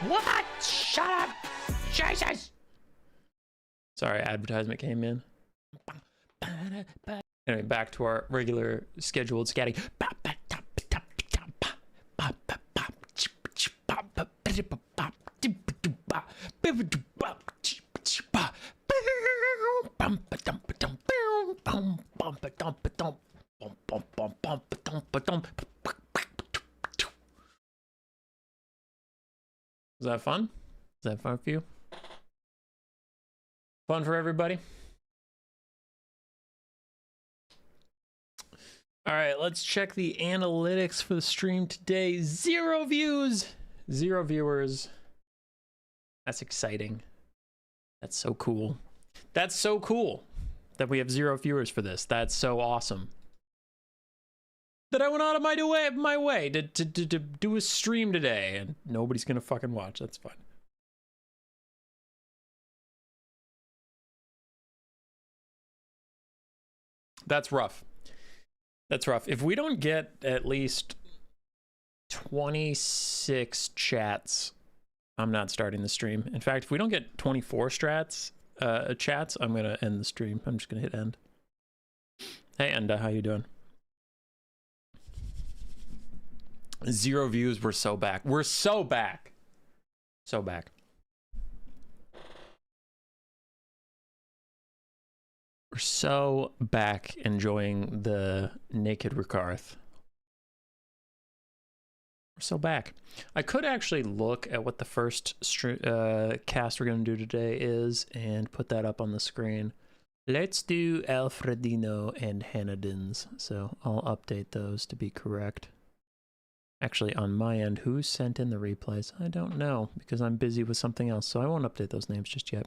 What? Shut up! Jesus! Sorry, advertisement came in. Anyway, back to our regular scheduled scatting. Was that fun? Is that fun for you? Fun for everybody? All right, let's check the analytics for the stream today. 0 views, 0 viewers. That's exciting. That's so cool. That's so cool that we have 0 viewers for this. That's so awesome. That I went out of my way to do a stream today, and nobody's gonna fucking watch. That's fine. That's rough. That's rough. If we don't get at least 26 chats, I'm not starting the stream. In fact, if we don't get 24 chats, I'm gonna end the stream. I'm just gonna hit end. Hey, Enda, how you doing? 0 views. We're so back. We're so back. So back. We're so back enjoying the naked Rikarth. We're so back. I could actually look at what the first cast we're going to do today is and put that up on the screen. Let's do Alfredino and Hanadins. So I'll update those to be correct. Actually, on my end, who sent in the replays? I don't know because I'm busy with something else, so I won't update those names just yet.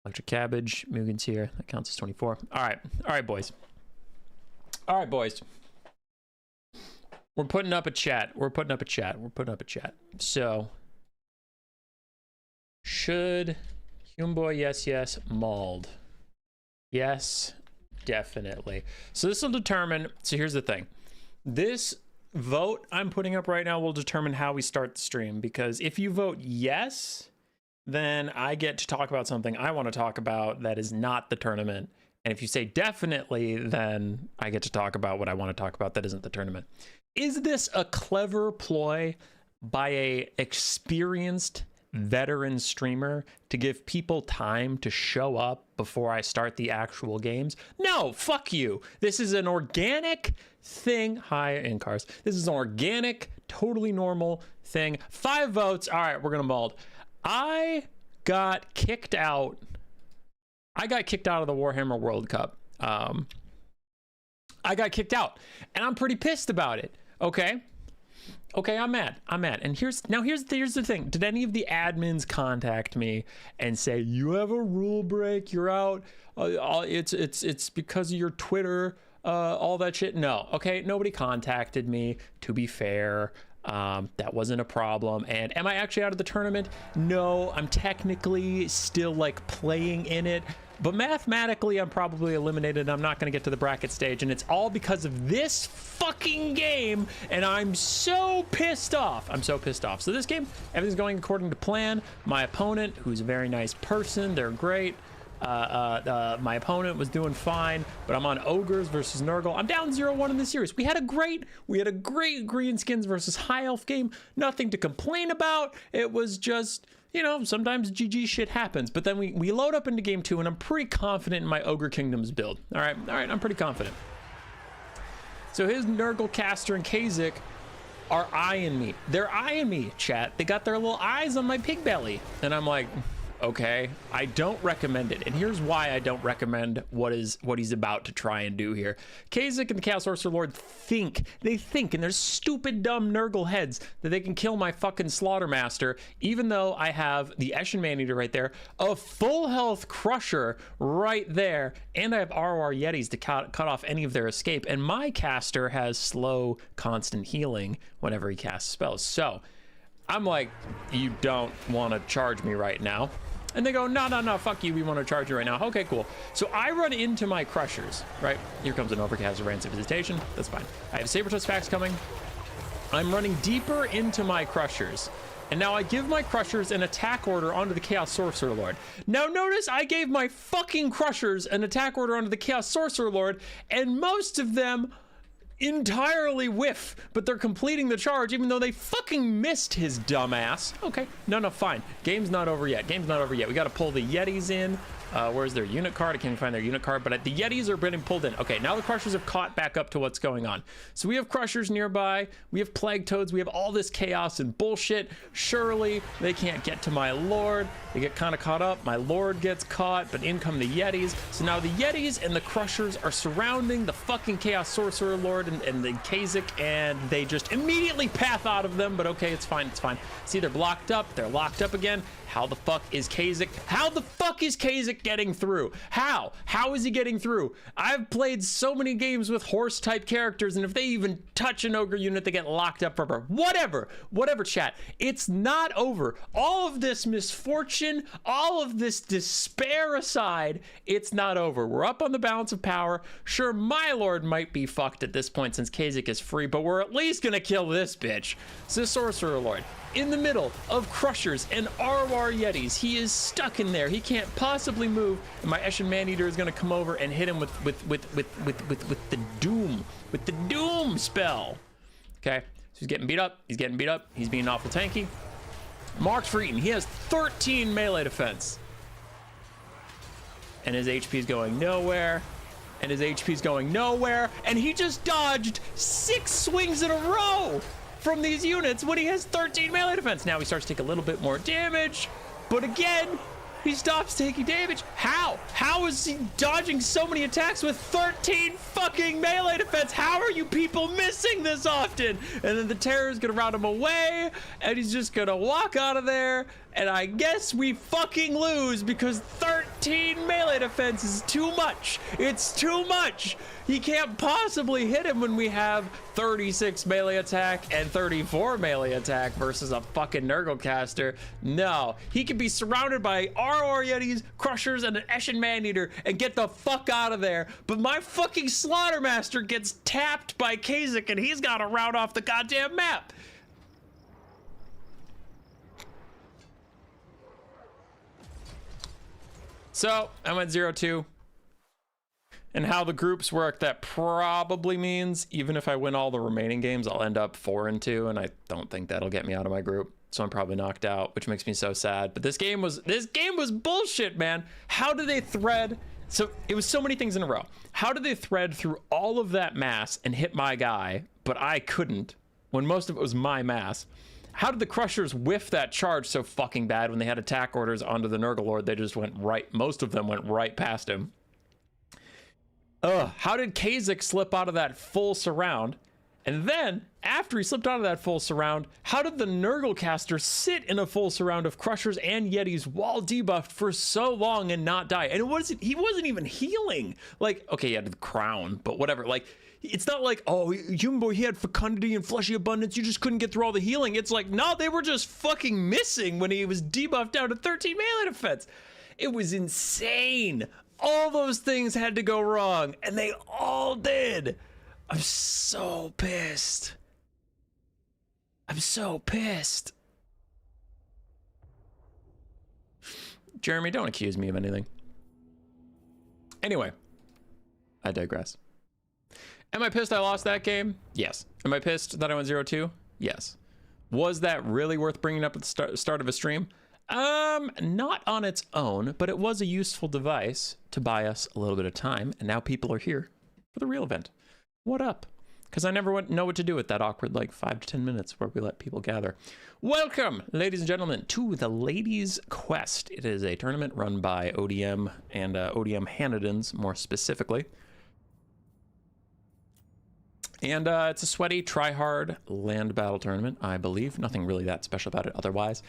Electric Cabbage, Mugen's here. That counts as 24. All right, boys. All right, boys. We're putting up a chat. So, should Humeboy, yes, mauled? Yes, definitely. So this will determine, so here's the thing. This vote I'm putting up right now will determine how we start the stream, because if you vote yes, then I get to talk about something I want to talk about that is not the tournament. And if you say definitely, then I get to talk about what I want to talk about that isn't the tournament. Is this a clever ploy by a experienced veteran streamer to give people time to show up before I start the actual games? No, fuck you. This is an organic thing. Hi, Incars. This is an organic, totally normal thing. 5 votes. All right, we're gonna mold. I got kicked out of the Warhammer World Cup. I got kicked out, and I'm pretty pissed about it. Okay, I'm mad. And here's the thing. Did any of the admins contact me and say, you have a rule break, you're out, it's because of your Twitter, all that shit? No. Okay, nobody contacted me, to be fair. That wasn't a problem. And am I actually out of the tournament? No, I'm technically still like playing in it, but mathematically I'm probably eliminated. I'm not going to get to the bracket stage, and it's all because of this fucking game, and I'm so pissed off. So this game, everything's going according to plan. My opponent, who's a very nice person, they're great. My opponent was doing fine, but I'm on Ogres versus Nurgle. I'm down 0-1 in the series. We had a great Greenskins versus High Elf game. Nothing to complain about. It was just, you know, sometimes GG shit happens. But then we load up into game 2, and I'm pretty confident in my Ogre Kingdoms build. All right, I'm pretty confident. So his Nurgle caster and Kazik are eyeing me. They're eyeing me, chat. They got their little eyes on my pig belly, and I'm like, okay, I don't recommend it. And here's why I don't recommend what he's about to try and do here. Kazik and the Chaos Sorcerer Lord think in their stupid, dumb Nurgle heads that they can kill my fucking Slaughtermaster, even though I have the Eshin Maneater right there, a full health Crusher right there, and I have ROR Yetis to cut off any of their escape, and my caster has slow, constant healing whenever he casts spells. So I'm like, you don't want to charge me right now. And they go, no, fuck you, we want to charge you right now. Okay, cool. So I run into my crushers, right? Here comes an overcast of rancid visitation. That's fine. I have Sabertooth Fax coming. I'm running deeper into my crushers. And now I give my crushers an attack order onto the Chaos Sorcerer Lord. Now notice I gave my fucking crushers an attack order onto the Chaos Sorcerer Lord, and most of them entirely whiff, but they're completing the charge even though they fucking missed his dumbass. Okay, no, fine. Game's not over yet. Game's not over yet. We got to pull the Yetis in. Where's their unit card? I can't find their unit card, but the Yetis are being pulled in. Okay, now the Crushers have caught back up to what's going on. So we have Crushers nearby. We have Plague Toads. We have all this chaos and bullshit. Surely they can't get to my Lord. They get kind of caught up. My Lord gets caught, but in come the Yetis. So now the Yetis and the Crushers are surrounding the fucking Chaos Sorcerer Lord and the Kha'Zix, and they just immediately path out of them, but okay, it's fine, it's fine. See, they're blocked up. They're locked up again. How the fuck is Kha'Zix? How the fuck is Kha'Zix getting through? How? How is he getting through? I've played so many games with horse type characters, and if they even touch an ogre unit, they get locked up forever. Whatever, chat. It's not over. All of this misfortune, all of this despair aside, it's not over. We're up on the balance of power. Sure, my Lord might be fucked at this point since Kha'Zix is free, but we're at least gonna kill this bitch. So Sorcerer Lord, in the middle of Crushers and Arwar Yetis. He is stuck in there. He can't possibly move. And my Eshin Maneater is going to come over and hit him with the Doom spell. Okay, so he's getting beat up. He's getting beat up. He's being awful tanky. Mark Freeton, he has 13 melee defense. And his HP is going nowhere. And his HP is going nowhere. And he just dodged 6 swings in a row from these units when he has 13 melee defense. Now he starts to take a little bit more damage, but again, he stops taking damage. How is he dodging so many attacks with 13 fucking melee defense? How are you people missing this often? And then the terror is gonna rout him away, and he's just gonna walk out of there, and I guess we fucking lose because 13 melee defense is too much. It's too much. He can't possibly hit him when we have 36 melee attack and 34 melee attack versus a fucking Nurgle caster. No, he could be surrounded by Arwar Yetis, Crushers, and an Eshin Maneater and get the fuck out of there. But my fucking Slaughtermaster gets tapped by Kha'Zix and he's got to route off the goddamn map. So I went 0-2. And how the groups work, that probably means even if I win all the remaining games, I'll end up 4-2, and I don't think that'll get me out of my group. So I'm probably knocked out, which makes me so sad. But this game was bullshit, man. How did they thread? So it was so many things in a row. How did they thread through all of that mass and hit my guy, but I couldn't when most of it was my mass? How did the Crushers whiff that charge so fucking bad when they had attack orders onto the Nurgle Lord? They just went right, most of them went right past him. How did Kha'Zix slip out of that full surround? And then, after he slipped out of that full surround, how did the Nurgle caster sit in a full surround of Crushers and Yetis while debuffed for so long and not die? And he wasn't even healing. Like, okay, he had the crown, but whatever. Like, it's not like, oh, Human Boy, he had fecundity and fleshy abundance. You just couldn't get through all the healing. It's like, no, they were just fucking missing when he was debuffed down to 13 melee defense. It was insane. All those things had to go wrong, and they all did. I'm so pissed. I'm so pissed. Jeremy, don't accuse me of anything. Anyway, I digress. Am I pissed I lost that game? Yes. Am I pissed that I went 0-2? Yes. Was that really worth bringing up at the start of a stream? Not on its own, but it was a useful device to buy us a little bit of time, and now people are here for the real event. What up? Because I never know what to do with that awkward, like, 5 to 10 minutes where we let people gather. Welcome, ladies and gentlemen, to the Ladies' Quest. It is a tournament run by ODM and ODM Hanadans, more specifically. And it's a sweaty, try-hard land battle tournament, I believe. Nothing really that special about it otherwise.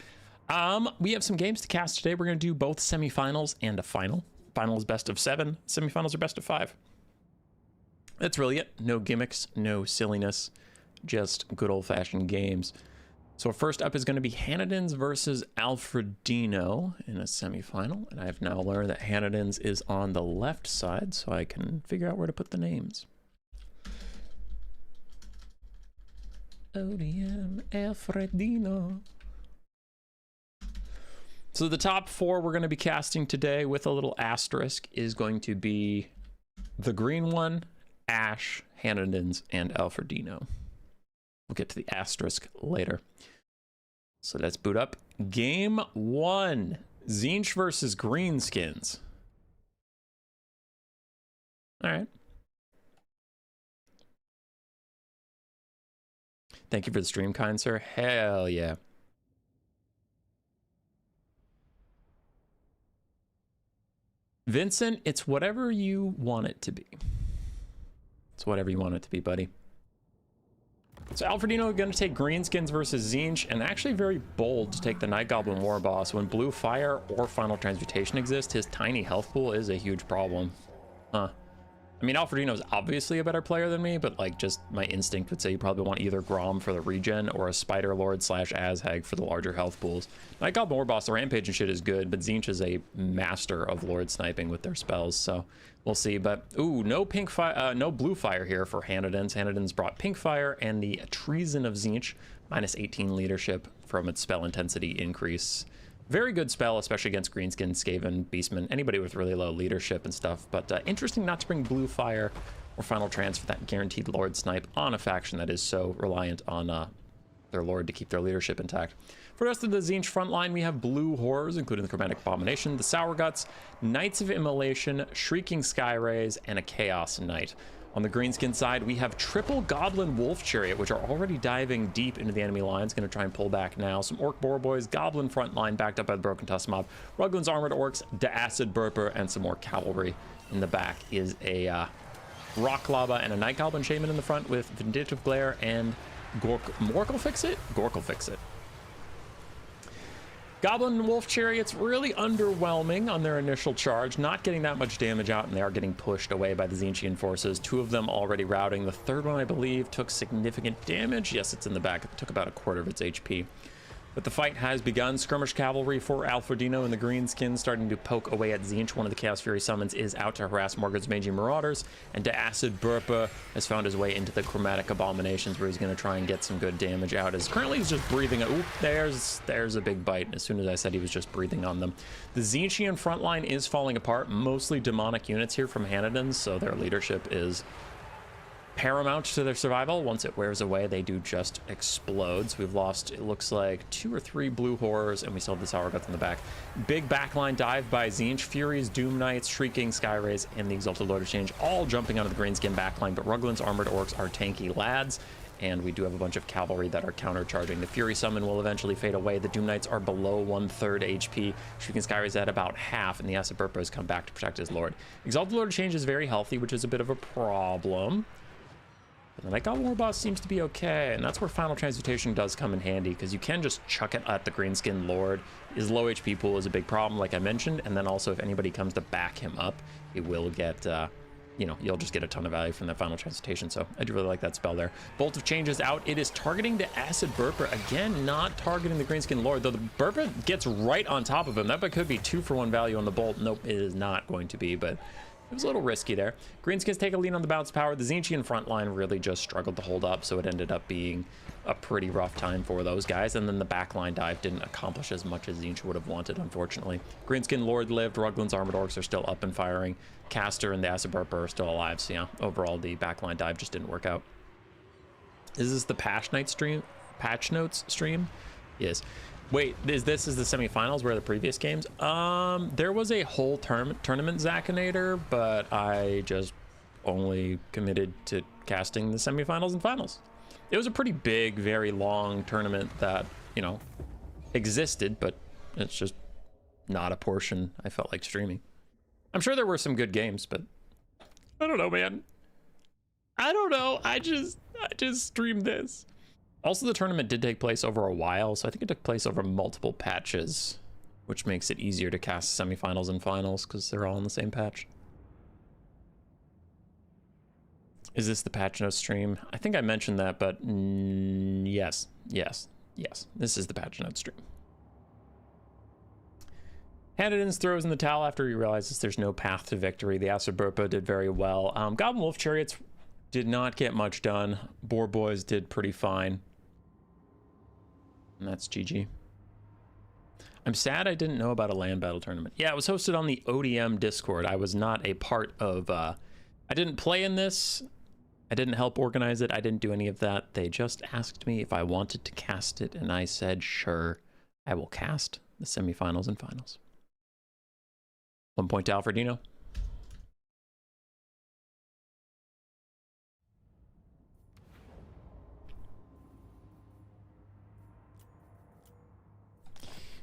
We have some games to cast today. We're going to do both semifinals and a final. Final is best of 7. Semifinals are best of 5. That's really it. No gimmicks, no silliness, just good old-fashioned games. So first up is going to be Hanadins versus Alfredino in a semifinal. And I've now learned that Hanadins is on the left side, so I can figure out where to put the names. ODM Alfredino. So the top 4 we're going to be casting today with a little asterisk is going to be the green one, Ash, Hanadins, and Alfredino. We'll get to the asterisk later. So let's boot up. Game 1, Tzeentch versus Greenskins. All right. Thank you for the stream, kind sir. Hell yeah. Vincent, it's whatever you want it to be. It's whatever you want it to be, buddy. So Alfredino going to take Greenskins versus Tzeentch, and actually very bold to take the Night Goblin War Boss. When Blue Fire or Final Transmutation exists, his tiny health pool is a huge problem. Huh. I mean, Alfredino is obviously a better player than me, but like just my instinct would say you probably want either Grom for the regen or a Spider Lord / Azhag for the larger health pools. Night Goblin War Boss, the Rampage and shit is good, but Tzeentch is a master of Lord sniping with their spells, so we'll see. But ooh, no Blue Fire here for Hanadins. Hanadins brought Pink Fire and the Treason of Tzeentch, minus 18 leadership from its spell intensity increase. Very good spell, especially against Greenskin, Skaven, Beastman, anybody with really low leadership and stuff. But interesting not to bring Blue Fire or Final Trans for that guaranteed Lord snipe on a faction that is so reliant on their Lord to keep their leadership intact. For the rest of the Tzeentch front line, we have Blue Horrors, including the Chromatic Abomination, the Sour Guts, Knights of Immolation, Shrieking Skyrays, and a Chaos Knight. On the Greenskin side, we have triple Goblin Wolf Chariot, which are already diving deep into the enemy lines. Going to try and pull back now. Some Orc Boar Boys, Goblin front line backed up by the Broken Tusk Mob, Ruglin's Armored Orcs, Acid Burper, and some more cavalry. In the back is a Rock Lava and a Night Goblin Shaman in the front with Vindictive Glare and Gorkle Fix It? Gorkle Fix It. Goblin and Wolf Chariots really underwhelming on their initial charge, not getting that much damage out, and they are getting pushed away by the Tzeentchian forces. 2 of them already routing. The third one, I believe, took significant damage. Yes, it's in the back. It took about a quarter of its HP. But the fight has begun. Skirmish Cavalry for Alfredino and the Greenskins starting to poke away at Tzeentch. One of the Chaos Fury summons is out to harass Morgoth's Mangy Marauders, and Acid Burpa has found his way into the Chromatic Abominations, where he's going to try and get some good damage out. As currently he's just breathing. Oop, there's a big bite. As soon as I said he was just breathing on them. The Tzeentchian front line is falling apart. Mostly demonic units here from Hanadins, so their leadership is paramount to their survival. Once it wears away, they do just explode. So we've lost, it looks like, 2 or 3 Blue Horrors, and we still have the Sour Guts in the back. Big backline dive by Tzeentch, Furies, Doom Knights, Shrieking Skyrays, and the Exalted Lord Exchange, all jumping onto the Greenskin backline, but Ruglin's Armored Orcs are tanky lads, and we do have a bunch of cavalry that are countercharging. The Fury Summon will eventually fade away. The Doom Knights are below 1/3 HP. Shrieking Skyrays at about half, and the Acid Burpa has come back to protect his Lord. Exalted Lord Exchange is very healthy, which is a bit of a problem. The Night Goblin War Boss seems to be okay, and that's where Final Transmutation does come in handy, because you can just chuck it at the Greenskin Lord. His low HP pool is a big problem, like I mentioned, and then also if anybody comes to back him up, he will get, you know, you'll just get a ton of value from that Final Transmutation, so I do really like that spell there. Bolt of Change is out. It is targeting the Acid Burpa. Again, not targeting the Greenskin Lord, though the Burpa gets right on top of him. That could be 2-for-1 value on the Bolt. Nope, it is not going to be, but it was a little risky there. Greenskins take a lead on the bounce power. The Tzeentchian front line really just struggled to hold up, so it ended up being a pretty rough time for those guys. And then the backline dive didn't accomplish as much as Tzeentch would have wanted, unfortunately. Greenskin Lord lived. Ruglin's Armored Orcs are still up and firing. Caster and the Acid Burpa are still alive, so yeah, overall the backline dive just didn't work out. Is this the Patch Notes stream? Yes. Wait, is the semifinals where the previous games? There was a whole tournament Zakinator, but I just only committed to casting the semifinals and finals. It was a pretty big, very long tournament that, you know, existed, but it's just not a portion I felt like streaming. I'm sure there were some good games, but I don't know, man. I don't know. I just streamed this. Also, the tournament did take place over a while, so I think it took place over multiple patches, which makes it easier to cast semifinals and finals because they're all in the same patch. Is this the Patch Notes stream? I think I mentioned that, but yes, Yes, this is the Patch Note stream. Hanadins throws in the towel after he realizes there's no path to victory. The Acerberpa did very well. Goblin Wolf Chariots did not get much done. Boar Boys did pretty fine. And that's GG. I'm sad I didn't know about a land battle tournament. Yeah, it was hosted on the ODM Discord. I was not a part of... I didn't play in this. I didn't help organize it. I didn't do any of that. They just asked me if I wanted to cast it, and I said, sure, I will cast the semifinals and finals. 1 point to Alfredino.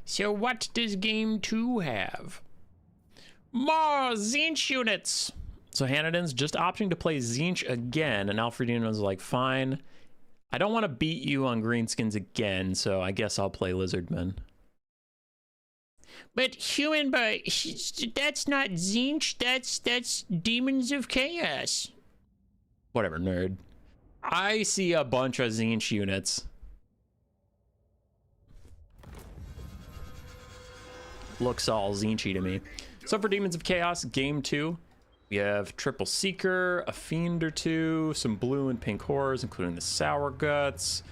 So what does game 2 have? More Tzeentch units! So Hanadin's just opting to play Tzeentch again, and Alfredino's like, fine. I don't want to beat you on greenskins again, so I guess I'll play Lizardmen. But human, but that's not Tzeentch, that's Demons of Chaos. Whatever, nerd. I see a bunch of Tzeentch units. Looks all Tzeentchy to me. So for Demons of Chaos, game 2, we have Triple Seeker, a Fiend or two, some blue and pink horrors, including the Sour Guts,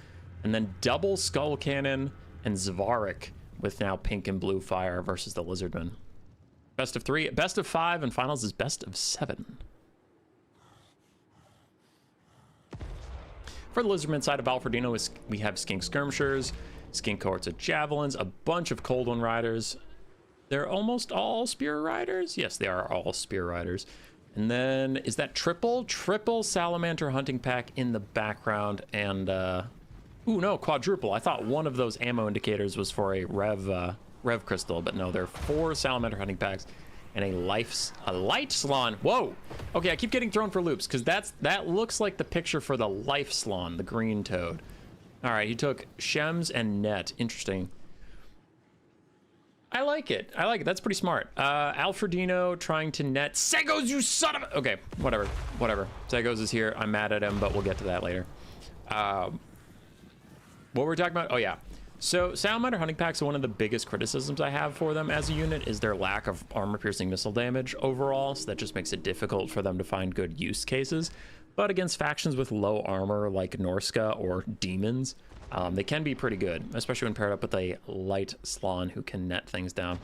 and then double Skull Cannon and Zvarik with now pink and blue fire versus the Lizardmen. Best of 3, best of 5, and finals is best of 7. For the Lizardmen side of Alfredino, we have Skink Skirmishers, Skink Cohorts of Javelins, a bunch of Cold One Riders. They're almost all Spear Riders? Yes, they are all Spear Riders. And then, is that triple Salamander Hunting Pack in the background, and ooh, no, quadruple. I thought one of those ammo indicators was for a Rev Crystal, but no, there are 4 Salamander Hunting Packs and a Light Slan. Whoa! Okay, I keep getting thrown for loops, because that looks like the picture for the Life Slan, the green toad. All right, he took Shems and Net. Interesting. I like it. I like it. That's pretty smart. Alfredino trying to net Segos, you son of a... Okay, whatever. Segos is here. I'm mad at him, but we'll get to that later. What were we talking about? Oh, yeah. So Salamander Hunting Packs are one of the biggest criticisms I have for them as a unit is their lack of armor-piercing missile damage overall, so that just makes it difficult for them to find good use cases. But against factions with low armor like Norska or Demons, they can be pretty good, especially when paired up with a Light Slan who can net things down.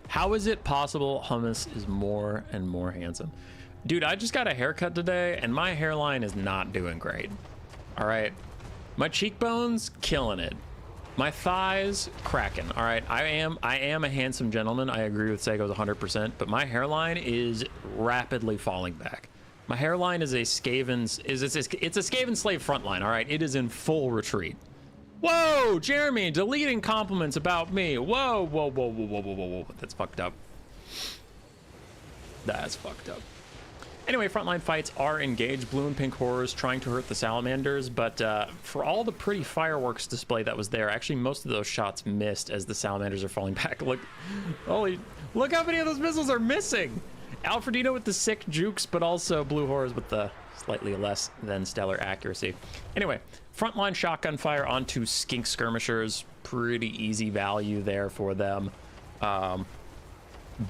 How is it possible Hummus is more and more handsome? Dude, I just got a haircut today, and my hairline is not doing great. All right. My cheekbones, killing it. My thighs, cracking. All right. I am a handsome gentleman. I agree with Segos 100%, but my hairline is rapidly falling back. My hairline is a Skaven's, it's a Skaven slave frontline, all right? It is in full retreat. Whoa, Jeremy, deleting compliments about me. Whoa. That's fucked up. That's fucked up. Anyway, frontline fights are engaged. Blue and pink horrors trying to hurt the salamanders, but for all the pretty fireworks display that was there, actually most of those shots missed as the salamanders are falling back. Look how many of those missiles are missing. Alfredino with the sick jukes, but also blue horrors with the slightly less than stellar accuracy. Anyway, frontline shotgun fire onto Skink Skirmishers. Pretty easy value there for them.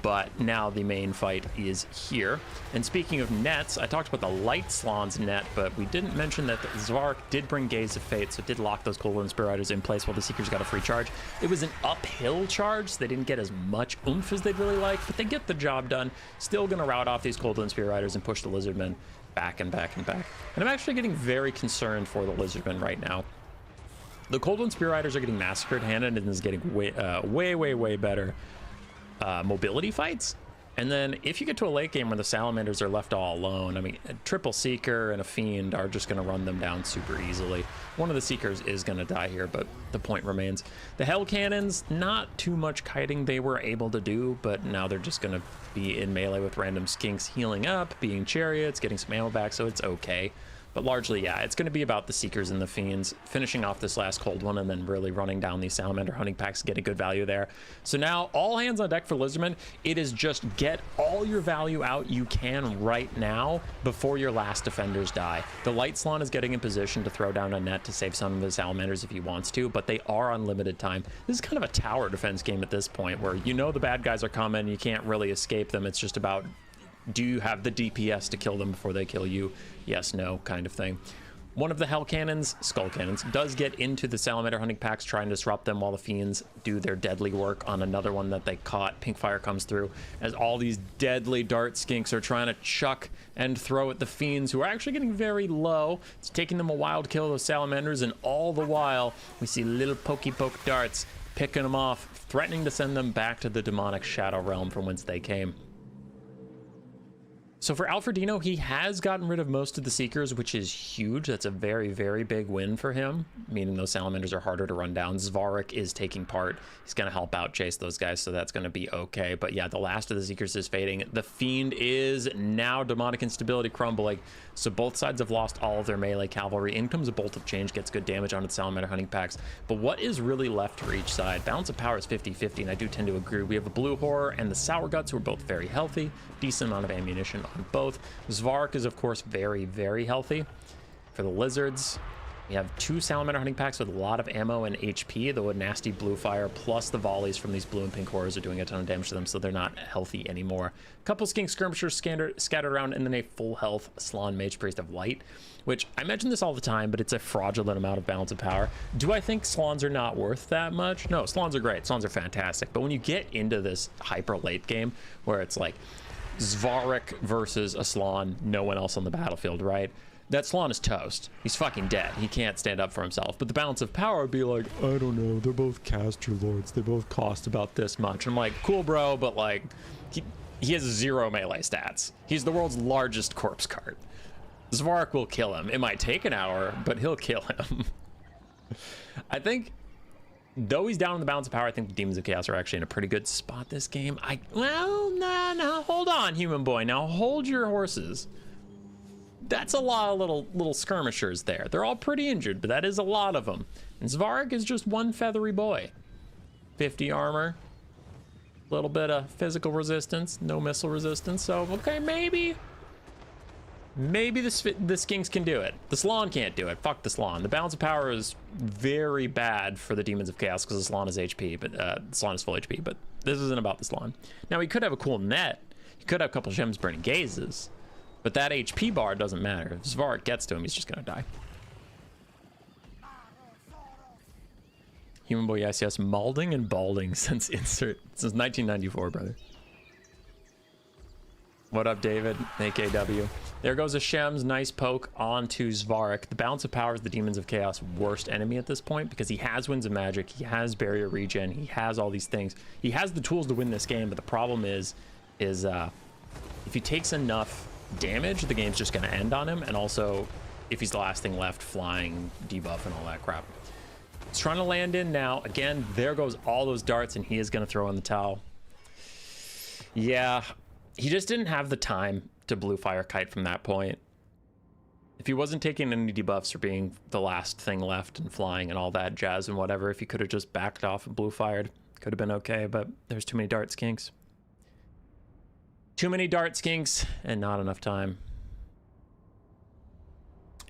But now the main fight is here. And speaking of nets, I talked about the Light Slan's net, but we didn't mention that the Zvarik did bring Gaze of Fate, so it did lock those Cold One Spear Riders in place while the Seekers got a free charge. It was an uphill charge, so they didn't get as much oomph as they'd really like, but they get the job done. Still gonna rout off these Cold One Spear Riders and push the Lizardmen back and back and back. And I'm actually getting very concerned for the Lizardmen right now. The Cold One Spear Riders are getting massacred. Hanadin is getting way better mobility fights. And then if you get to a late game where the salamanders are left all alone, I mean, a Triple Seeker and a Fiend are just going to run them down super easily. One of the Seekers is going to die here, but the point remains. The Hell Cannons, not too much kiting they were able to do, but now they're just going to be in melee with random skinks healing up, being chariots, getting some ammo back, so it's okay. But largely, yeah, it's going to be about the Seekers and the Fiends finishing off this last cold one and then really running down these Salamander hunting packs, getting good value there. So now all hands on deck for Lizardman. It is just get all your value out you can right now before your last defenders die. The Light Slann is getting in position to throw down a net to save some of his Salamanders if he wants to, but they are on limited time. This is kind of a tower defense game at this point where you know the bad guys are coming, you can't really escape them. It's just about, do you have the DPS to kill them before they kill you? Yes, no, kind of thing. One of the Hell Cannons, Skull Cannons, does get into the Salamander hunting packs, trying to disrupt them while the Fiends do their deadly work on another one that they caught. Pink Fire comes through as all these deadly dart skinks are trying to chuck and throw at the Fiends, who are actually getting very low. It's taking them a while to kill those Salamanders, and all the while, we see little pokey poke darts picking them off, threatening to send them back to the demonic Shadow Realm from whence they came. So for Alfredino, he has gotten rid of most of the Seekers, which is huge. That's a very, very big win for him, meaning those Salamanders are harder to run down. Zvarek is taking part. He's going to help out chase those guys, so that's going to be okay. But yeah, the last of the Seekers is fading. The Fiend is now demonic instability crumbling. So both sides have lost all of their melee cavalry. In comes a Bolt of Change, gets good damage on its Salamander hunting packs. But what is really left for each side? Balance of power is 50-50, and I do tend to agree. We have the Blue Horror and the Sour Guts, who are both very healthy. Decent amount of ammunition on both. Zvarek is, of course, very, very healthy. For the Lizards, we have two Salamander hunting packs with a lot of ammo and HP, though a nasty blue fire plus the volleys from these blue and pink horrors are doing a ton of damage to them, so they're not healthy anymore. A couple skink skirmishers scattered around, and then a full health Slann Mage Priest of Light, which I mention this all the time, but it's a fraudulent amount of balance of power. Do I think Slans are not worth that much? No, Slans are great. Slans are fantastic. But when you get into this hyper late game where it's like Zvarek versus a Slann, no one else on the battlefield, right? That Slann is toast. He's fucking dead. He can't stand up for himself. But the balance of power would be like, I don't know, they're both caster lords. They both cost about this much. I'm like, cool, bro, but like, he has 0 melee stats. He's the world's largest corpse cart. Zvarek will kill him. It might take an hour, but he'll kill him. I think, though he's down in the balance of power, I think the Demons of Chaos are actually in a pretty good spot this game. Well, nah, hold on, human boy. Now hold your horses. That's a lot of little skirmishers there. They're all pretty injured, but that is a lot of them. And Zvarek is just one feathery boy. 50 armor, little bit of physical resistance, no missile resistance. So, okay, maybe the Skinks can do it. The Slann can't do it. Fuck the Slann. The balance of power is very bad for the Demons of Chaos because the Slann is HP, but the Slann is full HP, but this isn't about the Slann. Now, he could have a cool net. He could have a couple Shem's Burning Gazes, but that HP bar doesn't matter. If Zvarek gets to him, he's just gonna die. Human boy, yes, malding and balding since 1994, brother. What up, David? AKW. There goes a Shem's nice poke onto Zvarek. The balance of power is the Demons of Chaos' worst enemy at this point because he has Winds of Magic, he has barrier regen, he has all these things. He has the tools to win this game, but the problem is if he takes enough damage, the game's just going to end on him. And also, if he's the last thing left, flying, debuff, and all that crap. He's trying to land in now. Again, there goes all those darts, and he is going to throw in the towel. Yeah, he just didn't have the time to blue fire kite from that point. If he wasn't taking any debuffs or being the last thing left and flying and all that jazz and whatever, if he could have just backed off and blue fired, could have been okay, but there's too many dart skinks. Too many dart skinks and not enough time.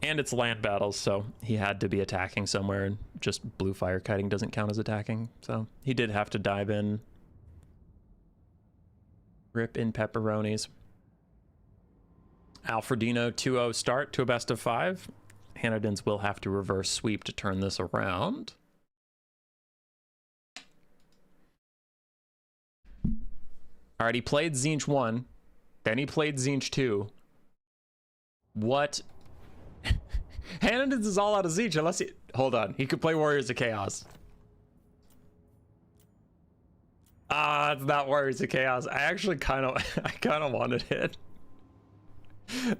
And it's land battles, so he had to be attacking somewhere, and just blue fire kiting doesn't count as attacking, so he did have to dive in. Rip in pepperonis. Alfredino 2-0 start to a best of 5. Hanadins will have to reverse sweep to turn this around. All right, he played Tzeentch 1, then he played Tzeentch 2. What? Hanadins is all out of Tzeentch unless he... Hold on, he could play Warriors of Chaos. It's not Warriors of Chaos. I kind of wanted it.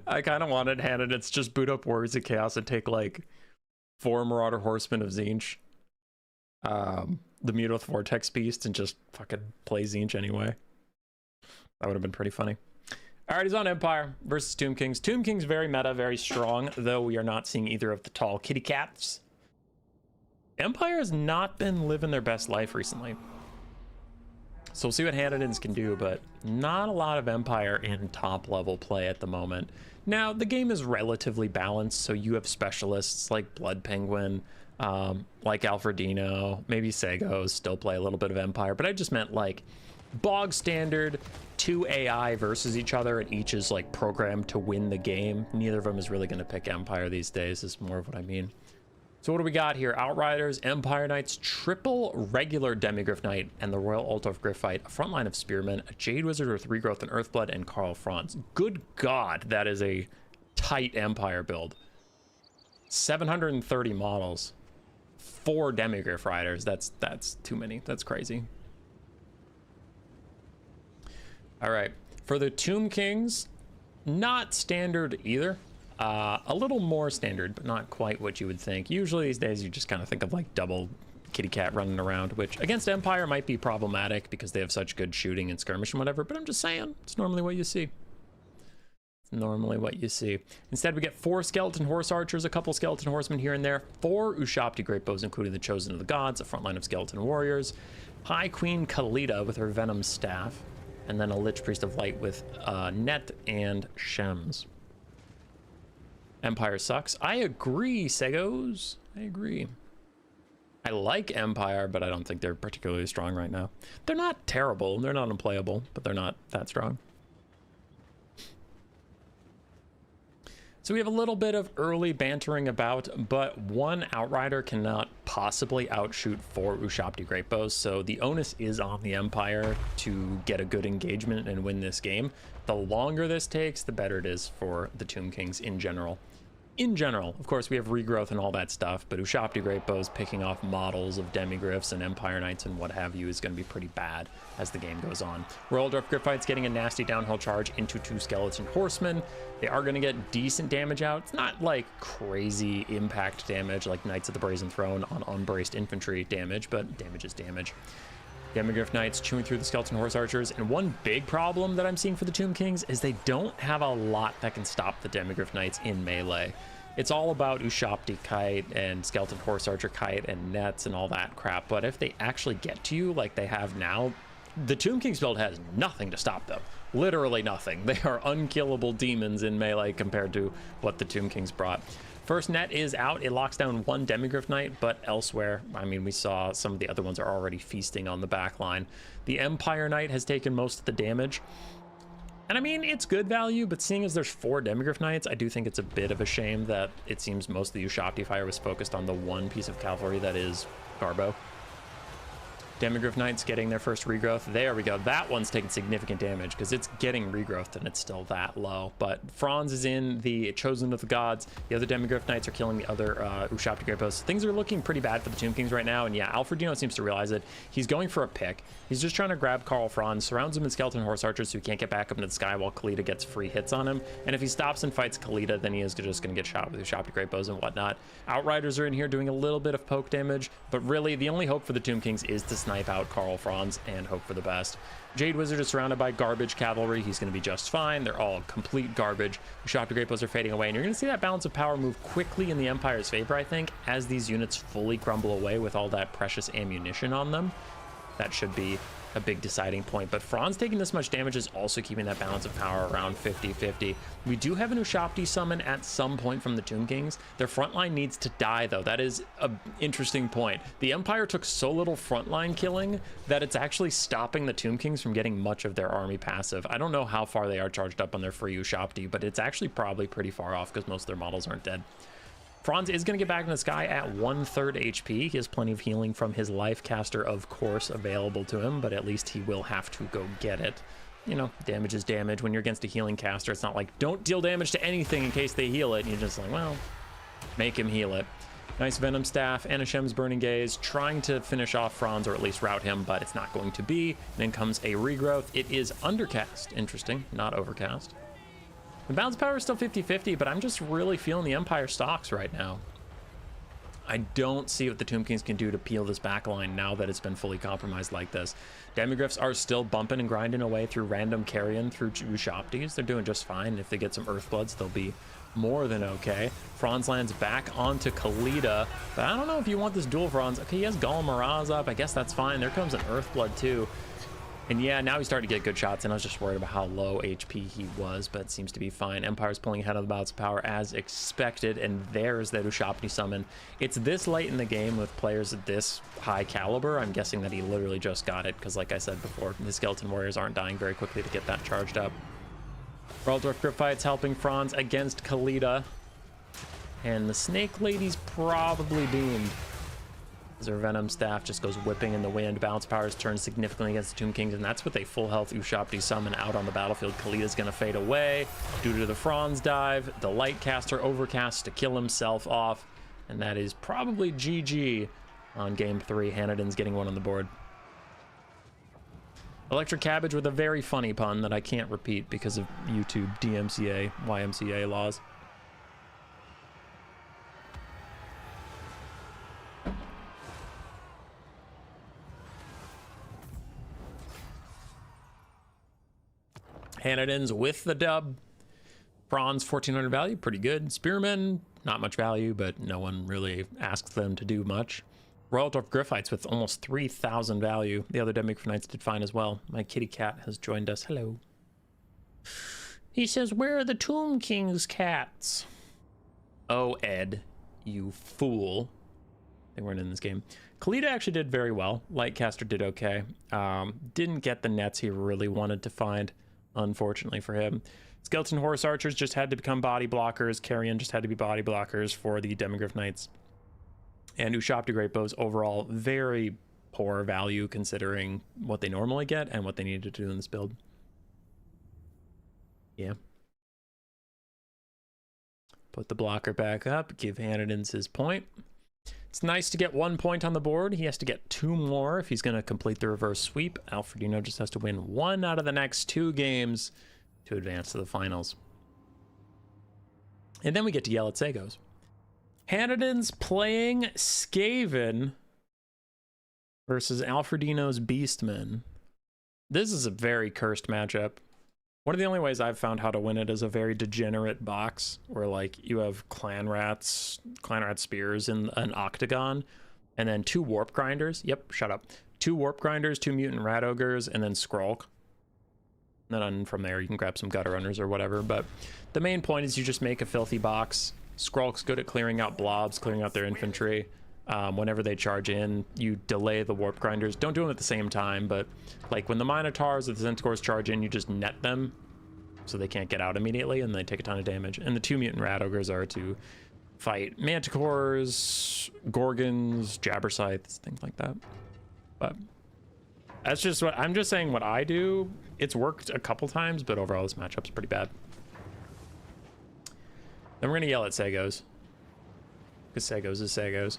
I kind of wanted Hanadins just boot up Warriors of Chaos and take like 4 Marauder Horsemen of Tzeentch. The Mutoth Vortex Beast and just fucking play Tzeentch anyway. That would have been pretty funny. All right, he's on Empire versus Tomb Kings. Tomb Kings very meta, very strong, though we are not seeing either of the tall kitty cats. Empire has not been living their best life recently. So we'll see what Hanadins can do, but not a lot of Empire in top level play at the moment. Now, the game is relatively balanced, so you have specialists like Blood Penguin, like Alfredino, maybe Segos still play a little bit of Empire, but I just meant like bog standard, 2 AI versus each other, and each is like programmed to win the game. Neither of them is really going to pick Empire these days, is more of what I mean. So what do we got here? Outriders, Empire Knights, triple regular Demigryph Knight, and the Royal Altdorf Gryphite, a front line of Spearmen, a Jade Wizard with Regrowth and Earthblood, and Karl Franz. Good God, that is a tight Empire build. 730 models. 4 Demigryph Riders. That's too many. That's crazy. All right, for the Tomb Kings, not standard either. A little more standard, but not quite what you would think. Usually these days you just kind of think of like double kitty cat running around, which against Empire might be problematic because they have such good shooting and skirmish and whatever, but I'm just saying, it's normally what you see. It's normally what you see. Instead, we get 4 skeleton horse archers, a couple skeleton horsemen here and there, 4 Ushabti great bows, including the Chosen of the Gods, a front line of skeleton warriors, High Queen Khalida with her venom staff, and then a Lich Priest of Light with Net and Shems. Empire sucks. I agree, Segos. I agree. I like Empire, but I don't think they're particularly strong right now. They're not terrible. They're not unplayable, but they're not that strong. So we have a little bit of early bantering about, but 1 Outrider cannot possibly outshoot 4 Ushabti great bows, so the onus is on the Empire to get a good engagement and win this game. The longer this takes, the better it is for the Tomb Kings in general. In general, of course, we have regrowth and all that stuff, but Ushabti great bows picking off models of Demigryphs and Empire Knights and what have you is going to be pretty bad as the game goes on. Royal Altdorf Gryphite's getting a nasty downhill charge into 2 skeleton horsemen. They are going to get decent damage out. It's not like crazy impact damage like Knights of the Brazen Throne on unbraced infantry damage, but damage is damage. Demigryph Knights chewing through the skeleton horse archers, and one big problem that I'm seeing for the Tomb Kings is they don't have a lot that can stop the Demigryph Knights in melee. It's all about Ushabti Kite and skeleton horse archer kite and nets and all that crap, but if they actually get to you like they have now, the Tomb Kings build has nothing to stop them. Literally nothing. They are unkillable demons in melee compared to what the Tomb Kings brought. First net is out. It locks down 1 Demigryph Knight, but elsewhere, I mean, we saw some of the other ones are already feasting on the back line. The Empire Knight has taken most of the damage. And I mean, it's good value, but seeing as there's 4 Demigryph Knights, I do think it's a bit of a shame that it seems most of the Ushabti fire was focused on the 1 piece of cavalry that is Garbo. Demigryph Knights getting their first regrowth. There we go. That one's taking significant damage because it's getting regrowth and it's still that low. But Franz is in the Chosen of the Gods. The other Demigryph Knights are killing the other Ushabti great bows. Things are looking pretty bad for the Tomb Kings right now. And yeah, Alfredino seems to realize it. He's going for a pick. He's just trying to grab Karl Franz, surrounds him in skeleton horse archers so he can't get back up into the sky while Khalida gets free hits on him. And if he stops and fights Khalida, then he is just going to get shot with Ushabti great bows and whatnot. Outriders are in here doing a little bit of poke damage, but really the only hope for the Tomb Kings is to snipe out Karl Franz and hope for the best. Jade Wizard is surrounded by garbage cavalry. He's going to be just fine. They're all complete garbage. Ushabti great bows are fading away, and you're going to see that balance of power move quickly in the Empire's favor, I think, as these units fully crumble away with all that precious ammunition on them. That should be a big deciding point, but Franz taking this much damage is also keeping that balance of power around 50-50. We do have an Ushabti summon at some point from the Tomb Kings. Their frontline needs to die, though. That is an interesting point. The Empire took so little frontline killing that it's actually stopping the Tomb Kings from getting much of their army passive. I don't know how far they are charged up on their free Ushabti, but it's actually probably pretty far off because most of their models aren't dead. Franz is going to get back in the sky at 1/3 HP. He has plenty of healing from his life caster, of course, available to him, but at least he will have to go get it. You know, damage is damage. When you're against a healing caster, it's not like, don't deal damage to anything in case they heal it. And you're just like, well, make him heal it. Nice Venom Staff, Anashem's Burning Gaze, trying to finish off Franz or at least rout him, but it's not going to be. Then comes a regrowth. It is undercast. Interesting, not overcast. The balance power is still 50-50, but I'm just really feeling the Empire stocks right now. I don't see what the Tomb Kings can do to peel this back line now that it's been fully compromised like this. Demigryphs are still bumping and grinding away through random carrion through Ushoptis. They're doing just fine. If they get some Earthbloods, they'll be more than okay. Franz lands back onto Khalida, but I don't know if you want this dual Franz. Okay, he has Golem Miraz up. I guess that's fine. There comes an Earthblood too. And yeah, now he's starting to get good shots, and I was just worried about how low HP he was, but it seems to be fine. Empire's pulling ahead of the Balance of Power as expected, and there's that Ushopti summon. It's this late in the game with players at this high caliber. I'm guessing that he literally just got it, because like I said before, the Skeleton Warriors aren't dying very quickly to get that charged up. Raldorf Gryphites helping Franz against Khalida, and the Snake Lady's probably doomed. As her Venom Staff just goes whipping in the wind. Balance Powers turn significantly against the Tomb Kings, and that's with a full health Ushopti summon out on the battlefield. Khalida's gonna fade away due to the Franz dive. The Lightcaster overcasts to kill himself off, and that is probably GG on game 3. Hanadin's getting one on the board. Electric Cabbage with a very funny pun that I can't repeat because of YouTube DMCA, YMCA laws. Hanadin's with the dub. Franz, 1400 value, pretty good. Spearmen, not much value, but no one really asks them to do much. Raldorf Gryphites with almost 3000 value. The other Demigryph Knights did fine as well. My kitty cat has joined us. Hello. He says, where are the Tomb King's cats? Oh, Ed, you fool. They weren't in this game. Khalida actually did very well. Lightcaster did okay. Didn't get the nets he really wanted to find, unfortunately for him. Skeleton Horse Archers just had to become body blockers. Carrion just had to be body blockers for the Demigryph Knights. And Ushopti Great Bows overall very poor value considering what they normally get and what they needed to do in this build. Yeah. Put the blocker back up, give Hanadin's his point. It's nice to get 1 point on the board. He has to get 2 more if he's going to complete the reverse sweep. Alfredino just has to win 1 out of the next 2 games to advance to the finals. And then we get to yell at Sagos. Hanadin's playing Skaven versus Alfredino's Beastmen. This is a very cursed matchup. One of the only ways I've found how to win it is a very degenerate box where like you have clan rat spears in an octagon and then 2 warp grinders. Yep, shut up. 2 warp grinders, 2 mutant rat ogres, and then Skrulk. And then from there you can grab some gutter runners or whatever. But the main point is you just make a filthy box. Skrulk's good at clearing out blobs, clearing out their infantry. Whenever they charge in, you delay the warp grinders. Don't do them at the same time, but like when the Minotaurs or the Centaurs charge in, you just net them so they can't get out immediately and they take a ton of damage. And the 2 mutant rat ogres are to fight manticores, gorgons, jabberscythes, things like that. But that's just what I'm just saying what I do. It's worked a couple times, but overall this matchup's pretty bad. Then we're gonna yell at Sagos, because Sagos is Sagos.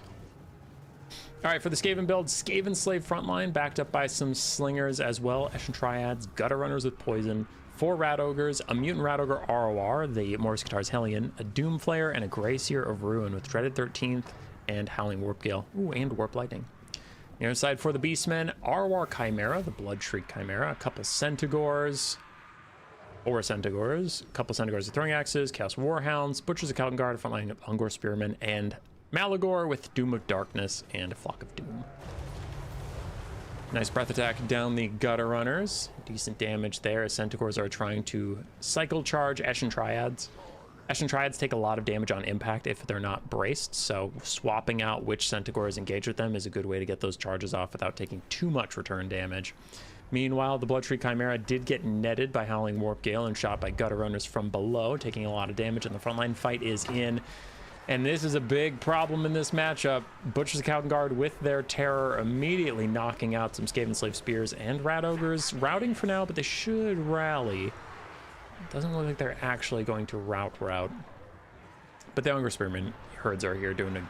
All right, for the Skaven build, Skaven Slave frontline, backed up by some slingers as well. Eshin Triads, gutter runners with poison, 4 rat ogres, a mutant rat ogre ROR, the Morris Guitar's Hellion, a Doom Flayer, and a Grayseer of Ruin with Dreaded 13th and Howling Warp Gale. Ooh, and Warp Lightning. The other side for the Beastmen, ROR Chimera, the Blood Shriek Chimera, a couple Centaurs, or Centaurs, a couple Centaurs with throwing axes, Chaos Warhounds, Butchers of Kalengard, frontline of Ungor Spearmen, and Malagor with Doom of Darkness and a Flock of Doom. Nice breath attack down the gutter runners. Decent damage there as Centaurs are trying to cycle charge Eshin Triads. Eshin Triads take a lot of damage on impact if they're not braced, so swapping out which Centaurs engage with them is a good way to get those charges off without taking too much return damage. Meanwhile, the Blood Shriek Chimera did get netted by Howling Warp Gale and shot by gutter runners from below, taking a lot of damage, and the frontline fight is in. And this is a big problem in this matchup. Butchers of Kalengard with their terror immediately knocking out some Skaven Slave Spears and Rat Ogres. Routing for now, but they should rally. Doesn't look like they're actually going to rout. But the Ungor Spearmen herds are here doing a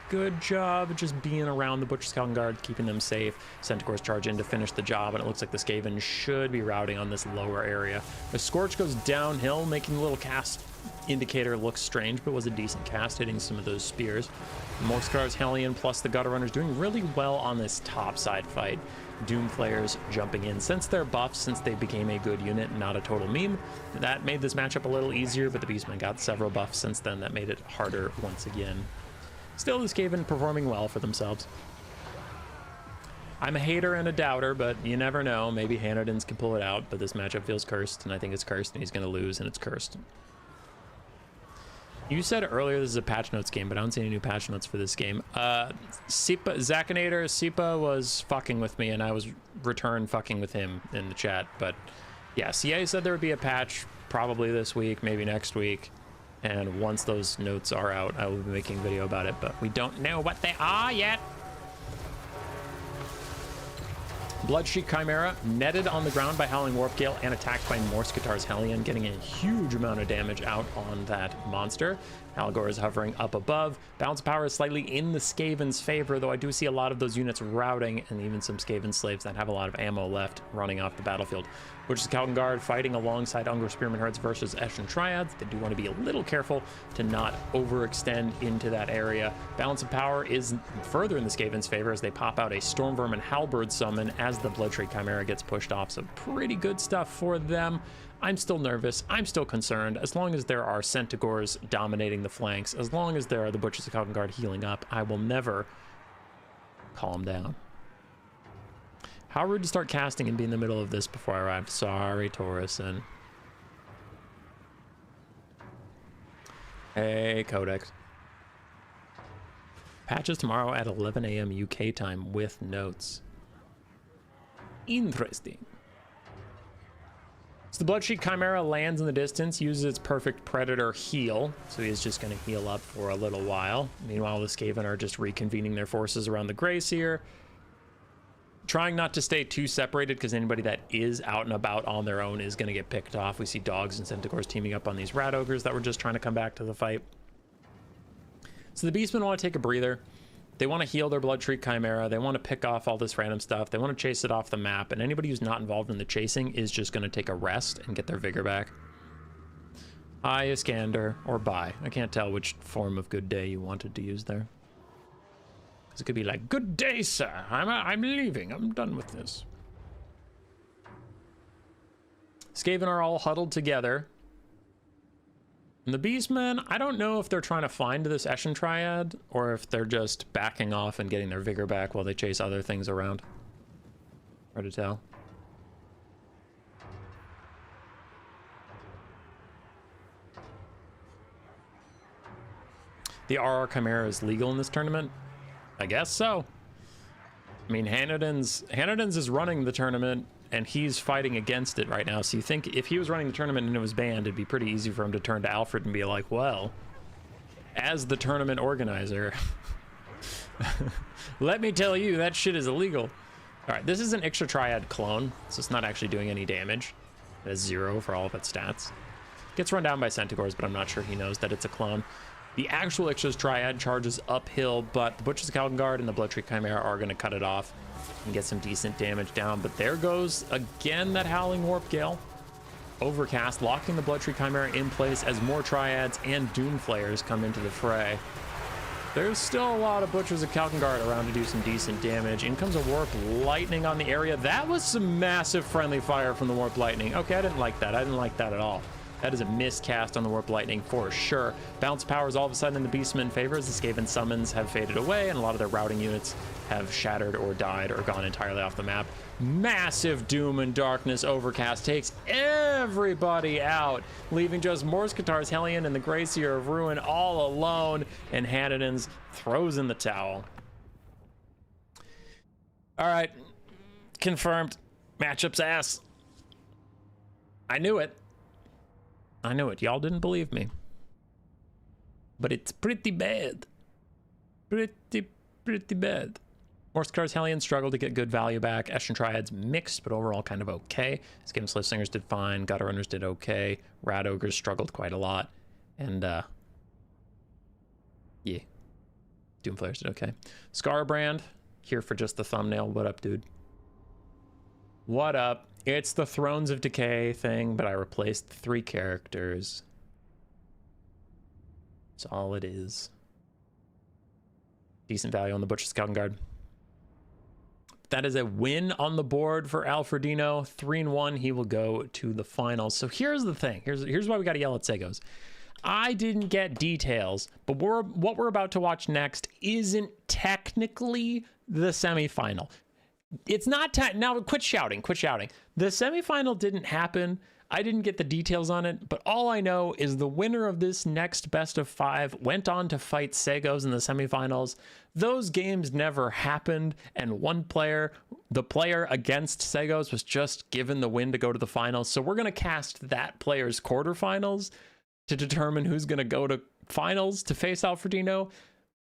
good job just being around the Butchers of Kalengard, keeping them safe. Centaurs charge in to finish the job, and it looks like the Skaven should be routing on this lower area. The Scorch goes downhill, making a little cast Indicator looks strange, but was a decent cast, hitting some of those spears. Morsktar's Hellion plus the Gutter Runners doing really well on this top side fight. Doomflayers jumping in. Since they're buffed, since they became a good unit, not a total meme, that made this matchup a little easier, but the Beastmen got several buffs since then that made it harder once again. Still, the Skaven performing well for themselves. I'm a hater and a doubter, but you never know. Maybe Hanadins can pull it out, but this matchup feels cursed, and I think it's cursed, and he's going to lose, and it's cursed. You said earlier this is a patch notes game, but I don't see any new patch notes for this game. Zakinator, Sipa was fucking with me, and I was fucking with him in the chat. But yeah, CA said there would be a patch probably this week, maybe next week. And once those notes are out, I will be making a video about it, but we don't know what they are yet. Bloodshriek Chimera netted on the ground by Howling Warp Gale and attacked by Morskatar's Hellion, getting a huge amount of damage out on that monster. Algor is hovering up above. Balance of power is slightly in the Skaven's favor, though I do see a lot of those units routing, and even some Skaven slaves that have a lot of ammo left running off the battlefield. Which is Kalkengard fighting alongside Ungor Spearman Herds versus Eshin Triads. They do want to be a little careful to not overextend into that area. Balance of power is further in the Skaven's favor as they pop out a Stormvermin Halberd summon as the Bloodshriek Chimera gets pushed off. So pretty good stuff for them. I'm still nervous. I'm still concerned. As long as there are Centaurs dominating the flanks, as long as there are the Butchers of Kalkengard healing up, I will never calm down. How rude to start casting and be in the middle of this before I arrive. Sorry, Taurus. Hey, Codex. Patches tomorrow at 11 a.m. UK time with notes. Interesting. So the Bloodshriek Chimera lands in the distance, uses its perfect Predator heal. So he is just going to heal up for a little while. Meanwhile, the Skaven are just reconvening their forces around the Grayseer. Trying not to stay too separated because anybody that is out and about on their own is going to get picked off. We see dogs and Centaurs teaming up on these Rat Ogres that were just trying to come back to the fight. So the Beastmen want to take a breather. They want to heal their Bloodshriek Chimera. They want to pick off all this random stuff. They want to chase it off the map. And anybody who's not involved in the chasing is just going to take a rest and get their vigor back. Hi, Iskander, or bye. I can't tell which form of good day you wanted to use there. It could be like, good day, sir. I'm leaving. I'm done with this. Skaven are all huddled together. And the Beastmen, I don't know if they're trying to find this Eshin Triad or if they're just backing off and getting their vigor back while they chase other things around. Hard to tell. The RR Chimera is legal in this tournament? I guess so. I mean, Hanadins is running the tournament, and he's fighting against it right now. So you think if he was running the tournament and it was banned, it'd be pretty easy for him to turn to Alfred and be like, well, as the tournament organizer, let me tell you, that shit is illegal. All right, this is an Ixtra Triad clone, so it's not actually doing any damage. It has 0 for all of its stats. Gets run down by Centaurs, but I'm not sure he knows that it's a clone. The actual Ixtra's Triad charges uphill, but the Butchers of Kalkengard and the Bloodshriek Chimera are going to cut it off and get some decent damage down. But there goes, again, that Howling Warp Gale. Overcast, locking the Bloodshriek Chimera in place as more Triads and Doomflayers come into the fray. There's still a lot of Butchers of Kalkengard around to do some decent damage. In comes a Warp Lightning on the area. That was some massive friendly fire from the Warp Lightning. Okay, I didn't like that. I didn't like that at all. That is a miscast on the Warp Lightning for sure. Bounce power is all of a sudden in the Beastmen favor as the Skaven summons have faded away and a lot of their routing units have shattered or died or gone entirely off the map. Massive Doom and Darkness Overcast takes everybody out, leaving just Morskatar's Hellion and the Grayseer of Ruin all alone, and Hanadins throws in the towel. All right, confirmed. Matchup's ass. I knew it. I knew it. Y'all didn't believe me. But it's pretty bad. Pretty bad. Morskatar's Hellion struggled to get good value back. Eshin Triads mixed, but overall kind of okay. Skaven Slave Slingers did fine. Gutter Runners did okay. Rat Ogres struggled quite a lot. And, yeah. Doomflayers did okay. Scarbrand, here for just the thumbnail. What up, dude? What up? It's the Thrones of Decay thing, but I replaced 3 characters. That's all it is. Decent value on the Butcher Scouting Guard. That is a win on the board for Alfredino. 3-1. He will go to the finals. So here's the thing. Here's why we got to yell at Segos. I didn't get details, but what we're about to watch next isn't technically the semifinal. It's not now. Quit shouting. Quit shouting. The semifinal didn't happen. I didn't get the details on it, but all I know is the winner of this next best of 5 went on to fight Segos in the semifinals. Those games never happened, and one player, the player against Segos, was just given the win to go to the finals. So we're going to cast that player's quarterfinals to determine who's going to go to finals to face Alfredino.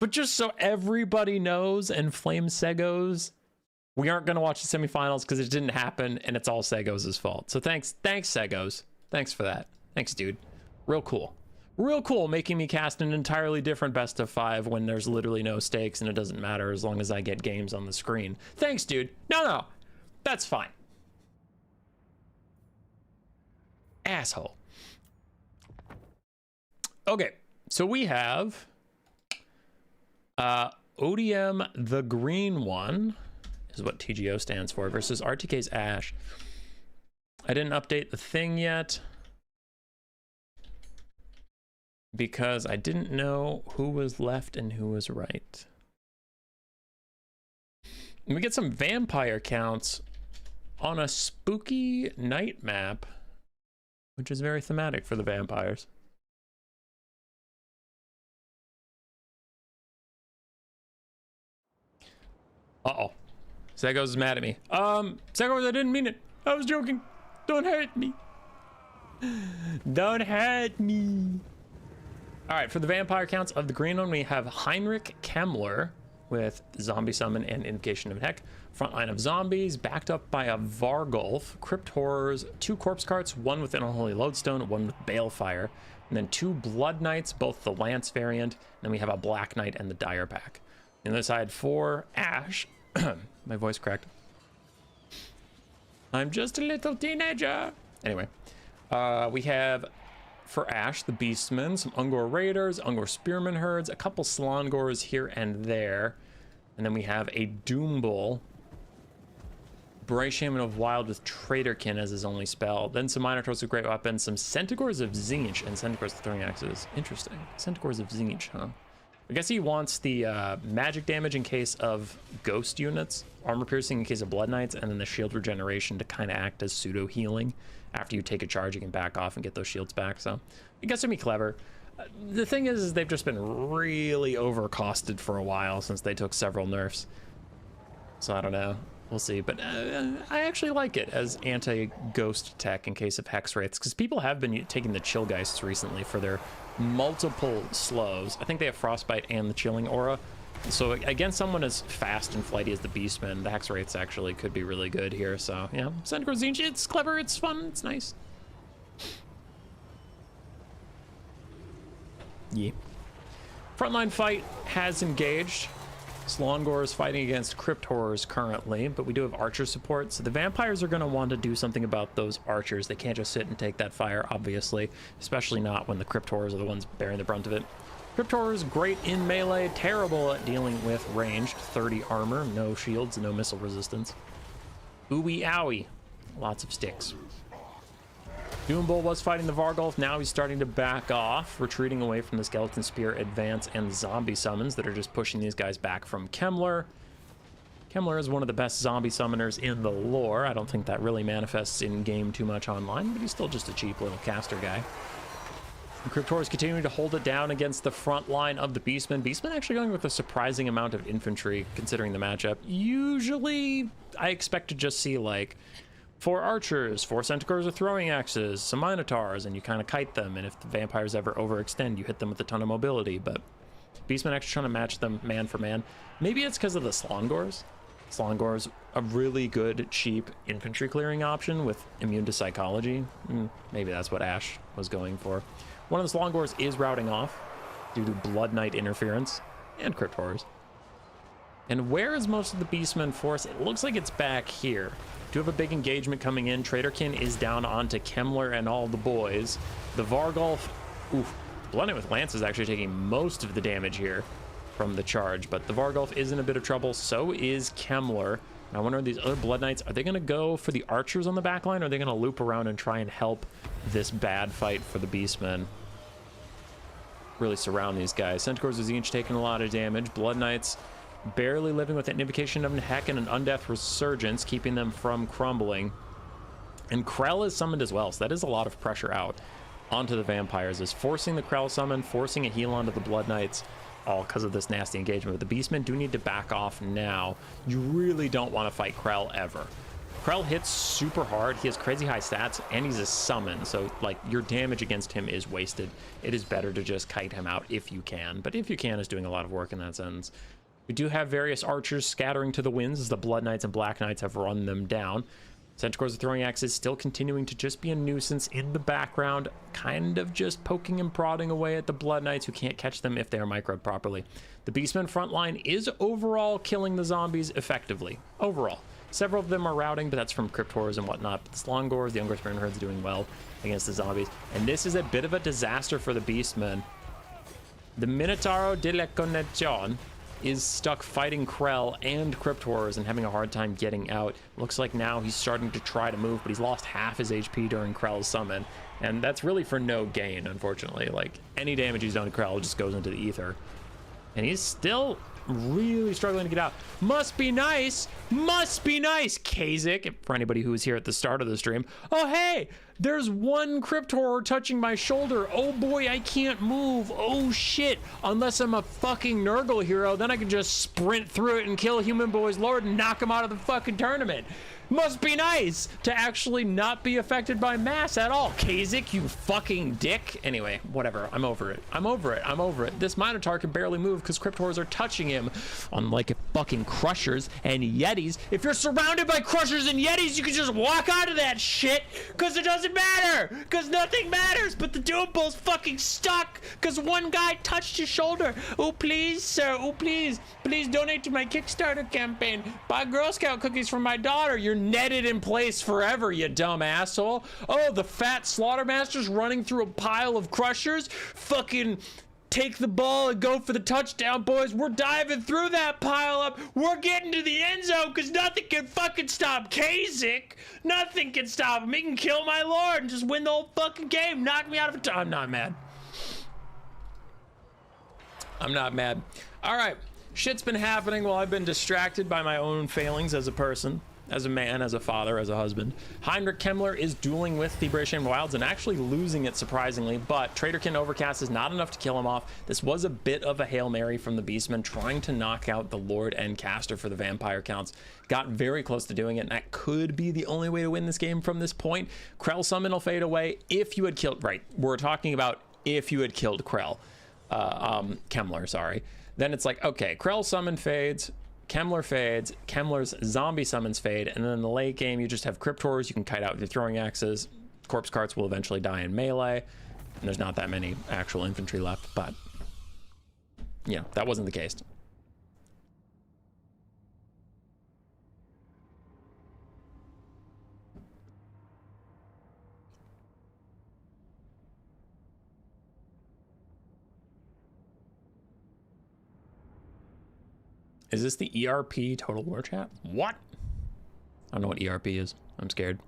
But just so everybody knows and flames Segos, we aren't going to watch the semifinals because it didn't happen, and it's all Segos' fault. So thanks, Segos. Thanks for that. Thanks, dude. Real cool. Real cool making me cast an entirely different best of 5 when there's literally no stakes and it doesn't matter as long as I get games on the screen. Thanks, dude. No. That's fine. Asshole. Okay, so we have ODM the green one is what TGO stands for versus RTK's Ash. I didn't update the thing yet because I didn't know who was left and who was right. And we get some vampire counts on a spooky night map, which is very thematic for the vampires. Uh-oh. Segos is mad at me. Segos, I didn't mean it. I was joking. Don't hurt me. Don't hurt me. All right, for the vampire counts of the green one, we have Heinrich Kemmler with Zombie Summon and Invocation of Heck. Front line of zombies, backed up by a Vargulf, Crypt Horrors, 2 Corpse Carts, 1 with an Unholy Lodestone, 1 with Balefire, and then 2 Blood Knights, both the Lance variant, and then we have a Black Knight and the Dire pack. On the other side for Ash, my voice cracked. I'm just a little teenager. Anyway, we have for Ash the Beastmen, some Ungor Raiders, Ungor Spearman herds, a couple Slongors here and there, and then we have a Doombull, Bray Shaman of Wild with Traderkin as his only spell, then some Minotaurs with great weapons, some Centaurs of Tzeentch, and Centaurs with throwing axes. Interesting. Centaurs of Tzeentch, huh? I guess he wants the magic damage in case of ghost units, armor piercing in case of Blood Knights, and then the shield regeneration to kind of act as pseudo healing. After you take a charge, you can back off and get those shields back. So I guess it'd be clever. The thing is they've just been really overcosted for a while since they took several nerfs. So I don't know. We'll see. But I actually like it as anti-ghost tech in case of hex wraiths, because people have been taking the Chillgeists recently for their multiple slows. I think they have Frostbite and the Chilling Aura. So against someone as fast and flighty as the Beastmen, the Hex Wraiths actually could be really good here. So yeah, Centaur Tzeentch, it's clever, it's fun, it's nice. Yeah. Frontline fight has engaged. Slongor is fighting against Crypt Horrors currently, but we do have archer support, so the vampires are going to want to do something about those archers. They can't just sit and take that fire, obviously, especially not when the Crypt Horrors are the ones bearing the brunt of it. Crypt Horrors, great in melee, terrible at dealing with ranged. 30 armor, no shields, no missile resistance. Ooey owie, lots of sticks. Doombull was fighting the Vargulf, now he's starting to back off, retreating away from the Skeleton Spear advance and zombie summons that are just pushing these guys back from Kemmler. Kemmler is one of the best zombie summoners in the lore. I don't think that really manifests in-game too much online, but he's still just a cheap little caster guy. The Crypt Horrors continuing to hold it down against the front line of the Beastmen. Beastmen actually going with a surprising amount of infantry considering the matchup. Usually, I expect to just see like 4 archers, 4 centaurs with throwing axes, some minotaurs, and you kind of kite them, and if the vampires ever overextend, you hit them with a ton of mobility, but Beastmen actually trying to match them man for man. Maybe it's because of the Slongors. Slongor's a really good, cheap infantry clearing option with immune to psychology. Maybe that's what Ash was going for. One of the Slongors is routing off due to Blood Knight interference and Crypt Horrors. And where is most of the Beastmen force? It looks like it's back here. Do have a big engagement coming in. Traderkin is down onto Kemmler and all the boys. The Vargulf, oof, Blood Knight with Lance is actually taking most of the damage here from the charge, but the Varghulf is in a bit of trouble. So is Kemmler. I wonder, these other Blood Knights, are they going to go for the archers on the back line, or are they going to loop around and try and help this bad fight for the Beastmen? Really surround these guys. Centaurs is each taking a lot of damage. Blood Knights barely living with an Invocation of Heck and an Undeath Resurgence, keeping them from crumbling. And Krell is summoned as well, so that is a lot of pressure out onto the vampires. Is forcing the Krell summon, forcing a heal onto the Blood Knights, all because of this nasty engagement. But the Beastmen do need to back off now. You really don't want to fight Krell ever. Krell hits super hard. He has crazy high stats, and he's a summon, so like your damage against him is wasted. It is better to just kite him out if you can, but if you can is doing a lot of work in that sense. We do have various archers scattering to the winds as the Blood Knights and Black Knights have run them down. Centaurs with throwing axes still continuing to just be a nuisance in the background, kind of just poking and prodding away at the Blood Knights who can't catch them if they are microed properly. The Beastmen front line is overall killing the zombies effectively. Overall. Several of them are routing, but that's from Cryptors and whatnot. But the Slongors, the Ungor Spirit Herd's doing well against the zombies. And this is a bit of a disaster for the Beastmen. The Minotauro de la Connexion is stuck fighting Krell and Cryptors and having a hard time getting out. Looks like now he's starting to try to move, but he's lost half his HP during Krell's summon. And that's really for no gain, unfortunately. Like, any damage he's done to Krell just goes into the ether. And he's still really struggling to get out. Must be nice, Kazik, for anybody who was here at the start of the stream. Oh, hey, there's one Cryptor touching my shoulder. Oh boy, I can't move. Oh shit, unless I'm a fucking Nurgle hero, then I can just sprint through it and kill Human Boy's Lord and knock him out of the fucking tournament. Must be nice to actually not be affected by mass at all. Kazik, you fucking dick. Anyway, whatever. I'm over it. This Minotaur can barely move because Cryptors are touching him. Unlike fucking Crushers and Yetis. If you're surrounded by Crushers and Yetis, you can just walk out of that shit because it doesn't matter. Because nothing matters. But the Doom Bull's fucking stuck because one guy touched his shoulder. Oh, please, sir. Oh, please. Please donate to my Kickstarter campaign. Buy Girl Scout cookies for my daughter. You're netted in place forever, you dumb asshole. Oh, the fat Slaughtermaster's running through a pile of Crushers. Fucking take the ball and go for the touchdown, boys. We're diving through that pile up. We're getting to the end zone because nothing can fucking stop Kazik. Nothing can stop him. He can kill my lord and just win the whole fucking game. Knock me out of it. I'm not mad. All right. Shit's been happening while I've been distracted by my own failings as a person, as a man, as a father, as a husband. Heinrich Kemmler is dueling with the British Shaman Wilds and actually losing it surprisingly, but Traderkin Overcast is not enough to kill him off. This was a bit of a Hail Mary from the Beastmen trying to knock out the Lord and Caster for the Vampire Counts. Got very close to doing it, and that could be the only way to win this game from this point. Krell summon will fade away if you had killed, right, we're talking about if you had killed Krell. Kemmler, sorry. Then it's like, okay, Krell summon fades, Kemmler fades, Kemmler's zombie summons fade, and then in the late game you just have Cryptors you can kite out with your throwing axes. Corpse Carts will eventually die in melee, and there's not that many actual infantry left, but you know, that wasn't the case. Is this the ERP Total War chat? What? I don't know what ERP is. I'm scared.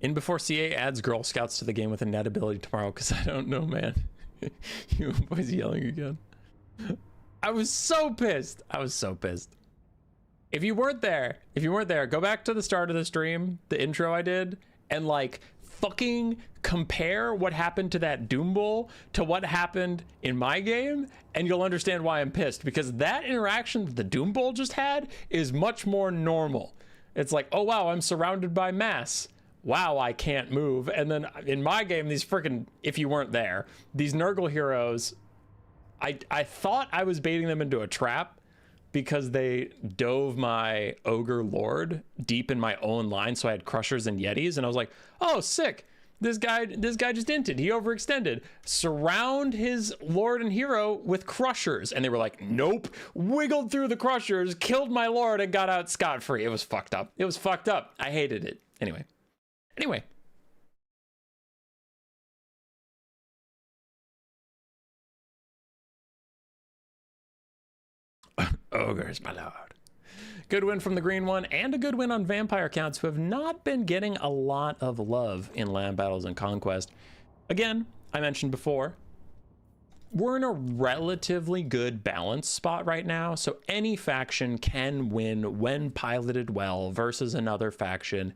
In before CA adds Girl Scouts to the game with a net ability tomorrow, because I don't know, man. You boys yelling again. I was so pissed. If you weren't there, go back to the start of the stream, the intro I did, and like fucking compare what happened to that Doom Bull to what happened in my game, and you'll understand why I'm pissed, because that interaction that the Doom Bull just had is much more normal. It's like, oh wow, I'm surrounded by mass. Wow, I can't move. And then in my game, these freaking, if you weren't there, these Nurgle heroes, I thought I was baiting them into a trap because they dove my Ogre Lord deep in my own line, so I had Crushers and Yetis, and I was like, oh, sick. This guy just inted. He overextended. Surround his Lord and Hero with Crushers. And they were like, nope. Wiggled through the Crushers, killed my Lord, and got out scot-free. It was fucked up. I hated it. Anyway. Ogres, my lord. Good win from the green one, and a good win on vampire counts, who have not been getting a lot of love in land battles and conquest. Again, I mentioned before, we're in a relatively good balance spot right now, so any faction can win when piloted well versus another faction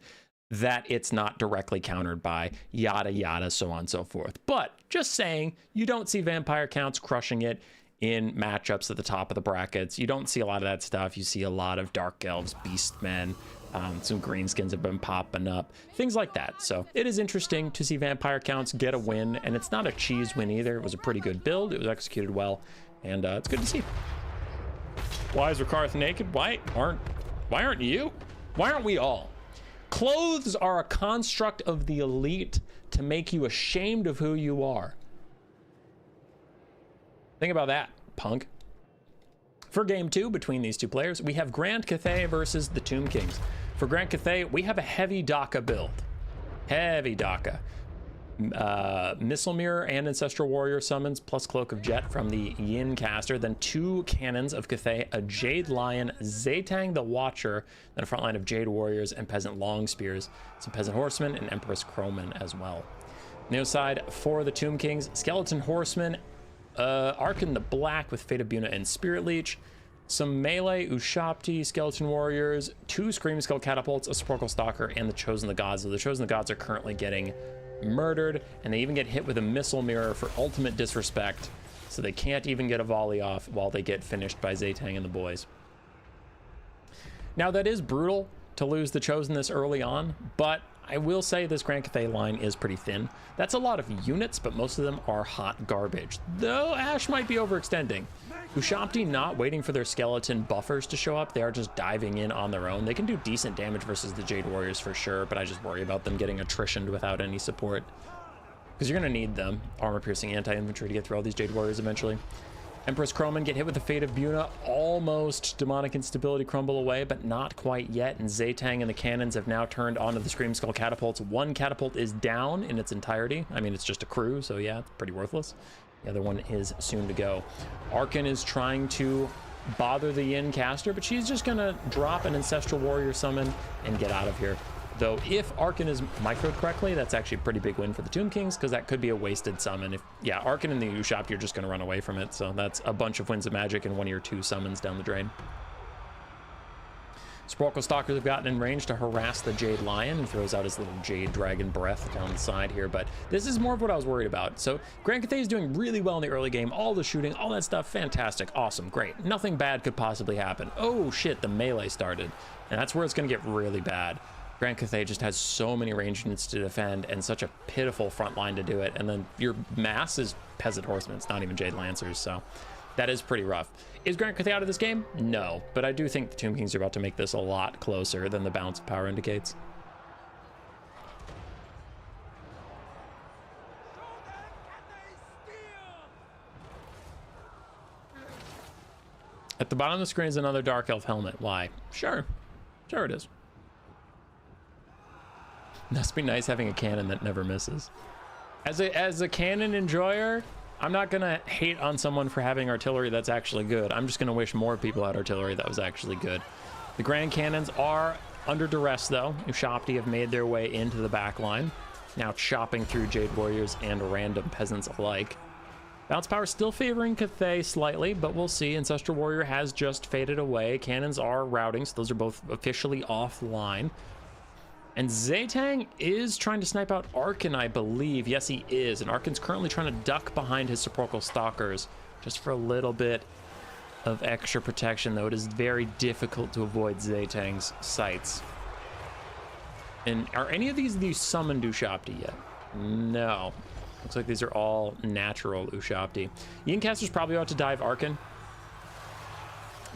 that it's not directly countered by, yada yada, so on and so forth. But just saying, you don't see vampire counts crushing it in matchups at the top of the brackets. You don't see a lot of that stuff. You see a lot of dark elves, beastmen, some greenskins have been popping up, things like that. So it is interesting to see vampire counts get a win, and it's not a cheese win either. It was a pretty good build. It was executed well, and it's good to see. Why is Rakarth naked? Why aren't you? Why aren't we all? Clothes are a construct of the elite to make you ashamed of who you are. Think about that, punk. For game 2 between these two players, we have Grand Cathay versus the Tomb Kings. For Grand Cathay, we have a heavy Daka build. Heavy Daka. Missile Mirror and Ancestral Warrior summons, plus Cloak of Jet from the Yin caster, then 2 cannons of Cathay, a Jade Lion, Zaytang the Watcher, then a front line of Jade Warriors and Peasant Long Spears, some Peasant Horsemen, and Empress Croman as well. Neo side for the Tomb Kings, Skeleton Horsemen, Arkan the Black with Fate of Buna and Spirit Leech, some melee Ushabti Skeleton Warriors, 2 Scream Skull Catapults, a Sepulchral Stalker, and the Chosen of the Gods. So the Chosen of the Gods are currently getting murdered, and they even get hit with a Missile Mirror for ultimate disrespect, so they can't even get a volley off while they get finished by Zaytang and the boys. Now, that is brutal to lose the Chosen this early on, but I will say this Grand Cathay line is pretty thin. That's a lot of units, but most of them are hot garbage, though Ash might be overextending. Ushabti not waiting for their skeleton buffers to show up. They are just diving in on their own. They can do decent damage versus the Jade Warriors for sure, but I just worry about them getting attritioned without any support, because you're going to need them, armor-piercing anti-infantry, to get through all these Jade Warriors eventually. Empress Croman get hit with the Fate of Buna, almost demonic instability crumble away, but not quite yet, and Zaytang and the cannons have now turned onto the Scream Skull catapults. 1 catapult is down in its entirety. I mean, it's just a crew, so yeah, it's pretty worthless. The other one is soon to go. Arkan is trying to bother the Yin caster, but she's just gonna drop an Ancestral Warrior summon and get out of here. Though if Arkan is microed correctly, that's actually a pretty big win for the Tomb Kings, because that could be a wasted summon. If, yeah, Arkan and the Ushabti, you're just going to run away from it. So that's a bunch of Winds of Magic and 1 of your 2 summons down the drain. Sepulchral Stalkers have gotten in range to harass the Jade Lion, and throws out his little Jade Dragon breath down the side here. But this is more of what I was worried about. So Grand Cathay is doing really well in the early game. All the shooting, all that stuff, fantastic, awesome, great. Nothing bad could possibly happen. Oh shit, the melee started. And that's where it's going to get really bad. Grand Cathay just has so many range units to defend and such a pitiful front line to do it. And then your mass is Peasant Horsemen. It's not even Jade Lancers, so that is pretty rough. Is Grand Cathay out of this game? No, but I do think the Tomb Kings are about to make this a lot closer than the balance of power indicates. At the bottom of the screen is another Dark Elf helmet. Why? Sure it is. Must be nice having a cannon that never misses. As a cannon enjoyer, I'm not gonna hate on someone for having artillery that's actually good. I'm just gonna wish more people had artillery that was actually good. The Grand Cannons are under duress though. Ushabti have made their way into the back line, now chopping through Jade Warriors and random peasants alike. Bounce power still favoring Cathay slightly, but we'll see. Ancestral Warrior has just faded away. Cannons are routing, so those are both officially offline. And Zaytang is trying to snipe out Arkan, I believe. Yes, he is. And Arkan's currently trying to duck behind his Sepulchral Stalkers just for a little bit of extra protection, though it is very difficult to avoid Zaytang's sights. And are any of these summoned Ushabti yet? No. Looks like these are all natural Ushabti. Yincaster's probably about to dive Arkan.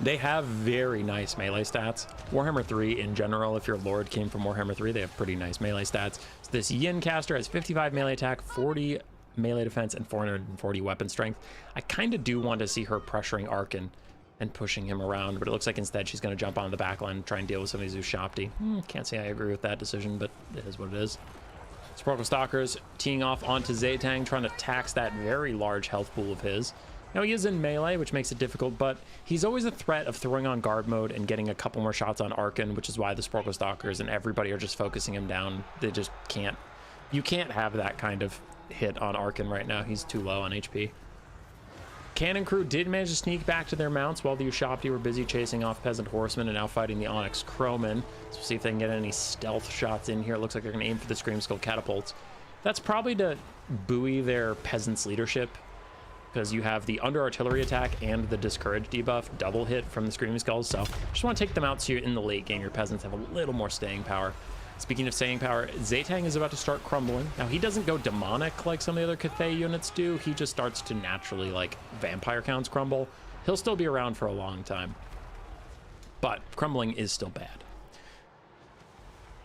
They have very nice melee stats. Warhammer 3 in general, if your Lord came from Warhammer 3, they have pretty nice melee stats. So this Yin caster has 55 melee attack, 40 melee defense, and 440 weapon strength. I kind of do want to see her pressuring Arkan and pushing him around, but it looks like instead she's going to jump on the back line and try and deal with some of these Ushabti. Can't say I agree with that decision, but it is what it is. Sporkle Stalkers teeing off onto Zaytang, trying to tax that very large health pool of his. Now he is in melee, which makes it difficult, but he's always a threat of throwing on guard mode and getting a couple more shots on Arkan, which is why the Sporkle Stalkers and everybody are just focusing him down. They just can't. You can't have that kind of hit on Arkan right now. He's too low on HP. Cannon Crew did manage to sneak back to their mounts while the Ushabti were busy chasing off Peasant Horsemen and now fighting the Onyx Crowmen. So we'll see if they can get any stealth shots in here. It looks like they're going to aim for the Scream Skull catapults. That's probably to buoy their Peasants' leadership, because you have the under artillery attack and the Discourage debuff double hit from the Screaming Skulls. So just want to take them out so in the late game your Peasants have a little more staying power. Speaking of staying power, Zaytang is about to start crumbling. Now, he doesn't go demonic like some of the other Cathay units do. He just starts to naturally, like, vampire counts crumble. He'll still be around for a long time. But crumbling is still bad.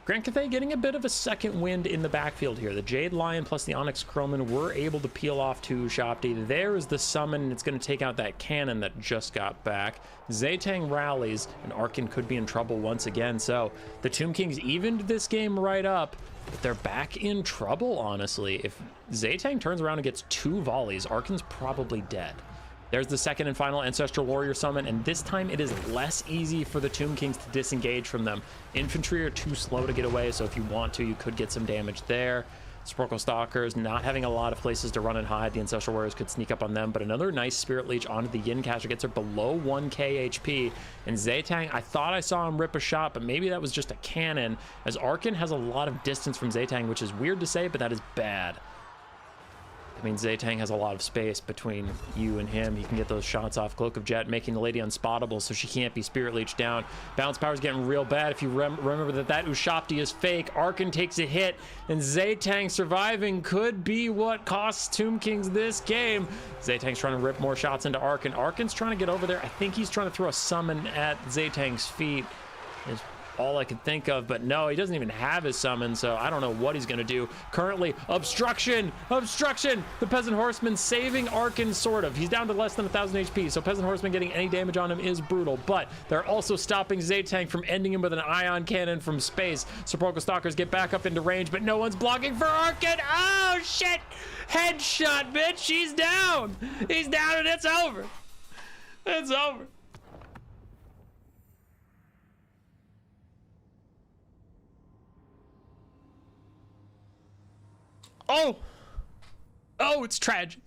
Grand Cathay getting a bit of a second wind in the backfield here. The Jade Lion plus the Onyx Crowman were able to peel off to Ushabti. There is the summon, and it's going to take out that cannon that just got back. Zaytang rallies, and Arkan could be in trouble once again. So the Tomb Kings evened this game right up, but they're back in trouble, honestly. If Zaytang turns around and gets 2 volleys, Arkan's probably dead. There's the second and final Ancestral Warrior summon, and this time it is less easy for the Tomb Kings to disengage from them. Infantry are too slow to get away, so if you want to, you could get some damage there. Sporkle Stalkers not having a lot of places to run and hide. The Ancestral Warriors could sneak up on them, but another nice Spirit Leech onto the Yin Caster gets her below 1k HP. And Zaytang, I thought I saw him rip a shot, but maybe that was just a cannon, as Arkan has a lot of distance from Zaytang, which is weird to say, but that is bad. I mean, Zaytang has a lot of space between you and him. He can get those shots off Cloak of Jet, making the lady unspottable, so she can't be Spirit Leech down. Bounce power's getting real bad. If you remember that Ushabti is fake, Arkan takes a hit, and Zaytang surviving could be what costs Tomb Kings this game. Zaytang's trying to rip more shots into Arkan. Arkan's trying to get over there. I think he's trying to throw a summon at Zaytang's feet. Is all I could think of, but no, he doesn't even have his summon, so I don't know what he's gonna do. Currently, obstruction. The Peasant Horseman saving Arkan, sort of. He's down to less than 1,000 HP, so Peasant Horseman getting any damage on him is brutal, but they're also stopping Zaytang from ending him with an ion cannon from space. Sporkle Stalkers get back up into range, but no one's blocking for Arkan. Oh shit! Headshot, bitch. He's down. He's down, and it's over. It's over. Oh, it's tragic.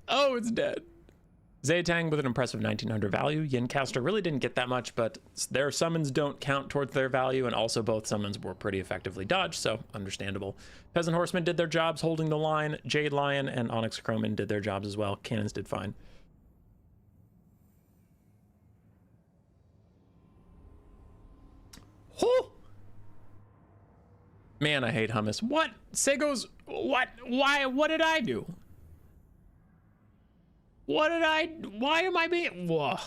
Oh, it's dead. Zaytang with an impressive 1900 value. Yincaster really didn't get that much, but their summons don't count towards their value, and also both summons were pretty effectively dodged, so understandable. Peasant Horsemen did their jobs holding the line. Jade Lion and Onyx Crowman did their jobs as well. Cannons did fine. Oh! Man, I hate hummus. What? Sego's, what? Why? What did I do? Why am I being, whoa.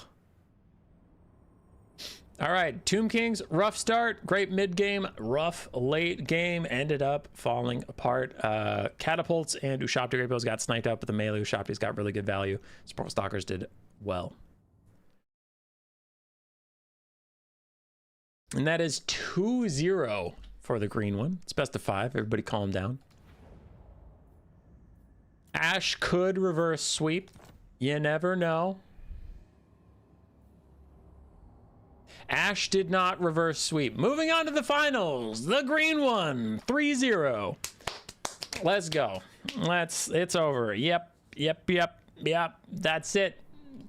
All right, Tomb Kings, rough start, great mid game, rough late game, ended up falling apart. Catapults and Ushabti Great Bows got sniped out, but the melee Ushabti's got really good value. Sporkle Stalkers did well. And that is 2-0. For the green one. It's best of 5. Everybody calm down. Ash could reverse sweep. You never know. Ash did not reverse sweep. Moving on to the finals. The green one. 3-0. Let's go. It's over. Yep. That's it.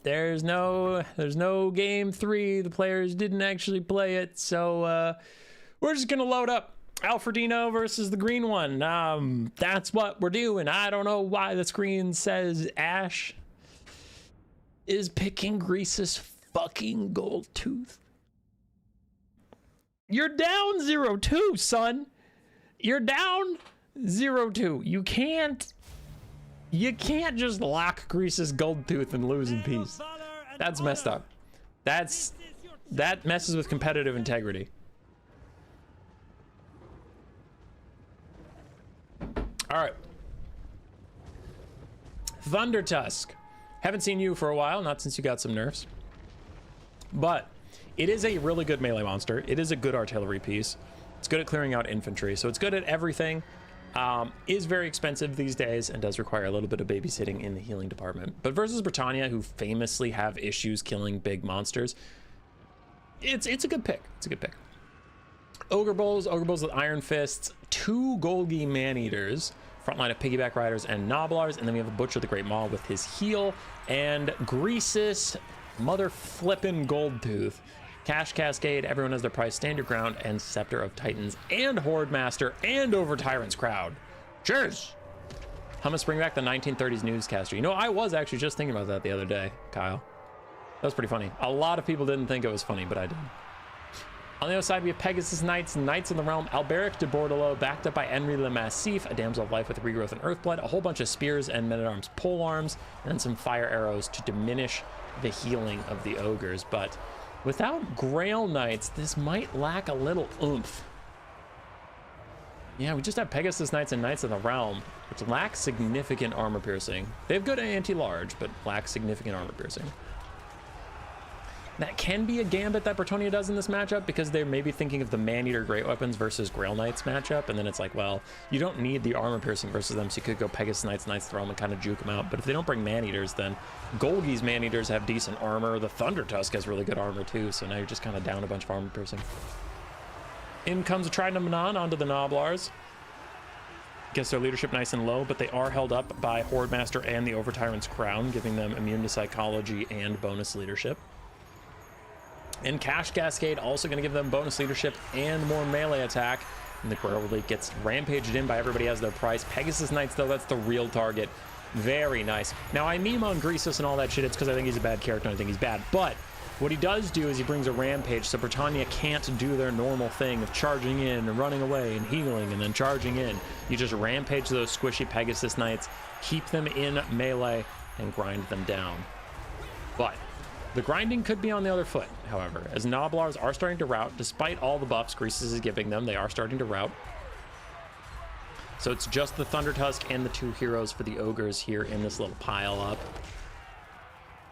There's no game 3. The players didn't actually play it. So, we're just gonna load up Alfredino versus the green one. That's what we're doing. I don't know why the screen says Ash is picking Grease's fucking gold tooth. You're down 0-2, son. You're down 0-2. You can't just lock Grease's gold tooth and lose in peace. That's messed up. That messes with competitive integrity. All right. Thunder Tusk Haven't seen you for a while, not since you got some nerfs. But it is a really good melee monster. It is a good artillery piece. It's good at clearing out infantry, so it's good at everything. Is very expensive these days and does require a little bit of babysitting in the healing department. But versus Britannia, who famously have issues killing big monsters, it's a good pick. It's a good pick. Ogre Bulls with Iron Fists, 2 Golgi Man-Eaters, front line of Piggyback Riders and Noblars, and then we have a Butcher the Great Maul with his heal, and Greasus, mother flippin' Goldtooth, Cash Cascade, everyone has their price, Stand Your Ground, and Scepter of Titans, and Horde Master, and Over Tyrant's Crowd. Cheers! Hummus bring back the 1930s newscaster. You know, I was actually just thinking about that the other day, Kyle. That was pretty funny. A lot of people didn't think it was funny, but I did. On the other side, we have Pegasus Knights, Knights in the Realm, Alberic de Bordelot, backed up by Henry Le Massif, a Damsel of Life with Regrowth and Earthblood, a whole bunch of spears and men-at-arms polearms, and then some fire arrows to diminish the healing of the ogres. But without Grail Knights, this might lack a little oomph. Yeah, we just have Pegasus Knights and Knights in the Realm, which lack significant armor piercing. They have good anti-large, but lack significant armor piercing. That can be a gambit that Bretonnia does in this matchup, because they're maybe thinking of the Man-Eater Great Weapons versus Grail Knights matchup, and then it's like, well, you don't need the armor piercing versus them, so you could go Pegasus Knights, Knights of the Realm, and kind of juke them out. But if they don't bring Man-Eaters, then Golgi's Man-Eaters have decent armor. The Thunder Tusk has really good armor too, so now you're just kind of down a bunch of armor piercing. In comes a Trident of Manon onto the Noblars. Gets their leadership nice and low, but they are held up by Horde Master and the Over Tyrant's Crown, giving them immune to psychology and bonus leadership. And Cash Cascade also going to give them bonus leadership and more melee attack. And the Grail League gets rampaged in by everybody as their price. Pegasus Knights, though, that's the real target. Very nice. Now, I meme on Greasus and all that shit. It's because I think he's a bad character and I think he's bad. But what he does do is he brings a rampage, so Britannia can't do their normal thing of charging in and running away and healing and then charging in. You just rampage those squishy Pegasus Knights, keep them in melee, and grind them down. But the grinding could be on the other foot, however, as Noblars are starting to rout. Despite all the buffs Greasus is giving them, they are starting to rout. So it's just the Thunder Tusk and the 2 heroes for the ogres here in this little pile up.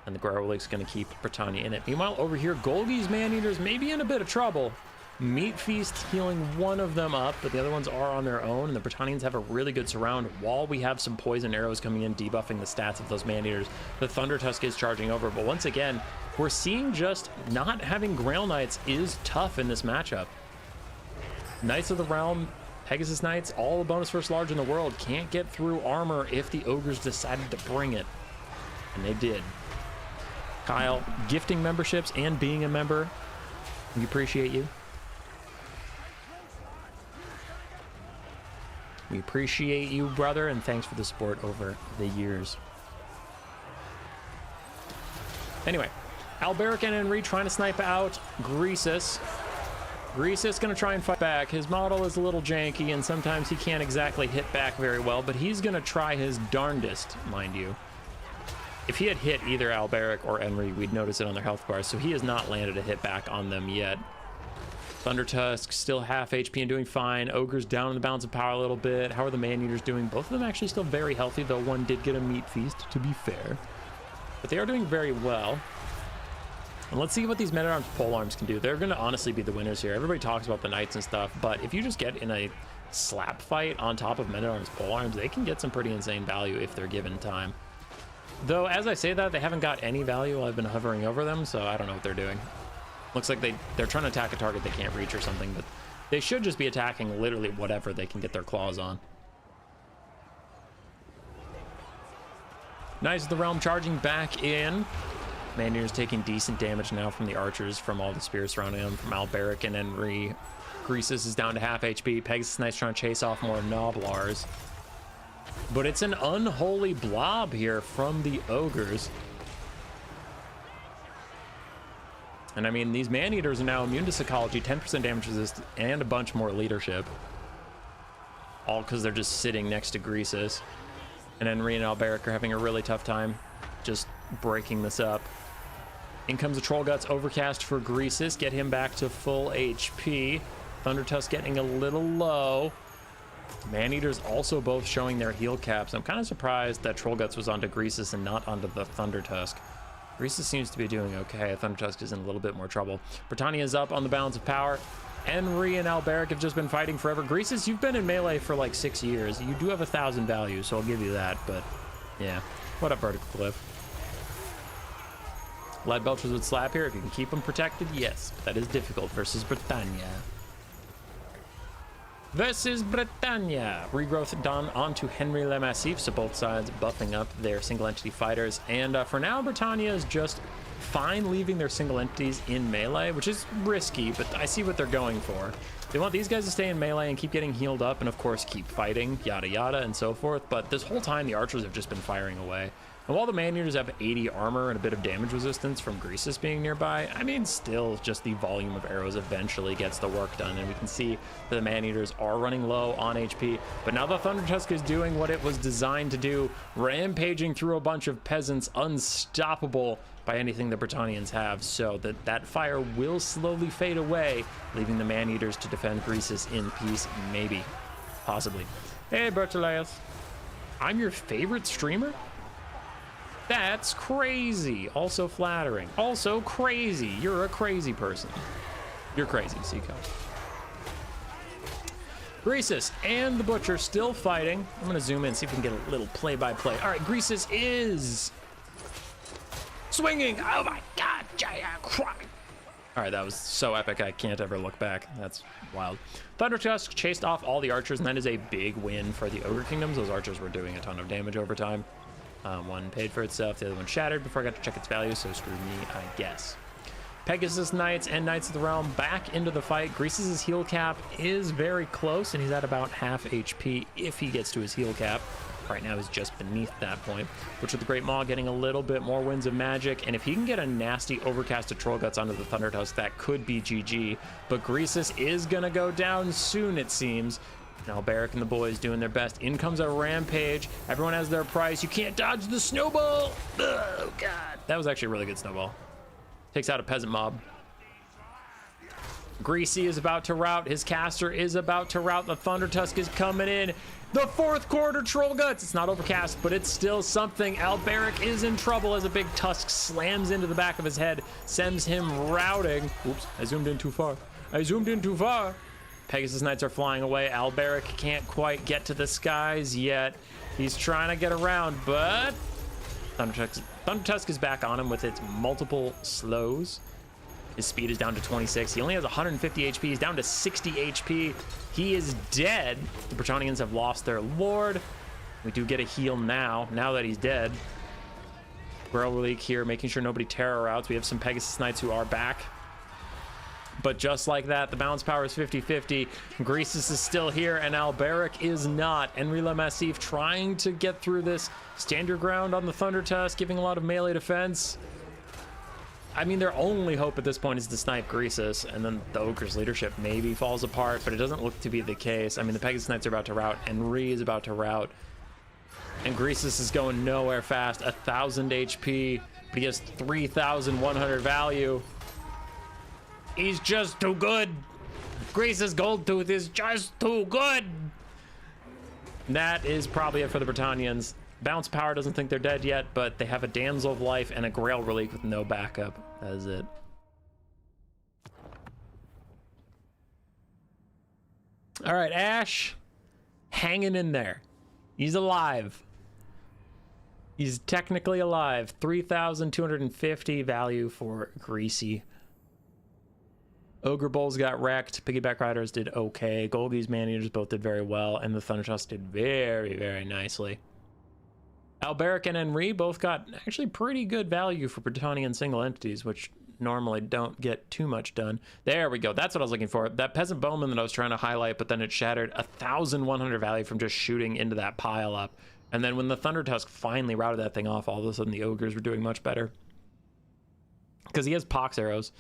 And the Grail League's going to keep Britannia in it. Meanwhile, over here, Golgi's Man-Eaters may be in a bit of trouble. Meat Feast healing one of them up, but the other ones are on their own, and the Britannians have a really good surround while we have some poison arrows coming in, debuffing the stats of those Man-Eaters. The Thunder Tusk is charging over, but once again, we're seeing just not having Grail Knights is tough in this matchup. Knights of the Realm, Pegasus Knights, all the bonus first large in the world can't get through armor if the ogres decided to bring it, and they did. Kyle, gifting memberships and being a member, we appreciate you. We appreciate you, brother, and thanks for the support over the years. Anyway, Alberic and Henry trying to snipe out Greasus. Greasus gonna try and fight back. His model is a little janky, and sometimes he can't exactly hit back very well, but he's gonna try his darndest, mind you. If he had hit either Alberic or Henry, we'd notice it on their health bars, so he has not landed a hit back on them yet. Thunder Tusk still half HP and doing fine. Ogre's down in the balance of power a little bit. How are the Man-Eaters doing? Both of them actually still very healthy, though one did get a Meat Feast, to be fair. But they are doing very well. And let's see what these Men-at-Arms polearms can do. They're going to honestly be the winners here. Everybody talks about the Knights and stuff, but if you just get in a slap fight on top of Men-at-Arms polearms, they can get some pretty insane value if they're given time. Though, as I say that, they haven't got any value while I've been hovering over them, so I don't know what they're doing. Looks like they're trying to attack a target they can't reach or something, but they should just be attacking literally whatever they can get their claws on. Knights of the Realm charging back in. Man-Eaters taking decent damage now from the archers, from all the spears surrounding them, from Alberic and Henry. Greasus is down to half HP. Pegasus Knights trying to chase off more Noblars. But it's an unholy blob here from the ogres. And I mean, these Man-Eaters are now immune to psychology, 10% damage resist, and a bunch more leadership. All because they're just sitting next to Greasus. And Henry and Alberic are having a really tough time just breaking this up. In comes the Troll Guts Overcast for Greasus. Get him back to full HP. Thunder Tusk getting a little low. Man-Eaters also both showing their heal caps. I'm kind of surprised that Trollguts was onto Greasus and not onto the Thunder Tusk. Greasus seems to be doing okay. Thunder Tusk is in a little bit more trouble. Britannia is up on the balance of power. Henry and Alberic have just been fighting forever. Greasus, you've been in melee for like 6 years. You do have 1,000 value, so I'll give you that, but yeah. What up, Vertical Cliff? Lead Belchers would slap here if you can keep them protected, yes. But that is difficult versus Britannia. Versus Britannia. Regrowth done onto Henry Le Massif, so both sides buffing up their single entity fighters. And for now, Britannia is just fine leaving their single entities in melee, which is risky, but I see what they're going for. They want these guys to stay in melee and keep getting healed up and of course keep fighting, yada yada and so forth, but this whole time the archers have just been firing away. And while the Man-Eaters have 80 armor and a bit of damage resistance from Greasus being nearby, I mean, still just the volume of arrows eventually gets the work done. And we can see that the Man-Eaters are running low on HP. But now the Thunder Tusk is doing what it was designed to do, rampaging through a bunch of peasants, unstoppable by anything the Britannians have. So that fire will slowly fade away, leaving the Man-Eaters to defend Greasus in peace, maybe, possibly. Hey, Bertolaus. I'm your favorite streamer? That's crazy. Also flattering. Also crazy. You're a crazy person. You're crazy, Seiko. Greasus and the Butcher still fighting. I'm going to zoom in, see if we can get a little play-by-play. All right, Greasus is swinging. Oh my God, giant cry. All right, that was so epic. I can't ever look back. That's wild. Thunder Tusk chased off all the archers, and that is a big win for the Ogre Kingdoms. Those archers were doing a ton of damage over time. One paid for itself, the other one shattered before I got to check its value, so screw me, I guess. Pegasus Knights and Knights of the Realm back into the fight. Greasus' heal cap is very close, and he's at about half HP if he gets to his heal cap. Right now he's just beneath that point. Which with the Great Maw getting a little bit more Winds of Magic, and if he can get a nasty overcast of Trollguts onto the Thunder Tusk, that could be GG. But Greasus is gonna go down soon, it seems. Now Barrick and the boys doing their best. In comes a Rampage. Everyone has their price. You can't dodge the snowball. Oh, God. That was actually a really good snowball. Takes out a peasant mob. Greasy is about to rout. His caster is about to rout. The Thunder Tusk is coming in. The fourth quarter Trollguts. It's not overcast, but it's still something. Alberic is in trouble as a big tusk slams into the back of his head, sends him routing. Oops, I zoomed in too far. I zoomed in too far. Pegasus Knights are flying away. Alberic can't quite get to the skies yet. He's trying to get around, but Thunder Tusk is back on him with its multiple slows. His speed is down to 26. He only has 150 HP. He's down to 60 HP. He is dead. The Britannians have lost their lord. We do get a heal now that he's dead. Grail Relic here, making sure nobody terror outs. We have some Pegasus Knights who are back. But just like that, the balance power is 50-50. Greasus is still here, and Alberic is not. Henry Le Massif trying to get through this. Stand your ground on the Thunder Tusk, giving a lot of melee defense. I mean, their only hope at this point is to snipe Greasus, and then the Ogre's leadership maybe falls apart, but it doesn't look to be the case. I mean, the Pegasus Knights are about to rout, Henry is about to rout, and Greasus is going nowhere fast. 1,000 HP, but he has 3,100 value. He's just too good. Greasus Goldtooth is just too good. That is probably it for the Britannians. Bounce Power doesn't think they're dead yet, but they have a Damsel of Life and a Grail Relic with no backup. That is it. All right, Ash, hanging in there. He's alive. He's technically alive. 3,250 value for Greasy. Ogre Bulls got wrecked. Piggyback Riders did okay. Golgi's Man-Eaters both did very well, and the Thunder Tusk did very, very nicely. Alberic and Henry both got actually pretty good value for Britannian single entities, which normally don't get too much done. There we go. That's what I was looking for. That Peasant Bowman that I was trying to highlight, but then it shattered. 1,100 value from just shooting into that pile up. And then when the Thunder Tusk finally routed that thing off, all of a sudden the Ogres were doing much better. Because he has Pox arrows.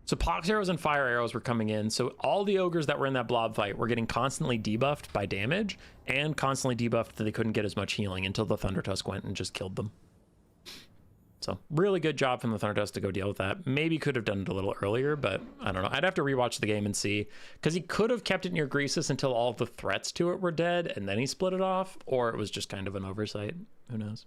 So Pox arrows and fire arrows were coming in. So all the Ogres that were in that blob fight were getting constantly debuffed by damage and constantly debuffed that they couldn't get as much healing until the Thunder Tusk went and just killed them. So really good job from the Thunderdust to go deal with that. Maybe could have done it a little earlier, but I don't know. I'd have to rewatch the game and see, because he could have kept it near Greasus until all of the threats to it were dead, and then he split it off, or it was just kind of an oversight. Who knows?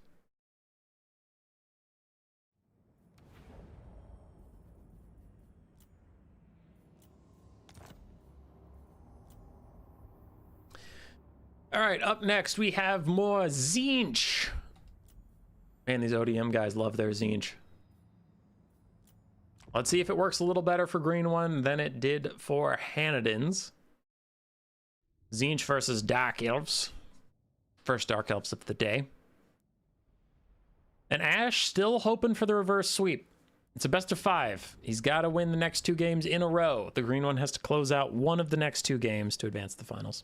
All right, up next we have more Tzeentch. Man, these ODM guys love their Tzeentch. Let's see if it works a little better for Green One than it did for Hanadins. Tzeentch versus Dark Elves. First Dark Elves of the day. And Ash still hoping for the reverse sweep. It's a best of 5. He's got to win the next 2 games in a row. The Green One has to close out one of the next 2 games to advance to the finals.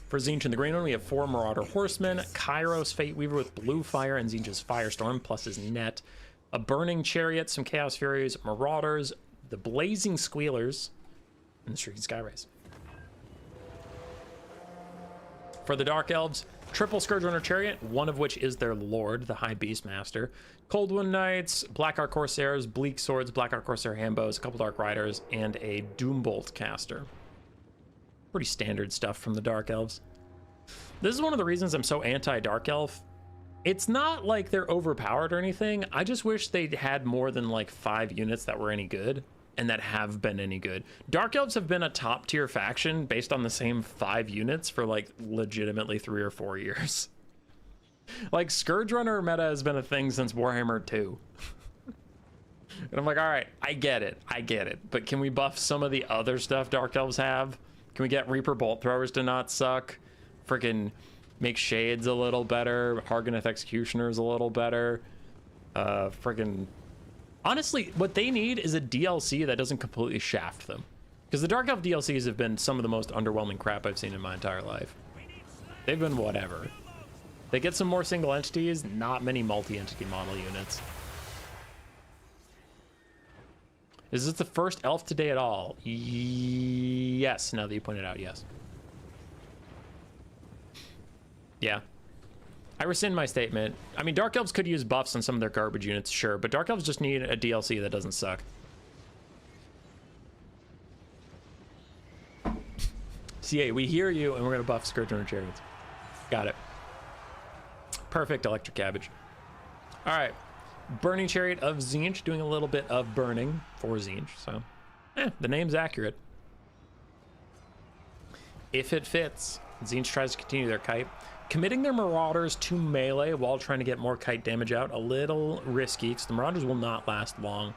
For Tzeentch and the Green One, we have 4 Marauder Horsemen, Kairos Fate Weaver with Blue Fire and Tzeentch's Firestorm, plus his net, a Burning Chariot, some Chaos Furies, Marauders, the Blazing Squealers, and the Shrieking Skyrays. For the Dark Elves, triple Scourge Runner Chariot, one of which is their Lord, the High Beastmaster, Coldwind Knights, Blackheart Corsairs, Bleak Swords, Blackheart Corsair Handbows, a couple Dark Riders, and a Doombolt Caster. Pretty standard stuff from the Dark Elves. This is one of the reasons I'm so anti-Dark Elf. It's not like they're overpowered or anything. I just wish they had more than like 5 units that were any good and that have been any good. Dark Elves have been a top tier faction based on the same 5 units for like legitimately 3 or 4 years. Like Scourge Runner meta has been a thing since Warhammer 2. And I'm like, all right, I get it. But can we buff some of the other stuff Dark Elves have? Can we get Reaper Bolt Throwers to not suck? Freaking make Shades a little better. Harganeth Executioners a little better. Freaking... Honestly, what they need is a DLC that doesn't completely shaft them. Because the Dark Elf DLCs have been some of the most underwhelming crap I've seen in my entire life. They've been whatever. They get some more single entities, not many multi-entity model units. Is this the first elf today at all? Yes, now that you pointed out, yes. Yeah. I rescind my statement. I mean, Dark Elves could use buffs on some of their garbage units, sure, but Dark Elves just need a DLC that doesn't suck. CA, we hear you, and we're gonna buff Scourge Runner Chariots. Got it. Perfect, Electric Cabbage. All right. Burning Chariot of Tzeentch, doing a little bit of burning for Tzeentch, so the name's accurate. If it fits, Tzeentch tries to continue their kite. Committing their Marauders to melee while trying to get more kite damage out, a little risky, because the Marauders will not last long.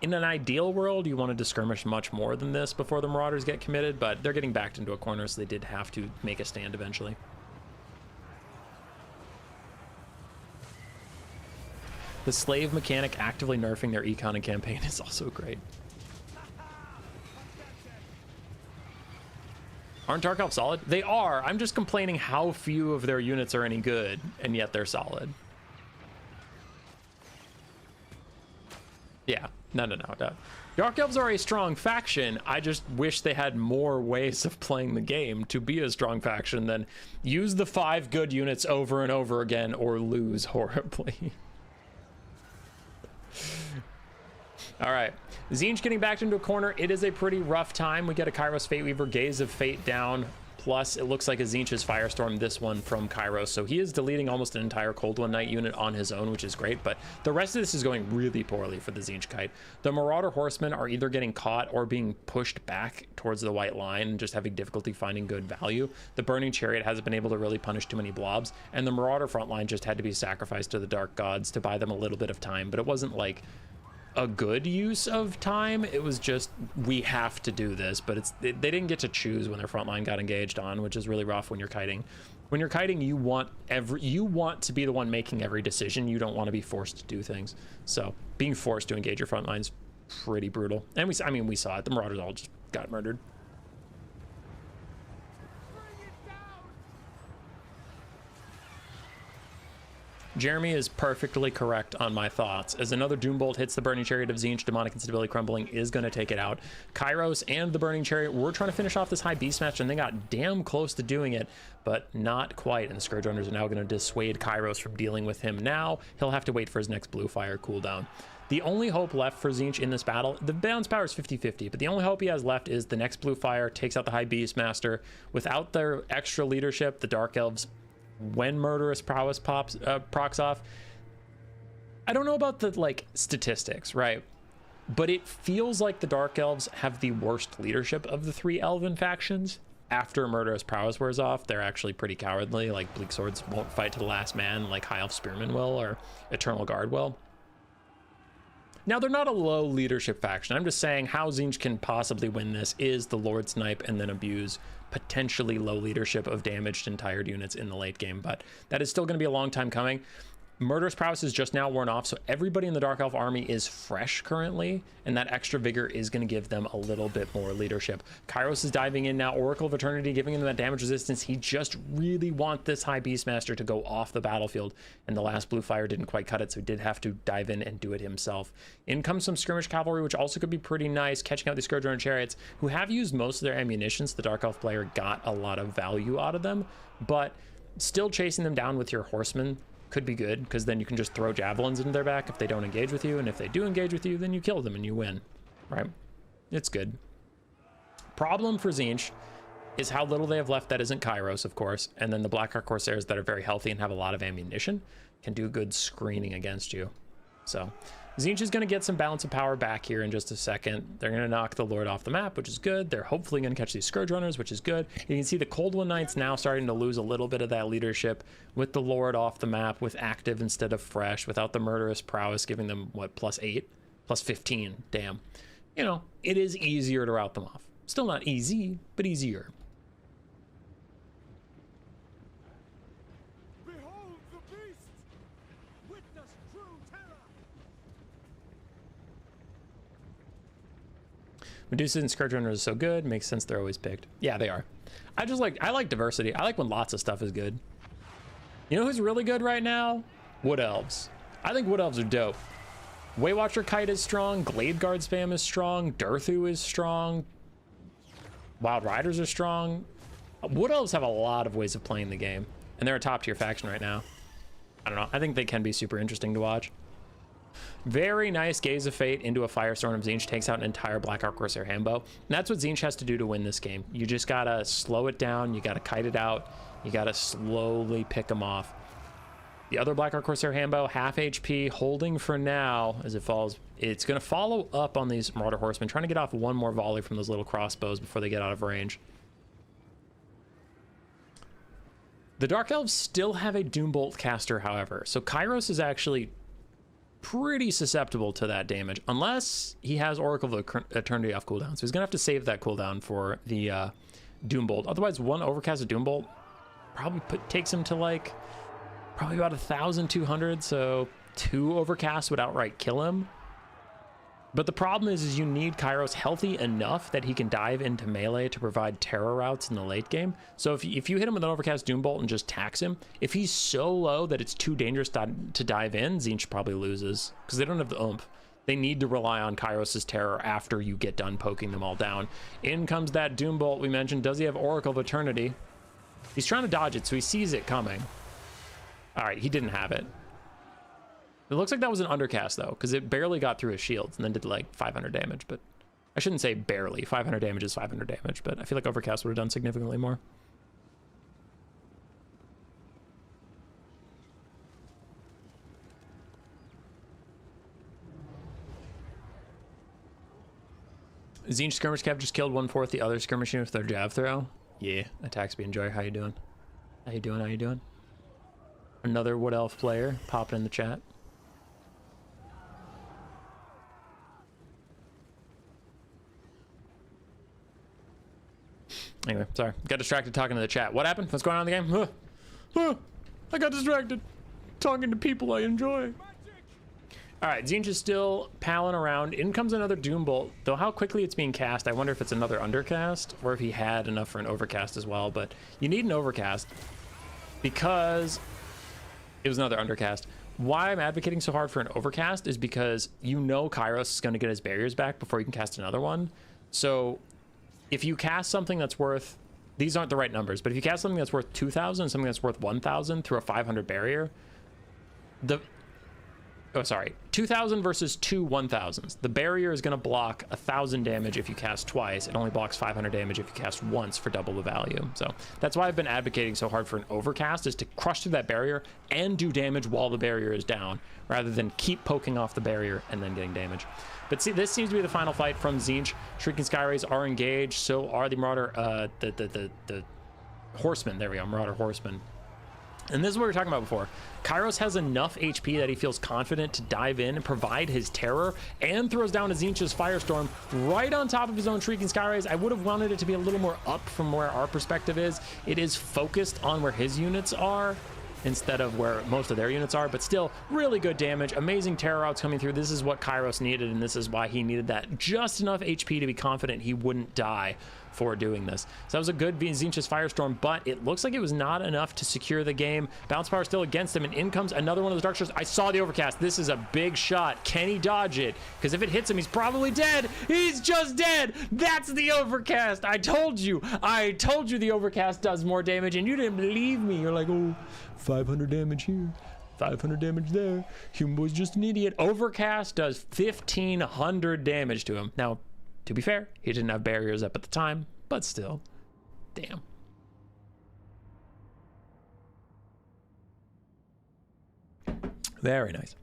In an ideal world, you wanted to skirmish much more than this before the Marauders get committed, but they're getting backed into a corner, so they did have to make a stand eventually. The slave mechanic actively nerfing their econ and campaign is also great. Aren't Dark Elves solid? They are. I'm just complaining how few of their units are any good, and yet they're solid. Yeah. No. Dark Elves are a strong faction. I just wish they had more ways of playing the game to be a strong faction than use the 5 good units over and over again or lose horribly. All right, Tzeentch getting backed into a corner. It is a pretty rough time. We get a Kairos Fate Weaver, Gaze of Fate down. Plus, it looks like a Tzeentch's Firestorm, this one from Kairos. So he is deleting almost an entire Coldwind Knight unit on his own, which is great. But the rest of this is going really poorly for the Tzeentch kite. The Marauder Horsemen are either getting caught or being pushed back towards the white line and just having difficulty finding good value. The Burning Chariot hasn't been able to really punish too many blobs. And the Marauder front line just had to be sacrificed to the Dark Gods to buy them a little bit of time. But it wasn't like a good use of time. It was just, we have to do this, but they didn't get to choose when their front line got engaged on, which is really rough when you're kiting. When you're kiting, you want to be the one making every decision. You don't want to be forced to do things. So being forced to engage your front line is pretty brutal. And we saw it. The Marauders all just got murdered. Jeremy is perfectly correct on my thoughts. As another Doombolt hits the Burning Chariot of Tzeentch, Demonic Instability Crumbling is going to take it out. Kairos and the Burning Chariot were trying to finish off this high beast match, and they got damn close to doing it, but not quite. And the Scourge Runners are now going to dissuade Kairos from dealing with him now. He'll have to wait for his next Blue Fire cooldown. The only hope left for Tzeentch in this battle, the balance power is 50-50, but the only hope he has left is the next Blue Fire takes out the High Beast Master. Without their extra leadership, the Dark Elves, when Murderous Prowess procs off, I don't know about the like statistics, right? But it feels like the Dark Elves have the worst leadership of the 3 Elven factions. After Murderous Prowess wears off, they're actually pretty cowardly. Like Bleak Swords won't fight to the last man like High Elf Spearmen will, or Eternal Guard will. Now, they're not a low leadership faction. I'm just saying how Tzeentch can possibly win this is the Lord Snipe and then abuse potentially low leadership of damaged and tired units in the late game. But that is still going to be a long time coming. Murderous Prowess is just now worn off, so everybody in the Dark Elf army is fresh currently, and that extra vigor is going to give them a little bit more leadership. Kairos is diving in now, Oracle of Eternity giving him that damage resistance. He just really wants this High Beastmaster to go off the battlefield, and the last Blue Fire didn't quite cut it, so he did have to dive in and do it himself. In comes some Skirmish Cavalry, which also could be pretty nice, catching out the Scourge Runner Chariots, who have used most of their ammunition, so the Dark Elf player got a lot of value out of them, but still chasing them down with your Horsemen could be good, because then you can just throw javelins into their back if they don't engage with you, and if they do engage with you, then you kill them and you win, right? It's good. Problem for Tzeentch is how little they have left that isn't Kairos, of course, and then the Blackheart Corsairs that are very healthy and have a lot of ammunition can do good screening against you. So Tzeentch is going to get some balance of power back here in just a second. They're going to knock the Lord off the map, which is good. They're hopefully going to catch these Scourge Runners, which is good. You can see the Cold One Knights now starting to lose a little bit of that leadership with the Lord off the map, with active instead of fresh, without the Murderous Prowess giving them, what, +8? +15. Damn. You know, it is easier to rout them off. Still not easy, but easier. Medusa and Scourge Runners is so good. Makes sense they're always picked. Yeah, they are. I like diversity. I like when lots of stuff is good. You know who's really good right now? Wood Elves. I think Wood Elves are dope. Waywatcher Kite is strong. Glade Guard spam is strong. Durthu is strong. Wild Riders are strong. Wood Elves have a lot of ways of playing the game, and they're a top tier faction right now. I don't know. I think they can be super interesting to watch. Very nice Gaze of Fate into a Firestorm of Tzeentch, takes out an entire Blackheart Corsair Handbow. And that's what Tzeentch has to do to win this game. You just gotta slow it down, you gotta kite it out, you gotta slowly pick them off. The other Blackheart Corsair Handbow, half HP, holding for now as it falls. It's gonna follow up on these Marauder Horsemen, trying to get off one more volley from those little crossbows before they get out of range. The Dark Elves still have a Doombolt caster, however, so Kairos is actually pretty susceptible to that damage, unless he has Oracle of Eternity off cooldown. So he's gonna have to save that cooldown for the Doombolt. Otherwise, one overcast of Doombolt probably takes him to like probably about 1,200. So 2 overcasts would outright kill him. But the problem is you need Kairos healthy enough that he can dive into melee to provide terror routes in the late game. So if you hit him with an overcast Doombolt and just tax him, if he's so low that it's too dangerous to dive in, Tzeentch probably loses, because they don't have the oomph. They need to rely on Kairos' terror after you get done poking them all down. In comes that Doombolt we mentioned. Does he have Oracle of Eternity? He's trying to dodge it, so he sees it coming. All right, he didn't have it. It looks like that was an undercast, though, because it barely got through his shields and then did like 500 damage. But I shouldn't say barely. 500 damage is 500 damage, but I feel like overcast would have done significantly more. Tzeentch Skirmish Cav just killed 1/4 the other skirmish unit with their jab throw. Yeah, attacks be enjoy. How you doing? How you doing? How you doing? Another Wood Elf player popping in the chat. Anyway, sorry. Got distracted talking to the chat. What happened? What's going on in the game? I got distracted talking to people I enjoy. All right, Tzeentch is still palling around. In comes another Doombolt. Though how quickly it's being cast, I wonder if it's another undercast or if he had enough for an overcast as well. But you need an overcast because It was another undercast. Why I'm advocating so hard for an overcast is because you know Kairos is going to get his barriers back before you can cast another one. So if you cast something that's worth, these aren't the right numbers, but if you cast something that's worth 2,000 and something that's worth 1,000 through a 500 barrier, 2,000 versus two 1,000s. The barrier is going to block 1,000 damage if you cast twice. It only blocks 500 damage if you cast once for double the value. So that's why I've been advocating so hard for an overcast, is to crush through that barrier and do damage while the barrier is down, rather than keep poking off the barrier and then getting damage. But see, this seems to be the final fight from Tzeentch. Shrieking Skyrays are engaged, so are the Marauder, the Horsemen. There we go, Marauder Horsemen. And this is what we were talking about before. Kairos has enough HP that he feels confident to dive in and provide his terror, and throws down a Tzeentch's Firestorm right on top of his own Shrieking Skyrays. I would have wanted it to be a little more up from where our perspective is. It is focused on where his units are instead of where most of their units are, but still really good damage. Amazing terror outs coming through. This is what Kairos needed, and this is why he needed that just enough HP to be confident he wouldn't die for doing this. So that was a good Tzeentch's Firestorm, but it looks like it was not enough to secure the game. Bounce power still against him, and in comes another one of those Dark Shores. I saw the overcast. This is a big shot. Can he dodge it? Because if it hits him, he's probably dead. He's just dead. That's the overcast. I told you the overcast does more damage, and you didn't believe me. You're like, oh, 500 damage here, 500 damage there. Human Boy's just an idiot. Overcast does 1,500 damage to him. Now, to be fair, he didn't have barriers up at the time, but still, damn. Very nice.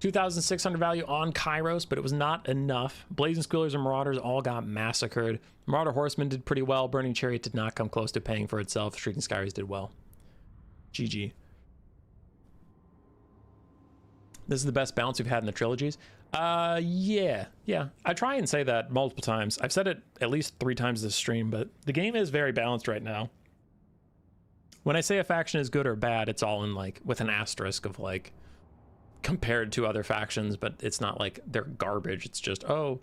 $2,600 value on Kairos, but it was not enough. Blazing Squealers and Marauders all got massacred. Marauder Horsemen did pretty well. Burning Chariot did not come close to paying for itself. Shrieking Skyrays did well. GG. This is the best balance we've had in the trilogies. Yeah. I try and say that multiple times. I've said it at least 3 times this stream, but the game is very balanced right now. When I say a faction is good or bad, it's all in like with an asterisk of like compared to other factions, but it's not like they're garbage. It's just, oh,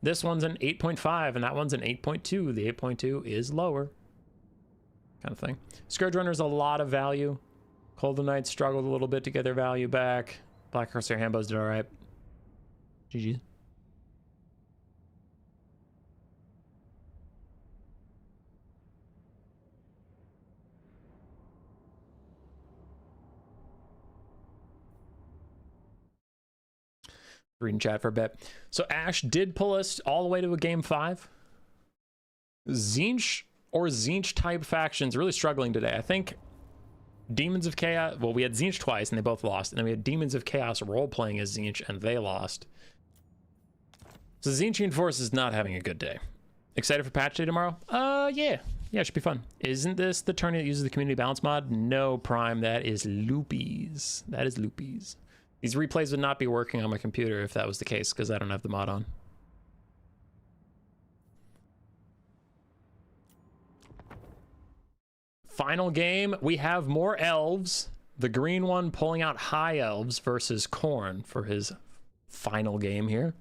this one's an 8.5 and that one's an 8.2. The 8.2 is lower, kind of thing. Scourge Runner's a lot of value. Golden Knights struggled a little bit to get their value back. Black Corsair Hambos did all right. GG. Reading chat for a bit. So Ash did pull us all the way to a game 5. Tzeentch or Tzeentch type factions really struggling today. I think Demons of Chaos, well, we had Tzeentch twice and they both lost, and then we had Demons of Chaos role-playing as Tzeentch and they lost. So Tzeentchian Force is not having a good day. Excited for patch day tomorrow? Yeah, it should be fun. Isn't this the tourney that uses the community balance mod? No, Prime, that is Loopies. That is Loopies. These replays would not be working on my computer if that was the case, because I don't have the mod on. Final game, we have more elves. The green one pulling out High Elves versus Khorne for his final game here.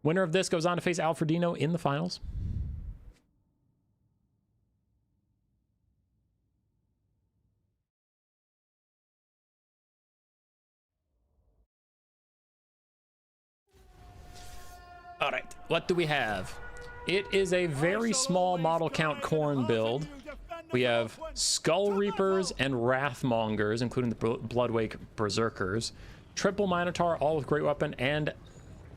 Winner of this goes on to face Alfredino in the finals. All right, what do we have? It is a very small model count Khorne build. We have Skull Reapers and Wrathmongers, including the Bloodwake Berserkers. Triple Minotaur, all with Great Weapon, and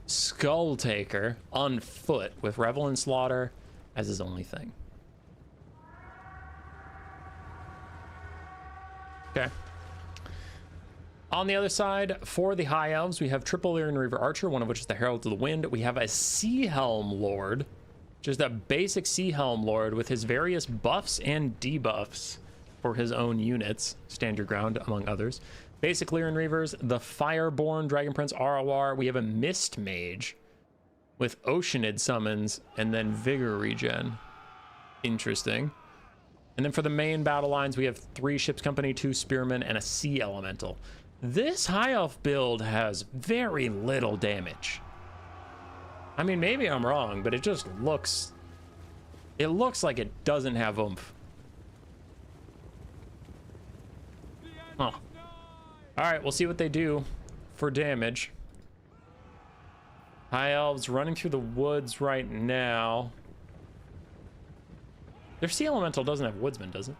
Skull Taker on foot with Revel and Slaughter as his only thing. Okay. On the other side, for the High Elves, we have Triple Lyran Reaver Archer, one of which is the Herald of the Wind. We have a Sea Helm Lord, just a basic Sea Helm Lord with his various buffs and debuffs for his own units. Stand your ground, among others. Basic Lyran Reavers, the Fireborn Dragon Prince ROR. We have a Mist Mage with Oceanid summons and then Vigor regen. Interesting. And then for the main battle lines, we have 3 Ships Company, 2 Spearmen, and a Sea Elemental. This High Elf build has very little damage. I mean, maybe I'm wrong, but it just looks It looks like it doesn't have oomph. Huh. All right, we'll see what they do for damage. High elves running through the woods right now. Their sea elemental doesn't have woodsman, does it?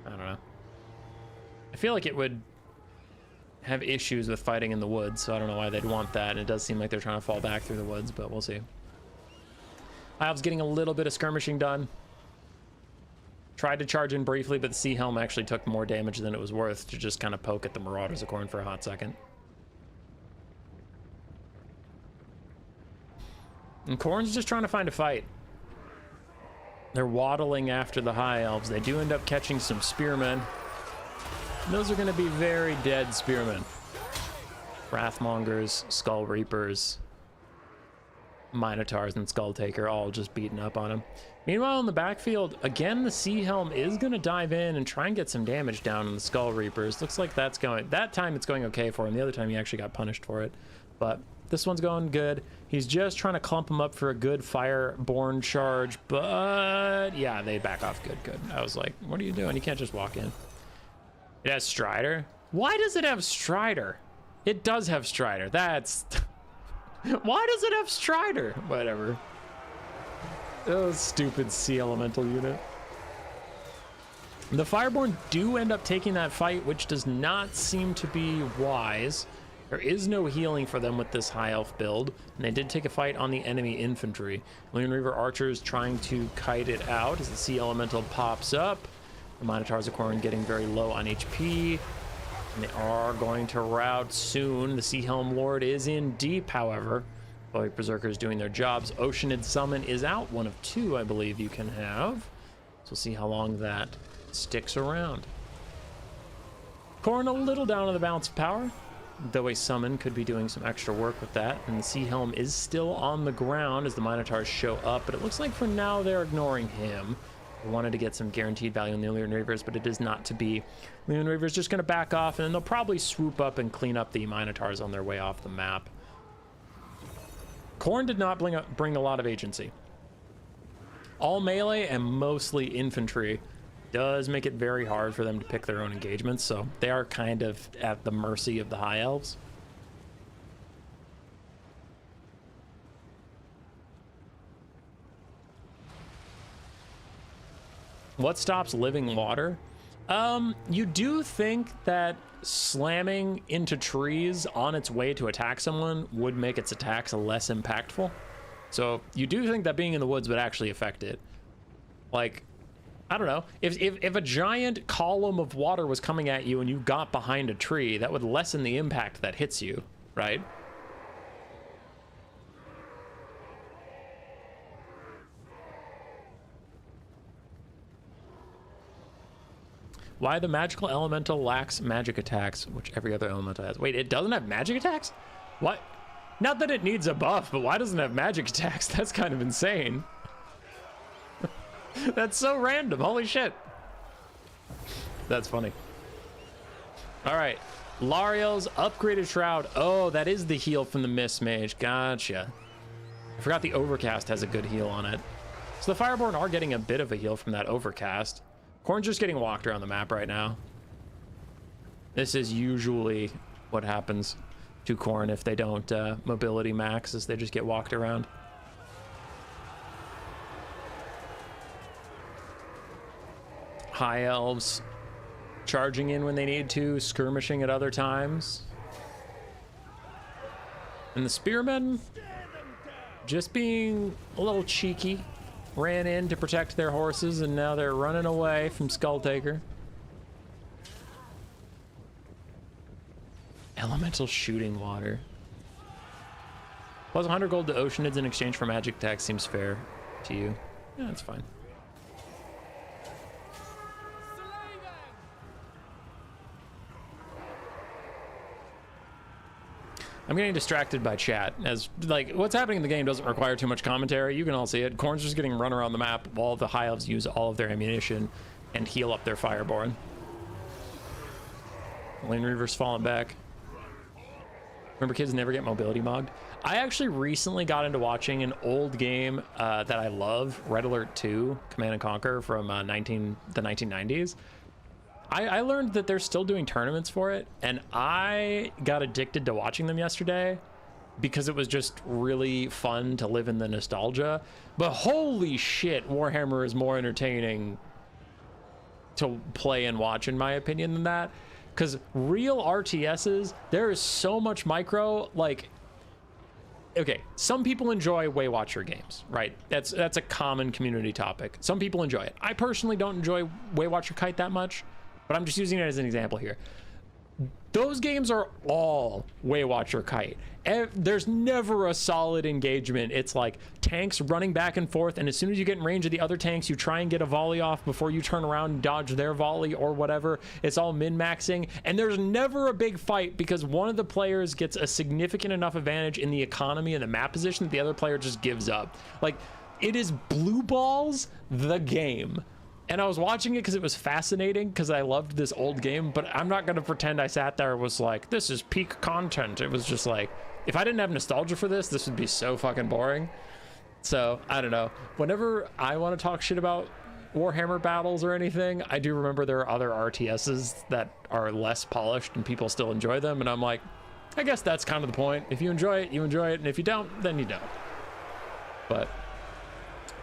I don't know. I feel like it would have issues with fighting in the woods, so I don't know why they'd want that. And it does seem like they're trying to fall back through the woods, but we'll see. High elves getting a little bit of skirmishing done. Tried to charge in briefly, but the Sea Helm actually took more damage than it was worth to just kind of poke at the Marauders of Khorne for a hot second. And Khorne's just trying to find a fight. They're waddling after the High Elves. They do end up catching some spearmen. Those are going to be very dead spearmen. Wrathmongers, Skull Reapers, Minotaurs, and Skull Taker all just beating up on him. Meanwhile, in the backfield, again, the Sea Helm is going to dive in and try and get some damage down on the Skull Reapers. Looks like that's going... That time it's going okay for him. The other time he actually got punished for it. But this one's going good. He's just trying to clump him up for a good Fireborn charge. But yeah, they back off. Good, good. I was like, what are you doing? You can't just walk in. It has Strider. Why does it have Strider? It does have Strider. That's... Why does it have Strider? Whatever. Oh, stupid sea elemental unit. The Fireborn do end up taking that fight, which does not seem to be wise. There is no healing for them with this high elf build, and they did take a fight on the enemy infantry. Loon Reaver archers trying to kite it out as the sea elemental pops up. The Minotaurs of Khorne getting very low on HP. And they are going to rout soon. The Sea Helm Lord is in deep, however. Boy, Berserkers doing their jobs. Oceanid Summon is out. One of two, I believe, you can have. So we'll see how long that sticks around. Khorne a little down on the balance of power, though a Summon could be doing some extra work with that. And the Sea Helm is still on the ground as the Minotaurs show up, but it looks like for now they're ignoring him. They wanted to get some guaranteed value on the Loon Reavers, but it is not to be. Loon Reavers just going to back off, and then they'll probably swoop up and clean up the Minotaurs on their way off the map. Khorne did not bring a lot of agency. All melee and mostly infantry does make it very hard for them to pick their own engagements, so they are kind of at the mercy of the High Elves. What stops living water? You do think that slamming into trees on its way to attack someone would make its attacks less impactful. So you do think that being in the woods would actually affect it. Like, I don't know. If a giant column of water was coming at you and you got behind a tree, that would lessen the impact that hits you, right? Why the magical elemental lacks magic attacks, which every other elemental has. Wait, it doesn't have magic attacks? What? Not that it needs a buff, but why doesn't it have magic attacks? That's kind of insane. That's so random. Holy shit. That's funny. All right. Lariel's upgraded shroud. Oh, that is the heal from the Mist Mage. Gotcha. I forgot the Overcast has a good heal on it. So the Fireborn are getting a bit of a heal from that Overcast. Khorne's just getting walked around the map right now. This is usually what happens to Khorne if they don't mobility max, is they just get walked around. High Elves charging in when they need to, skirmishing at other times. And the Spearmen just being a little cheeky. Ran in to protect their horses, and now they're running away from Skull Taker. Elemental shooting water. Plus 100 gold to Oceanids in exchange for magic attack seems fair to you. Yeah, that's fine. I'm getting distracted by chat, as like what's happening in the game doesn't require too much commentary. You can all see it. Khorne's just getting run around the map while the High Elves use all of their ammunition and heal up their Fireborn. Loon Reaver's falling back. Remember kids never get mobility mogged? I actually recently got into watching an old game that I love, Red Alert 2, Command and Conquer from the 1990s. I learned that they're still doing tournaments for it, and I got addicted to watching them yesterday because it was just really fun to live in the nostalgia. But holy shit, Warhammer is more entertaining to play and watch, in my opinion, than that. Because real RTSs, there is so much micro, like, okay, some people enjoy Waywatcher games, right? That's a common community topic. Some people enjoy it. I personally don't enjoy Waywatcher Kite that much, but I'm just using it as an example here. Those games are all Waywatcher Kite. There's never a solid engagement. It's like tanks running back and forth, and as soon as you get in range of the other tanks, you try and get a volley off before you turn around and dodge their volley or whatever. It's all min-maxing, and there's never a big fight because one of the players gets a significant enough advantage in the economy and the map position that the other player just gives up. Like, it is blue balls the game. And I was watching it because it was fascinating because I loved this old game, but I'm not going to pretend I sat there and was like, this is peak content. It was just like, if I didn't have nostalgia for this, this would be so fucking boring. So, I don't know. Whenever I want to talk shit about Warhammer battles or anything, I do remember there are other RTSs that are less polished and people still enjoy them. And I'm like, I guess that's kind of the point. If you enjoy it, you enjoy it. And if you don't, then you don't. But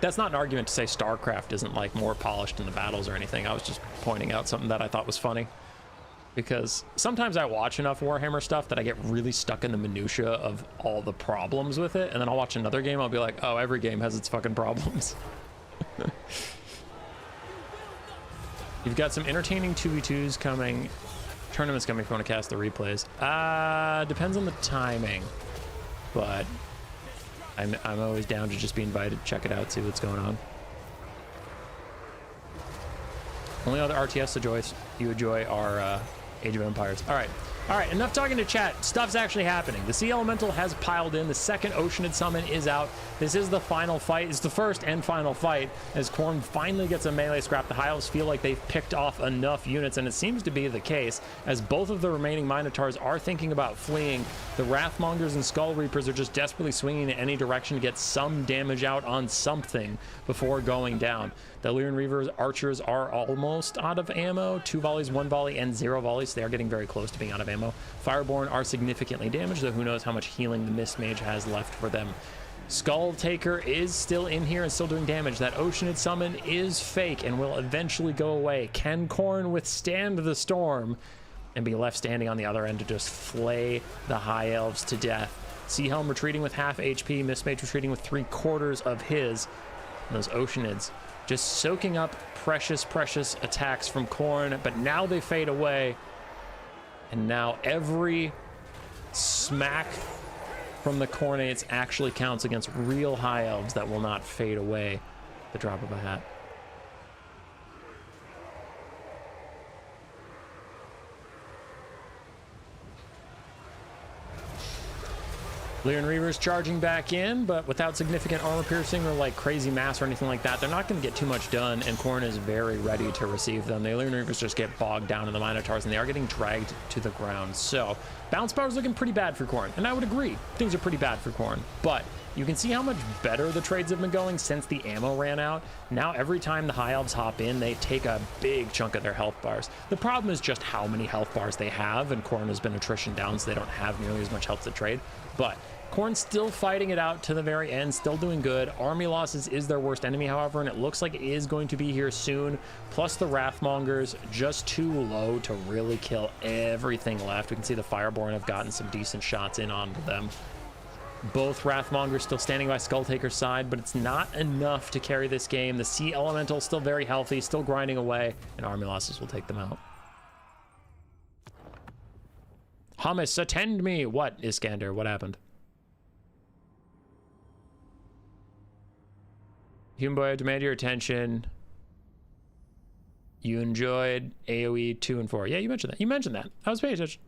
that's not an argument to say StarCraft isn't like more polished in the battles or anything. I was just pointing out something that I thought was funny, because sometimes I watch enough Warhammer stuff that I get really stuck in the minutia of all the problems with it, and then I'll watch another game, I'll be like, oh, every game has its fucking problems. You've got some entertaining 2v2s coming, tournaments coming if you want to cast the replays. Depends on the timing, but I'm always down to just be invited to check it out, see what's going on. Only other RTS you enjoy are Age of Empires. All right, enough talking to chat. Stuff's actually happening. The Sea Elemental has piled in. The second Oceanid Summon is out. This is the final fight. It's the first and final fight as Khorne finally gets a melee scrap. The High Elves feel like they've picked off enough units, and it seems to be the case, as both of the remaining Minotaurs are thinking about fleeing. The Wrathmongers and Skull Reapers are just desperately swinging in any direction to get some damage out on something before going down. The Lyran Reavers archers are almost out of ammo. 2 volleys, 1 volley, and 0 volleys. So they are getting very close to being out of ammo. Fireborn are significantly damaged, though who knows how much healing the Mist Mage has left for them. Skull Taker is still in here and still doing damage. That Oceanid Summon is fake and will eventually go away. Can Khorne withstand the storm and be left standing on the other end to just flay the High Elves to death? Sea Helm retreating with half HP. Mist Mage retreating with 3/4 of his. And those Oceanids just soaking up precious attacks from Khorne, but now they fade away. And now every smack from the Khornates actually counts against real High Elves that will not fade away at the drop of a hat. Lyran Reavers charging back in, but without significant armor piercing or like crazy mass or anything like that, they're not going to get too much done, and Khorne is very ready to receive them. The Lyran Reavers just get bogged down in the Minotaurs, and they are getting dragged to the ground. So bounce power is looking pretty bad for Khorne, and I would agree, things are pretty bad for Khorne, but you can see how much better the trades have been going since the ammo ran out. Now every time the High Elves hop in, they take a big chunk of their health bars. The problem is just how many health bars they have, and Khorne has been attrition down, so they don't have nearly as much health to trade. But Khorne's still fighting it out to the very end, still doing good. Army losses is their worst enemy, however, and it looks like it is going to be here soon. Plus the Wrathmongers just too low to really kill everything left. We can see the Fireborn have gotten some decent shots in onto them. Both Wrathmongers still standing by Skulltaker's side, but it's not enough to carry this game. The Sea Elemental still very healthy, still grinding away, and army losses will take them out. Hummus, attend me! What, Iskander? What happened? Human Boy, I demand your attention. You enjoyed AoE 2 and 4. Yeah, you mentioned that. You mentioned that. I was paying attention.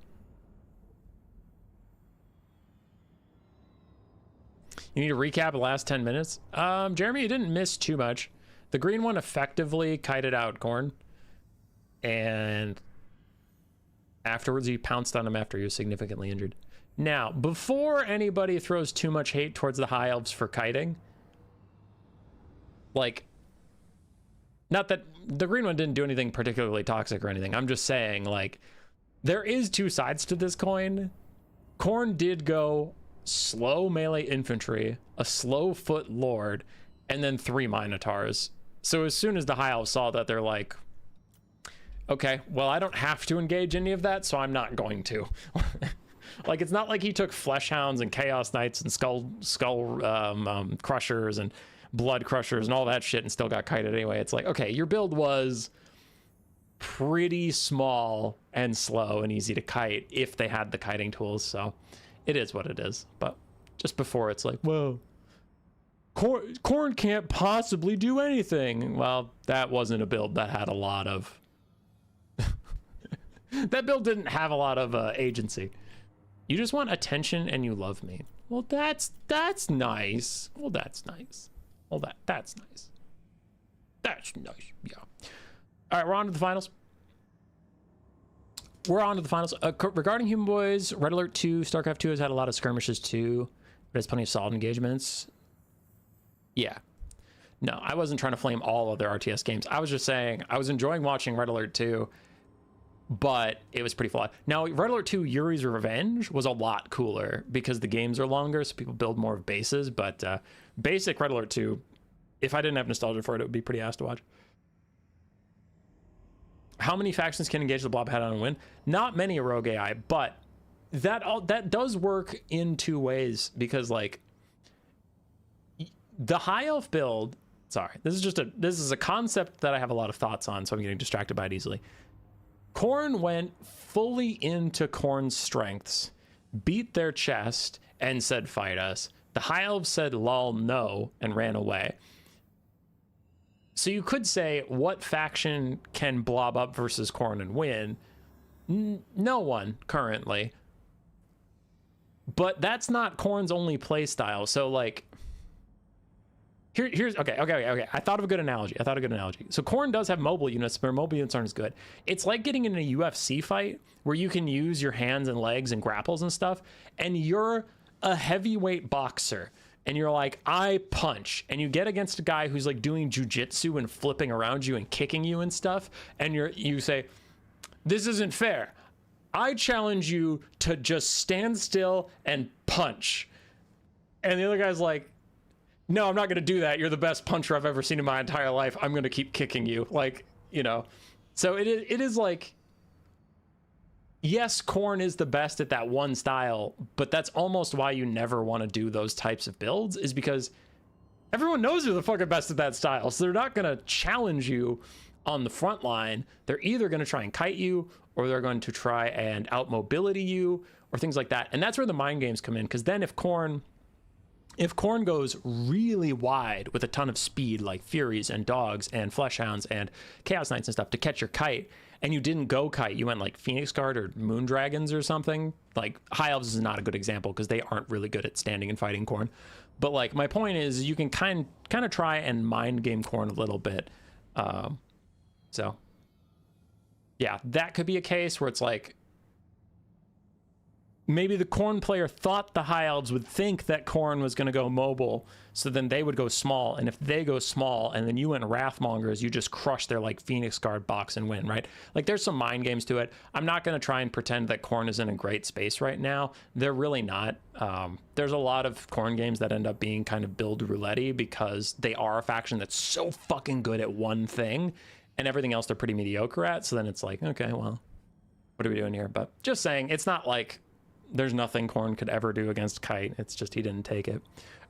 You need to recap the last 10 minutes. Jeremy, you didn't miss too much. The green one effectively kited out Khorne. And afterwards, he pounced on him after he was significantly injured. Now, before anybody throws too much hate towards the High Elves for kiting, like, not that the green one didn't do anything particularly toxic or anything. I'm just saying, like, there is two sides to this coin. Khorne did go slow melee infantry, a slow foot lord, and then 3 minotaurs. So as soon as the High Elves saw that, they're like, okay, well, I don't have to engage any of that, so I'm not going to. Like, it's not like he took Flesh Hounds and Chaos Knights and Skull Crushers and Blood Crushers and all that shit and still got kited anyway. It's like, okay, your build was pretty small and slow and easy to kite if they had the kiting tools, so it is what it is. But just before, it's like, whoa, Khorne can't possibly do anything. Well, that wasn't a build that had a lot of... that build didn't have a lot of agency. You just want attention and you love me. Well, that's nice. Well, that's nice. Well, that's nice. That's nice. Yeah. All right, we're on to the finals. Regarding Human Boys, Red Alert 2, StarCraft 2 has had a lot of skirmishes too, but has plenty of solid engagements. Yeah. No, I wasn't trying to flame all of their RTS games. I was just saying I was enjoying watching Red Alert 2, but it was pretty flawed. Now, Red Alert 2 Yuri's Revenge was a lot cooler because the games are longer, so people build more of bases, but basic Red Alert 2, if I didn't have nostalgia for it, it would be pretty ass to watch. How many factions can engage the blob head on and win? Not many, Rogue AI, but that does work in 2 ways, because like the High Elf build, sorry, this is a concept that I have a lot of thoughts on, so I'm getting distracted by it easily. Khorne went fully into Khorne's strengths, beat their chest, and said, fight us. The High Elves said, lol, no, and ran away. So you could say, what faction can blob up versus Khorne and win? No one, currently. But that's not Khorne's only play style. So, like... Here's okay. I thought of a good analogy. So Khorne does have mobile units, but mobile units aren't as good. It's like getting in a UFC fight where you can use your hands and legs and grapples and stuff, and you're a heavyweight boxer, and you're like, I punch, and you get against a guy who's like doing jujitsu and flipping around you and kicking you and stuff, and you say, this isn't fair. I challenge you to just stand still and punch. And the other guy's like, no, I'm not going to do that. You're the best puncher I've ever seen in my entire life. I'm going to keep kicking you. Like, you know. So it is like, yes, Khorne is the best at that one style, but that's almost why you never want to do those types of builds, is because everyone knows you're the fucking best at that style. So they're not going to challenge you on the front line. They're either going to try and kite you, or they're going to try and out-mobility you, or things like that. And that's where the mind games come in, because then if Khorne goes really wide with a ton of speed, like Furies and Dogs and Flesh Hounds and Chaos Knights and stuff to catch your kite, and you didn't go kite, you went like Phoenix Guard or Moon Dragons or something, like High Elves is not a good example because they aren't really good at standing and fighting Khorne. But like my point is, you can kind of try and mind game Khorne a little bit. So yeah, that could be a case where it's like, maybe the Khorne player thought the High Elves would think that Khorne was going to go mobile, so then they would go small. And if they go small and then you went Wrathmongers, you just crush their like Phoenix Guard box and win, right? Like there's some mind games to it. I'm not going to try and pretend that Khorne is in a great space right now. They're really not. There's a lot of Khorne games that end up being kind of build roulette-y because they are a faction that's so fucking good at one thing and everything else they're pretty mediocre at. So then it's like, okay, well, what are we doing here? But just saying, it's not like there's nothing Khorne could ever do against Kite. It's just he didn't take it.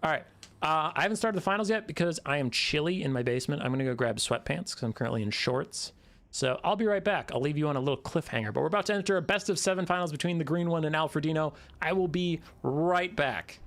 All right. I haven't started the finals yet because I am chilly in my basement. I'm going to go grab sweatpants because I'm currently in shorts. So I'll be right back. I'll leave you on a little cliffhanger. But we're about to enter a best of 7 finals between the green one and Alfredino. I will be right back.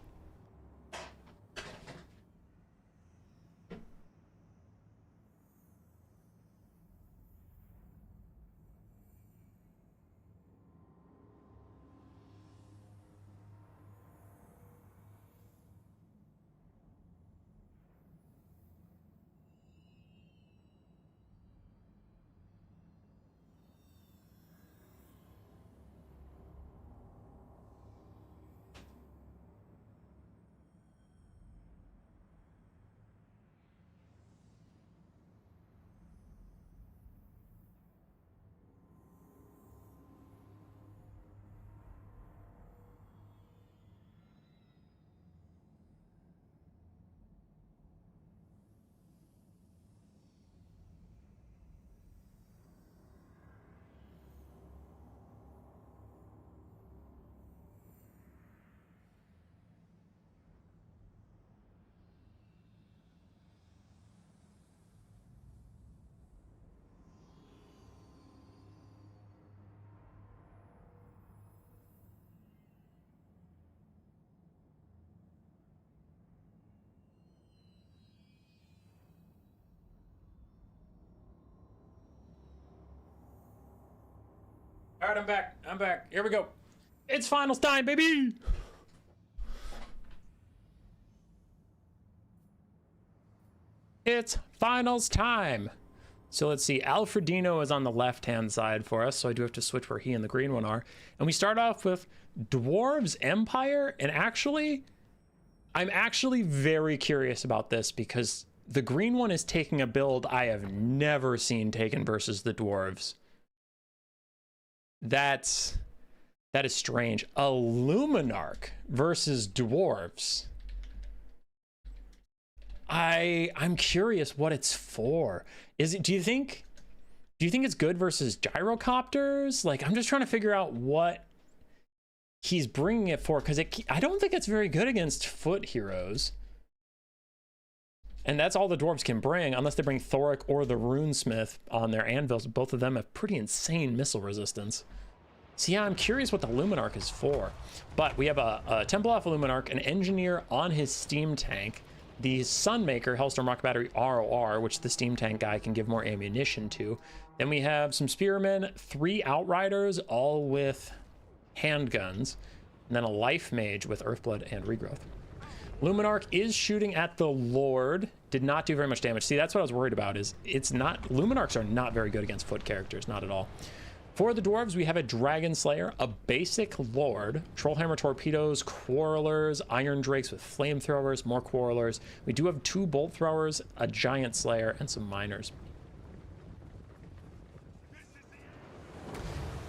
All right, I'm back. I'm back. Here we go. It's finals time, baby. It's finals time. So let's see. Alfredino is on the left-hand side for us, so I do have to switch where he and the green one are. And we start off with Dwarves Empire, and actually, I'm actually very curious about this because the green one is taking a build I have never seen taken versus the Dwarves. That is strange. A Luminarch versus Dwarves. I'm curious what it's for. Do you think it's good versus gyrocopters? Like, I'm just trying to figure out what he's bringing it for, because I don't think it's very good against foot heroes. And that's all the dwarves can bring, unless they bring Thoric or the Runesmith on their anvils. Both of them have pretty insane missile resistance. So yeah, I'm curious what the Luminarch is for. But we have a Templeoff Luminarch, an engineer on his steam tank, the Sunmaker Hellstorm Rocket Battery ROR, which the steam tank guy can give more ammunition to. Then we have some spearmen, 3 outriders, all with handguns, and then a life mage with Earthblood and Regrowth. Luminarch is shooting at the Lord. Did not do very much damage. See, that's what I was worried about, is it's not, Luminarchs are not very good against foot characters, not at all. For the dwarves, we have a Dragon Slayer, a basic Lord, Trollhammer Torpedoes, Quarrelers, Iron Drakes with Flamethrowers, more Quarrelers. We do have 2 Bolt Throwers, a Giant Slayer, and some Miners.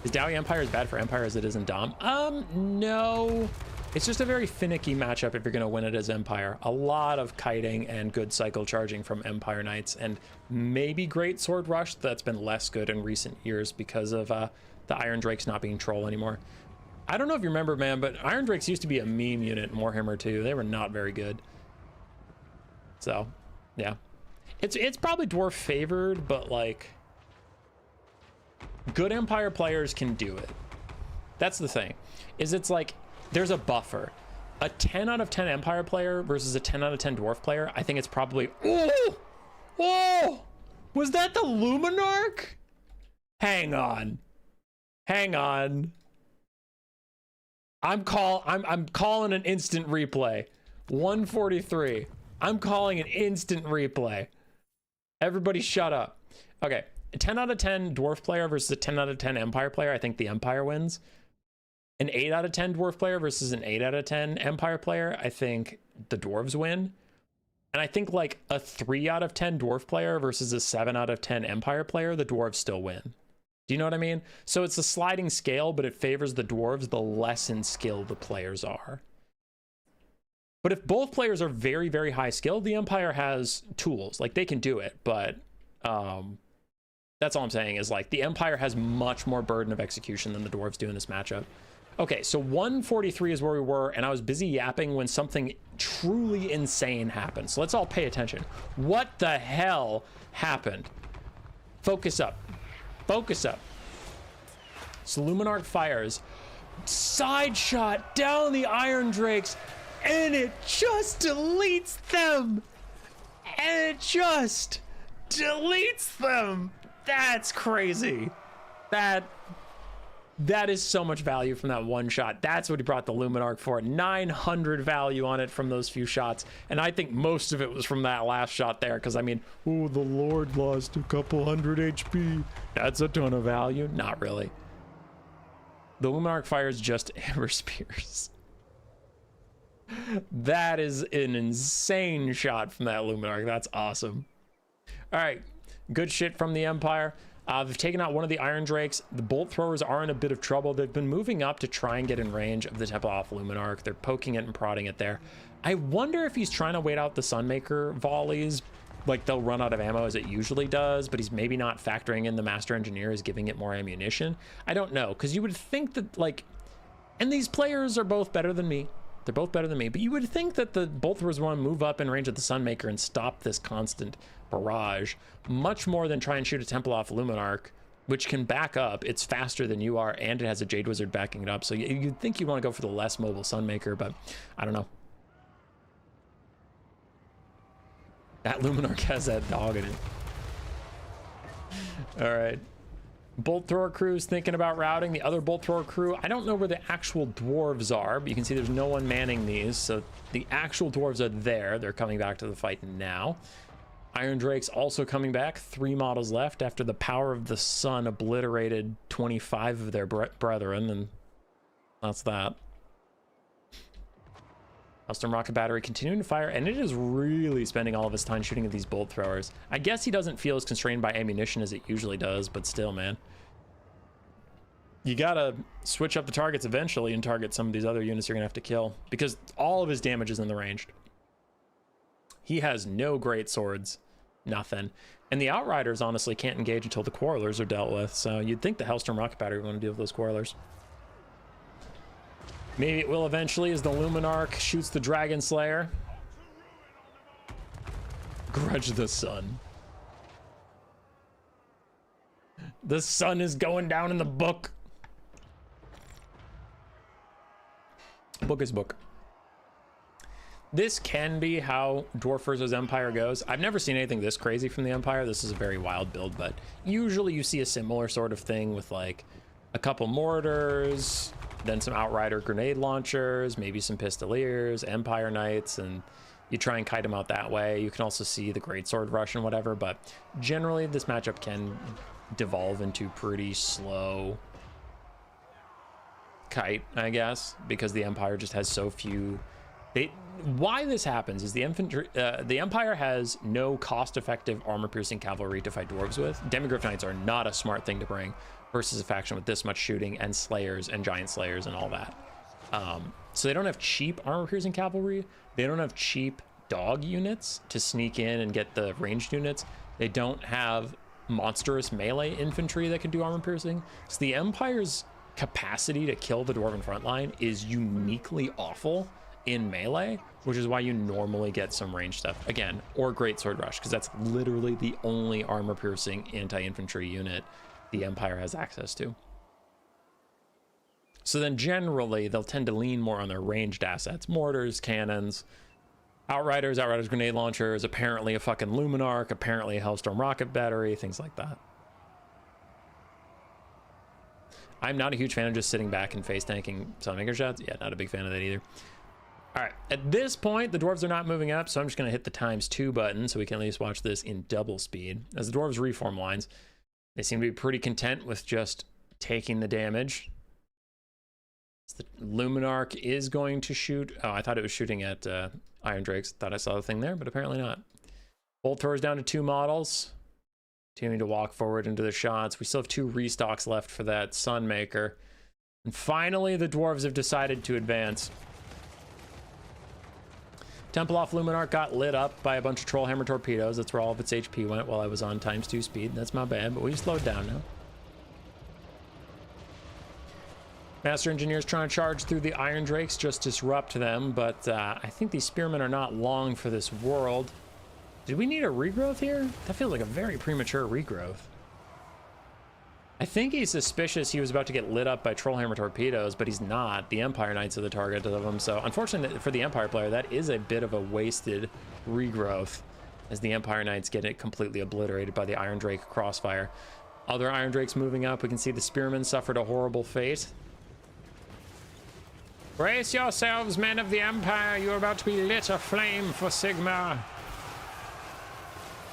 Is Dowie Empire as bad for Empire as it is in Dom? No. It's just a very finicky matchup if you're going to win it as Empire. A lot of kiting and good cycle charging from Empire Knights, and maybe Great Sword Rush. That's been less good in recent years because of the Iron Drakes not being troll anymore. I don't know if you remember, man, but Iron Drakes used to be a meme unit in Warhammer 2. They were not very good. So, yeah. It's probably dwarf favored, but like, good Empire players can do it. That's the thing, is it's like, there's a buffer. A 10 out of 10 Empire player versus a 10 out of 10 Dwarf player, I think it's probably... Oh! Was that the Luminarch? Hang on. Hang on. I'm calling an instant replay. 143. I'm calling an instant replay. Everybody shut up. Okay, a 10 out of 10 Dwarf player versus a 10 out of 10 Empire player, I think the Empire wins. An 8 out of 10 Dwarf player versus an 8 out of 10 Empire player, I think the Dwarves win. And I think like a 3 out of 10 Dwarf player versus a 7 out of 10 Empire player, the Dwarves still win. Do you know what I mean? So it's a sliding scale, but it favors the Dwarves the less in skill the players are. But if both players are very, very high skill, the Empire has tools. Like, they can do it, but that's all I'm saying, is like the Empire has much more burden of execution than the Dwarves do in this matchup. Okay, so 143 is where we were, and I was busy yapping when something truly insane happened. So let's all pay attention. What the hell happened? Focus up. Focus up. So Luminarch fires. Side shot down the Iron Drakes, and it just deletes them. And it just deletes them. That's crazy. That is so much value from that one shot. That's what he brought the Luminarch for. 900 value on it from those few shots. And I think most of it was from that last shot there. Because, I mean, oh, the Lord lost a couple hundred HP. That's a ton of value. Not really. The Luminarch fires just Amber Spears. That is an insane shot from that Luminarch. That's awesome. All right. Good shit from the Empire. They've taken out one of the Iron Drakes. The Bolt Throwers are in a bit of trouble. They've been moving up to try and get in range of the Templeoff Luminarch. They're poking it and prodding it there. I wonder if he's trying to wait out the Sunmaker volleys. Like, they'll run out of ammo as it usually does, but he's maybe not factoring in the Master Engineer is giving it more ammunition. I don't know, because you would think that, like, and these players are both better than me. They're both better than me, but you would think that the Bolt Throwers want to move up in range of the Sunmaker and stop this constant barrage much more than try and shoot a Templeoff Luminarch, which can back up. It's faster than you are, and it has a Jade Wizard backing it up. So you'd think you'd want to go for the less mobile Sunmaker, but I don't know. That Luminarch has that dog in it. All right. Bolt thrower crew's thinking about routing. The other bolt thrower crew, I don't know where the actual dwarves are, but you can see there's no one manning these. So the actual dwarves are there. They're coming back to the fight now. Iron Drake's also coming back. 3 models left after the power of the sun obliterated 25 of their brethren, and that's that. Hellstorm rocket battery continuing to fire, and it is really spending all of its time shooting at these bolt throwers. I guess he doesn't feel as constrained by ammunition as it usually does, but still, man. You gotta switch up the targets eventually and target some of these other units you're gonna have to kill, because all of his damage is in the ranged. He has no great swords, nothing. And the Outriders honestly can't engage until the Quarrelers are dealt with, so you'd think the Hellstorm rocket battery would want to deal with those Quarrelers. Maybe it will eventually as the Luminarch shoots the Dragon Slayer. Grudge the sun. The sun is going down in the book. Book is book. This can be how Dwarf vs. Empire goes. I've never seen anything this crazy from the Empire. This is a very wild build, but usually you see a similar sort of thing with like a couple mortars, then some Outrider grenade launchers, maybe some Pistoliers, Empire Knights, and you try and kite them out that way. You can also see the Greatsword Rush and whatever, but generally this matchup can devolve into pretty slow kite, I guess, because the Empire just has so few. Why this happens is the Empire has no cost-effective armor-piercing cavalry to fight dwarves with. Demigryph Knights are not a smart thing to bring versus a faction with this much shooting and slayers and giant slayers and all that. So they don't have cheap armor-piercing cavalry. They don't have cheap dog units to sneak in and get the ranged units. They don't have monstrous melee infantry that can do armor-piercing. So the Empire's capacity to kill the dwarven frontline is uniquely awful in melee, which is why you normally get some range stuff again, or Greatsword Rush, because that's literally the only armor-piercing anti-infantry unit the Empire has access to. So then generally they'll tend to lean more on their ranged assets: mortars, cannons, Outriders grenade launchers, apparently a fucking Luminarch, apparently a Hellstorm rocket battery, things like that. I'm not a huge fan of just sitting back and face tanking Sunmaker shots. Yeah, not a big fan of that either. All right, at this point, the dwarves are not moving up, so I'm just going to hit the ×2 button so we can at least watch this in double speed. As the dwarves reform lines, they seem to be pretty content with just taking the damage. The Luminarch is going to shoot. Oh, I thought it was shooting at Iron Drakes. Thought I saw the thing there, but apparently not. Bolt throwers down to 2 models. Continuing to walk forward into the shots. We still have 2 restocks left for that Sunmaker. And finally, the dwarves have decided to advance. Templeoff Luminarch got lit up by a bunch of Trollhammer torpedoes. That's where all of its HP went while I was on ×2 speed. That's my bad, but we've slowed down now. Master Engineer's trying to charge through the Iron Drakes, just disrupt them, but I think these Spearmen are not long for this world. Did we need a regrowth here? That feels like a very premature regrowth. I think he's suspicious he was about to get lit up by Trollhammer torpedoes, but he's not. The Empire Knights are the target of them, so unfortunately for the Empire player, that is a bit of a wasted regrowth, as the Empire Knights get it completely obliterated by the Iron Drake crossfire. Other Iron Drakes moving up. We can see the Spearmen suffered a horrible fate. Brace yourselves, men of the Empire. You are about to be lit aflame for Sigmar.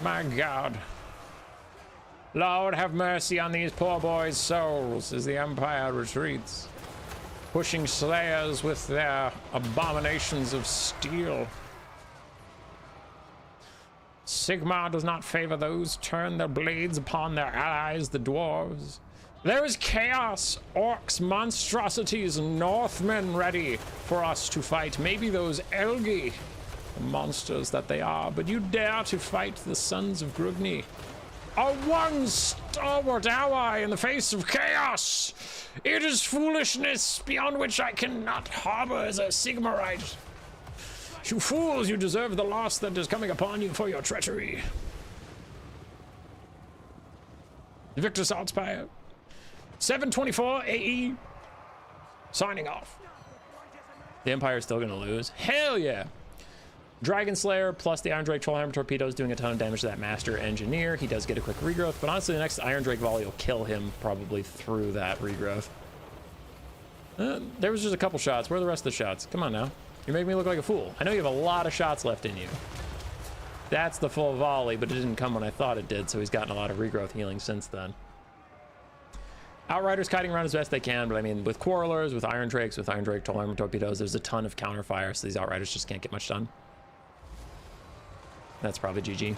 My God. Lord, have mercy on these poor boys' souls as the Empire retreats, pushing slayers with their abominations of steel. Sigmar does not favor those who turn their blades upon their allies, the dwarves. There is chaos, orcs, monstrosities, Northmen ready for us to fight. Maybe those Elgi, the monsters that they are, but you dare to fight the sons of Grugni. Our one stalwart ally in the face of chaos. It is foolishness beyond which I cannot harbor as a Sigmarite. You fools, you deserve the loss that is coming upon you for your treachery. Victor Saltzpire, 724 AE, signing off. The Empire's still gonna lose? Hell yeah. Dragon Slayer plus the Iron Drake Trollhammer torpedoes doing a ton of damage to that Master Engineer. He does get a quick regrowth, but honestly, the next Iron Drake volley will kill him probably through that regrowth. There was just a couple shots. Where are the rest of the shots? Come on now. You make me look like a fool. I know you have a lot of shots left in you. That's the full volley, but it didn't come when I thought it did, so he's gotten a lot of regrowth healing since then. Outriders kiting around as best they can, but I mean, with Quarrelers, with Iron Drakes, with Iron Drake Trollhammer torpedoes, there's a ton of counterfire, so these Outriders just can't get much done. That's probably GG.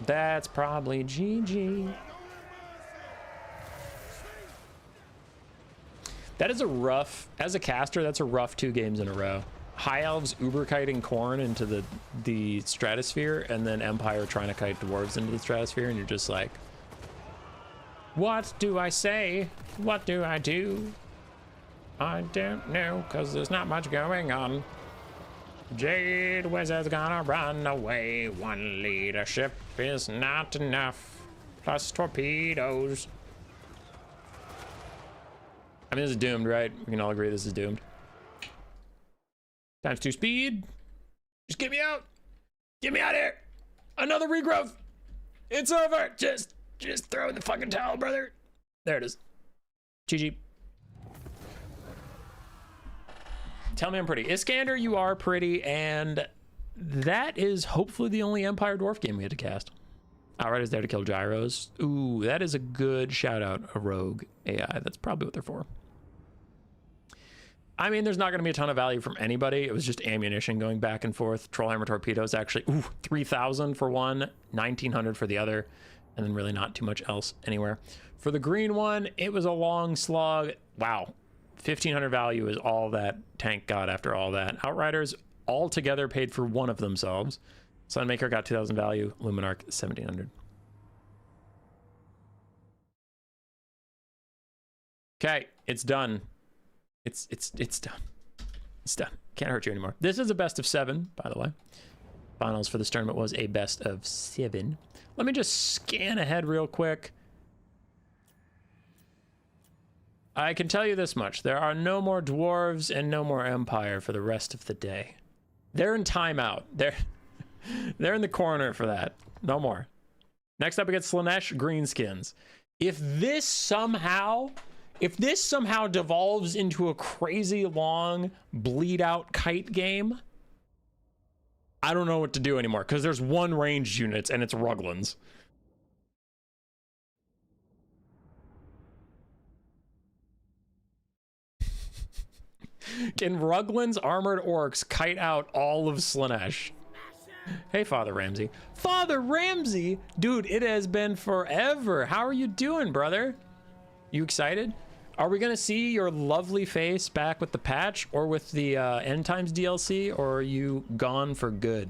That's probably GG. That is a rough, as a caster, that's a rough 2 games in a row. High Elves uber kiting Khorne into the stratosphere, and then Empire trying to kite dwarves into the stratosphere, and you're just like, what do I say? What do I do? I don't know, because there's not much going on. Jade Wizard's gonna run away. 1 leadership is not enough. Plus torpedoes. I mean, this is doomed, right? We can all agree this is doomed. ×2 speed. Just get me out. Get me out of here. Another regrowth. It's over. Just throw in the fucking towel, brother. There it is. GG. Tell me I'm pretty. Iskander, you are pretty, and that is hopefully the only Empire Dwarf game we had to cast. Outriders there to kill gyros. Ooh, that is a good shout out. A rogue AI. That's probably what they're for. I mean, there's not going to be a ton of value from anybody. It was just ammunition going back and forth. Trollhammer torpedoes actually, ooh, 3,000 for one, 1,900 for the other, and then really not too much else anywhere. For the green one, it was a long slog. Wow, 1,500 value is all that tank got after all that. Outriders all together paid for one of themselves. Sunmaker got 2,000 value. Luminarch 1,700. Okay, it's done. It's done. It's done. Can't hurt you anymore. This is a best of 7, by the way. Finals for this tournament was a best of 7. Let me just scan ahead real quick. I can tell you this much. There are no more dwarves and no more Empire for the rest of the day. They're in timeout. They're in the corner for that. No more. Next up, we get Slaanesh Greenskins. If this somehow devolves into a crazy long bleed out kite game, I don't know what to do anymore, because there's 1 ranged unit and it's Ruglins. Can Ruglins armored orcs kite out all of Slaanesh? Hey, Father Ramsey. Father Ramsey? Dude, it has been forever. How are you doing, brother? You excited? Are we gonna see your lovely face back with the patch or with the End Times DLC, or are you gone for good?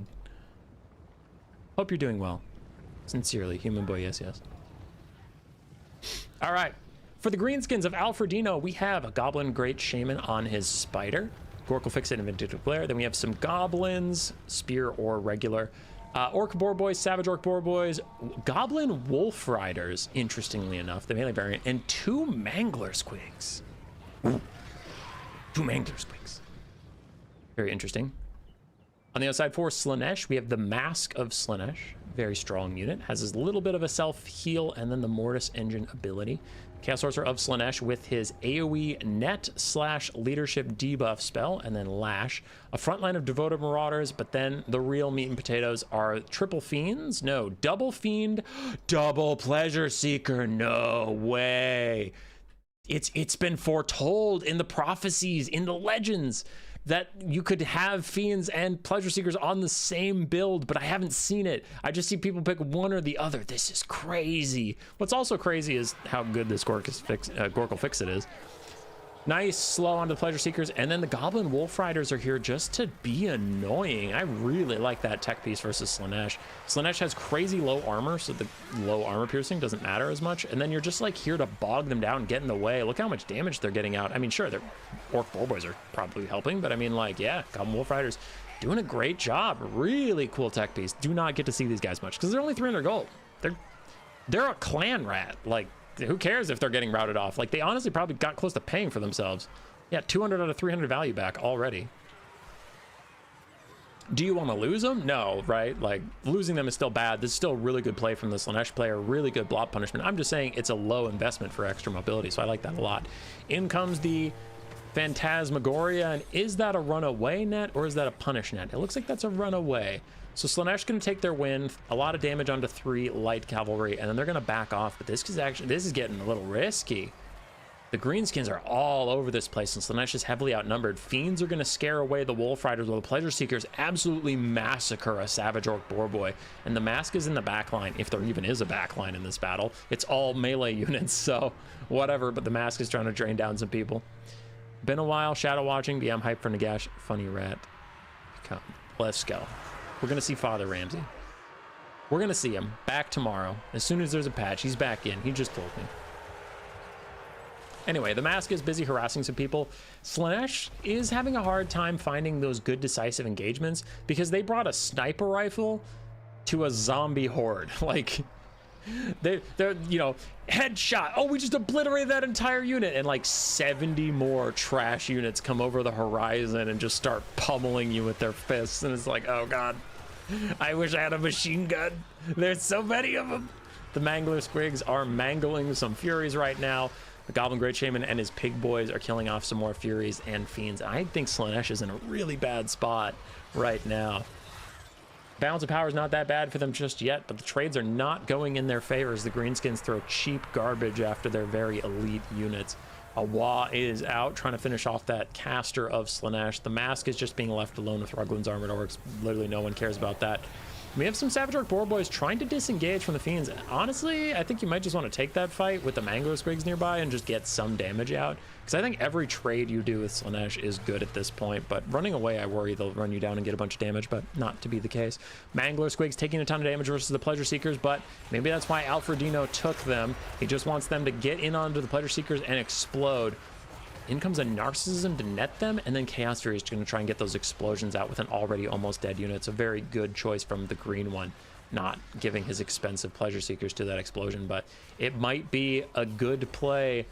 Hope you're doing well. Sincerely, Human Boy, yes, yes. All right, for the greenskins of Alfredino, we have a Goblin Great Shaman on his Spider. Gork will fix it in Vindictive Glare. Then we have some Goblins, Spear or regular. Orc Boar Boys, Savage Orc Boar Boys, Goblin Wolf Riders, interestingly enough, the melee variant, and 2 Mangler Squigs. Ooh. 2 Mangler Squigs. Very interesting. On the other side, for Slaanesh, we have the Mask of Slaanesh. Very strong unit. Has a little bit of a self-heal and then the Mortis Engine ability. Chaos Sorcerer of Slaanesh with his AoE net / leadership debuff spell, and then Lash. A front line of Devoted Marauders, but then the real meat and potatoes are triple fiends. No, double fiend, double pleasure seeker. No way. It's been foretold in the prophecies, in the legends, that you could have fiends and pleasure seekers on the same build, but I haven't seen it. I just see people pick one or the other. This is crazy. What's also crazy is how good this Gorkle Fix-It is. Nice, slow onto the pleasure seekers, and then the Goblin Wolf Riders are here just to be annoying. I really like that tech piece versus Slaanesh. Slaanesh has crazy low armor, so the low armor piercing doesn't matter as much, and then you're just like here to bog them down, get in the way. Look how much damage they're getting out. I mean, sure, their Orc Boar Boys are probably helping, but I mean, like, yeah, Goblin Wolf Riders doing a great job. Really cool tech piece. Do not get to see these guys much because they're only 300 gold. They're a clan rat. Like, who cares if they're getting routed off? Like, they honestly probably got close to paying for themselves. Yeah, 200 out of 300 value back already. Do you want to lose them? No, right? Like, losing them is still bad. This is still a really good play from the Slaanesh player. Really good block punishment. I'm just saying it's a low investment for extra mobility, so I like that a lot. In comes the Phantasmagoria, and is that a runaway net or is that a punish net? It looks like that's a runaway. So Slaanesh going to take their win, a lot of damage onto 3 light cavalry, and then they're going to back off. But this is getting a little risky. The greenskins are all over this place, and Slaanesh is heavily outnumbered. Fiends are going to scare away the Wolf Riders, while the Pleasure Seekers absolutely massacre a Savage Orc Boar Boy. And the Mask is in the backline, if there even is a backline in this battle. It's all melee units, so whatever, but the Mask is trying to drain down some people. Been a while, shadow watching, but yeah, I'm hyped for Nagash. Funny rat. Come, let's go. We're going to see Father Ramsey. We're going to see him back tomorrow. As soon as there's a patch, he's back in. He just told me. Anyway, the Mask is busy harassing some people. Slaanesh is having a hard time finding those good decisive engagements because they brought a sniper rifle to a zombie horde. Like, they're you know, headshot. Oh, we just obliterated that entire unit. And like 70 more trash units come over the horizon and just start pummeling you with their fists. And it's like, oh God, I wish I had a machine gun. There's so many of them. The Mangler Squigs are mangling some Furies right now. The Goblin Great Shaman and his pig boys are killing off some more Furies and Fiends. I think Slaanesh is in a really bad spot right now. Balance of power is not that bad for them just yet, but the trades are not going in their favor as the greenskins throw cheap garbage after their very elite units. Awa is out trying to finish off that caster of Slaanesh. The Mask is just being left alone with Ruglin's Armored Orcs. Literally no one cares about that. We have some Savage Orc Boar Boys trying to disengage from the Fiends. Honestly, I think you might just want to take that fight with the Mangler Squigs nearby and just get some damage out. Because I think every trade you do with Slaanesh is good at this point. But running away, I worry they'll run you down and get a bunch of damage, but not to be the case. Mangler Squigs taking a ton of damage versus the Pleasure Seekers, but maybe that's why Alfredino took them. He just wants them to get in onto the Pleasure Seekers and explode. In comes a Narcissism to net them, and then Chaos Fury is going to try and get those explosions out with an already almost dead unit. It's a very good choice from the green one, not giving his expensive Pleasure Seekers to that explosion, but it might be a good play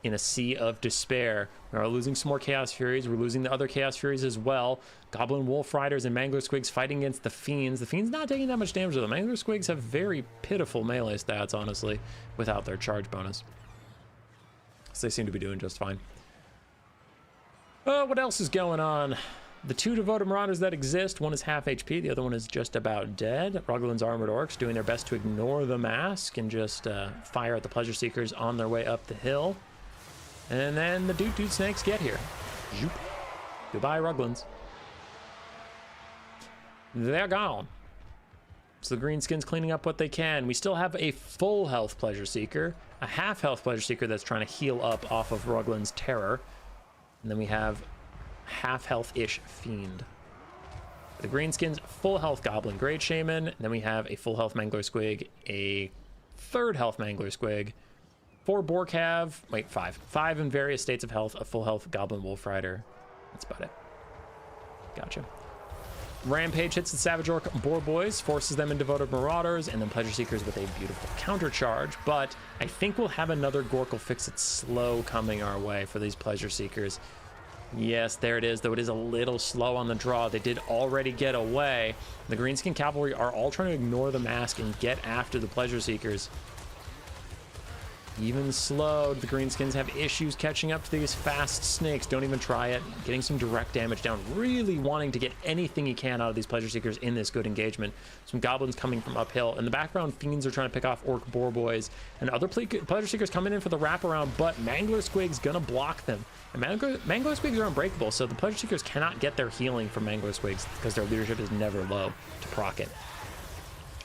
in a sea of despair. We are losing some more Chaos Furies. We're losing the other Chaos Furies as well. Goblin Wolf Riders and Mangler Squigs fighting against the Fiends. The Fiends not taking that much damage, though. The Mangler Squigs have very pitiful melee stats, honestly, without their charge bonus. So they seem to be doing just fine. What else is going on? The 2 Devoted Marauders that exist, one is half HP, the other one is just about dead. Ruglin's Armored Orcs doing their best to ignore the Mask and just fire at the Pleasure Seekers on their way up the hill. And then the Dude Snakes get here. Zoop. Goodbye, Ruglins. They're gone. So the greenskins cleaning up what they can. We still have a full health Pleasure Seeker, a half health Pleasure Seeker that's trying to heal up off of Ruglin's Terror. And then we have half health-ish Fiend. The greenskins, full health Goblin Great Shaman. And then we have a full health Mangler Squig, a third health Mangler Squig, 4 Boarcav, wait, 5. 5 in various states of health, a full health Goblin Wolf Rider. That's about it. Gotcha. Rampage hits the Savage Orc Boar Boys, forces them into Devoted Marauders, and then Pleasure Seekers with a beautiful counter charge. But I think we'll have another Gorkle Fix-It slow coming our way for these Pleasure Seekers. Yes, there it is, though it is a little slow on the draw. They did already get away. The Greenskin Cavalry are all trying to ignore the Mask and get after the Pleasure Seekers. Even slowed, the greenskins have issues catching up to these fast snakes. Don't even try it. Getting some direct damage down. Really wanting to get anything he can out of these Pleasure Seekers in this good engagement. Some goblins coming from uphill. In the background, Fiends are trying to pick off Orc Boar Boys. And other Pleasure Seekers coming in for the wraparound, but Mangler Squig's gonna block them. And Mangler Squigs are unbreakable, so the Pleasure Seekers cannot get their healing from Mangler Squigs because their leadership is never low to proc it.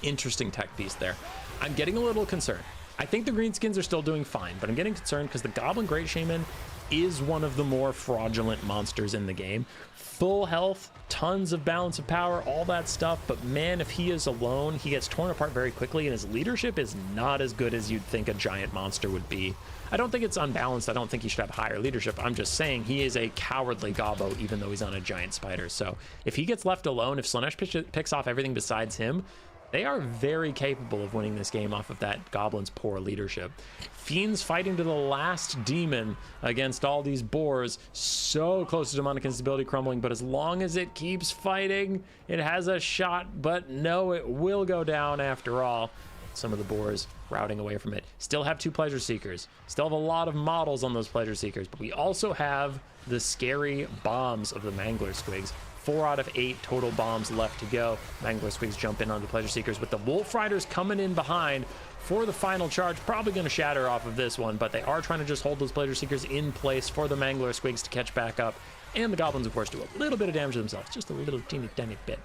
Interesting tech piece there. I'm getting a little concerned. I think the greenskins are still doing fine, but I'm getting concerned because the Goblin Great Shaman is one of the more fraudulent monsters in the game. Full health, tons of balance of power, all that stuff, but man, if he is alone, he gets torn apart very quickly, and his leadership is not as good as you'd think a giant monster would be. I don't think it's unbalanced. I don't think he should have higher leadership. I'm just saying he is a cowardly gobbo, even though he's on a giant spider. So if he gets left alone, if Slaanesh picks off everything besides him, They are very capable of winning this game off of that Goblin's poor leadership. Fiends fighting to the last demon against all these boars. So close to demonic instability crumbling, but as long as it keeps fighting, it has a shot, but no, it will go down after all. Some of the boars routing away from it. Still have 2 pleasure seekers. Still have a lot of models on those pleasure seekers, but we also have the scary bombs of the Mangler Squigs. 4 out of 8 total bombs left to go. Mangler Squigs jump in on the pleasure seekers, with the Wolf Riders coming in behind for the final charge. Probably going to shatter off of this one, but they are trying to just hold those pleasure seekers in place for the Mangler Squigs to catch back up. And the goblins, of course, do a little bit of damage to themselves, just a little teeny tiny bit.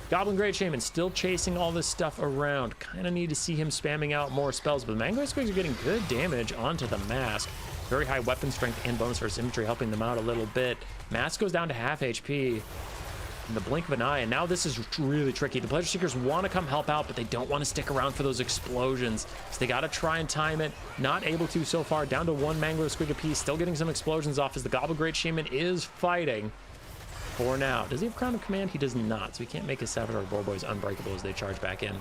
Goblin Great Shaman still chasing all this stuff around. Kind of need to see him spamming out more spells, but the Mangler Squigs are getting good damage onto the Mask. Very high weapon strength and bonus for symmetry, helping them out a little bit. Mask goes down to half HP in the blink of an eye, and now this is really tricky. The pleasure seekers want to come help out, but they don't want to stick around for those explosions, so they got to try and time it. Not able to so far. Down to 1 Mangler Squig apiece, still getting some explosions off as the Goblin Great Shaman is fighting for now. Does he have Crown of Command? He does not, so he can't make his Salvador Boar Boys unbreakable as they charge back in.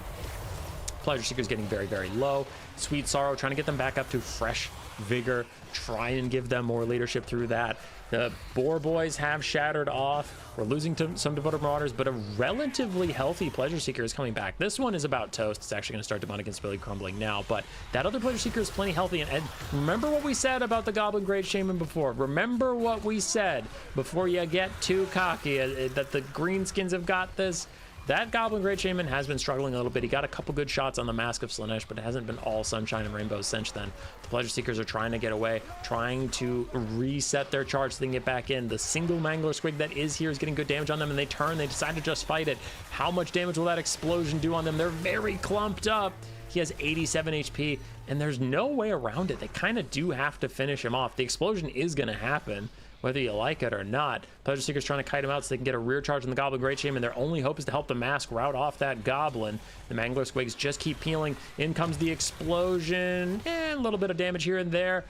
Pleasure Seeker's getting very, very low. Sweet Sorrow trying to get them back up to fresh vigor, try and give them more leadership through that. The Boar Boys have shattered off. We're losing to some Devoted Marauders, but a relatively healthy Pleasure Seeker is coming back. This one is about toast. It's actually going to start Demonic Instability crumbling now, but that other Pleasure Seeker is plenty healthy. And remember what we said about the Goblin Great Shaman before. Remember what we said before you get too cocky, that the Greenskins have got this. That Goblin Great Shaman has been struggling a little bit. He got a couple good shots on the Mask of Slaanesh, but it hasn't been all sunshine and rainbows since then. The Pleasure Seekers are trying to get away, trying to reset their charge so they can get back in. The single Mangler Squig that is here is getting good damage on them, and they turn. They decide to just fight it. How much damage will that explosion do on them? They're very clumped up. He has 87 HP, and there's no way around it. They kind of do have to finish him off. The explosion is going to happen, whether you like it or not. Pleasure Seeker's trying to kite him out so they can get a rear charge on the Goblin Great Shaman. Their only hope is to help the Mask rout off that Goblin. The Mangler Squigs just keep peeling. In comes the explosion, and a little bit of damage here and there.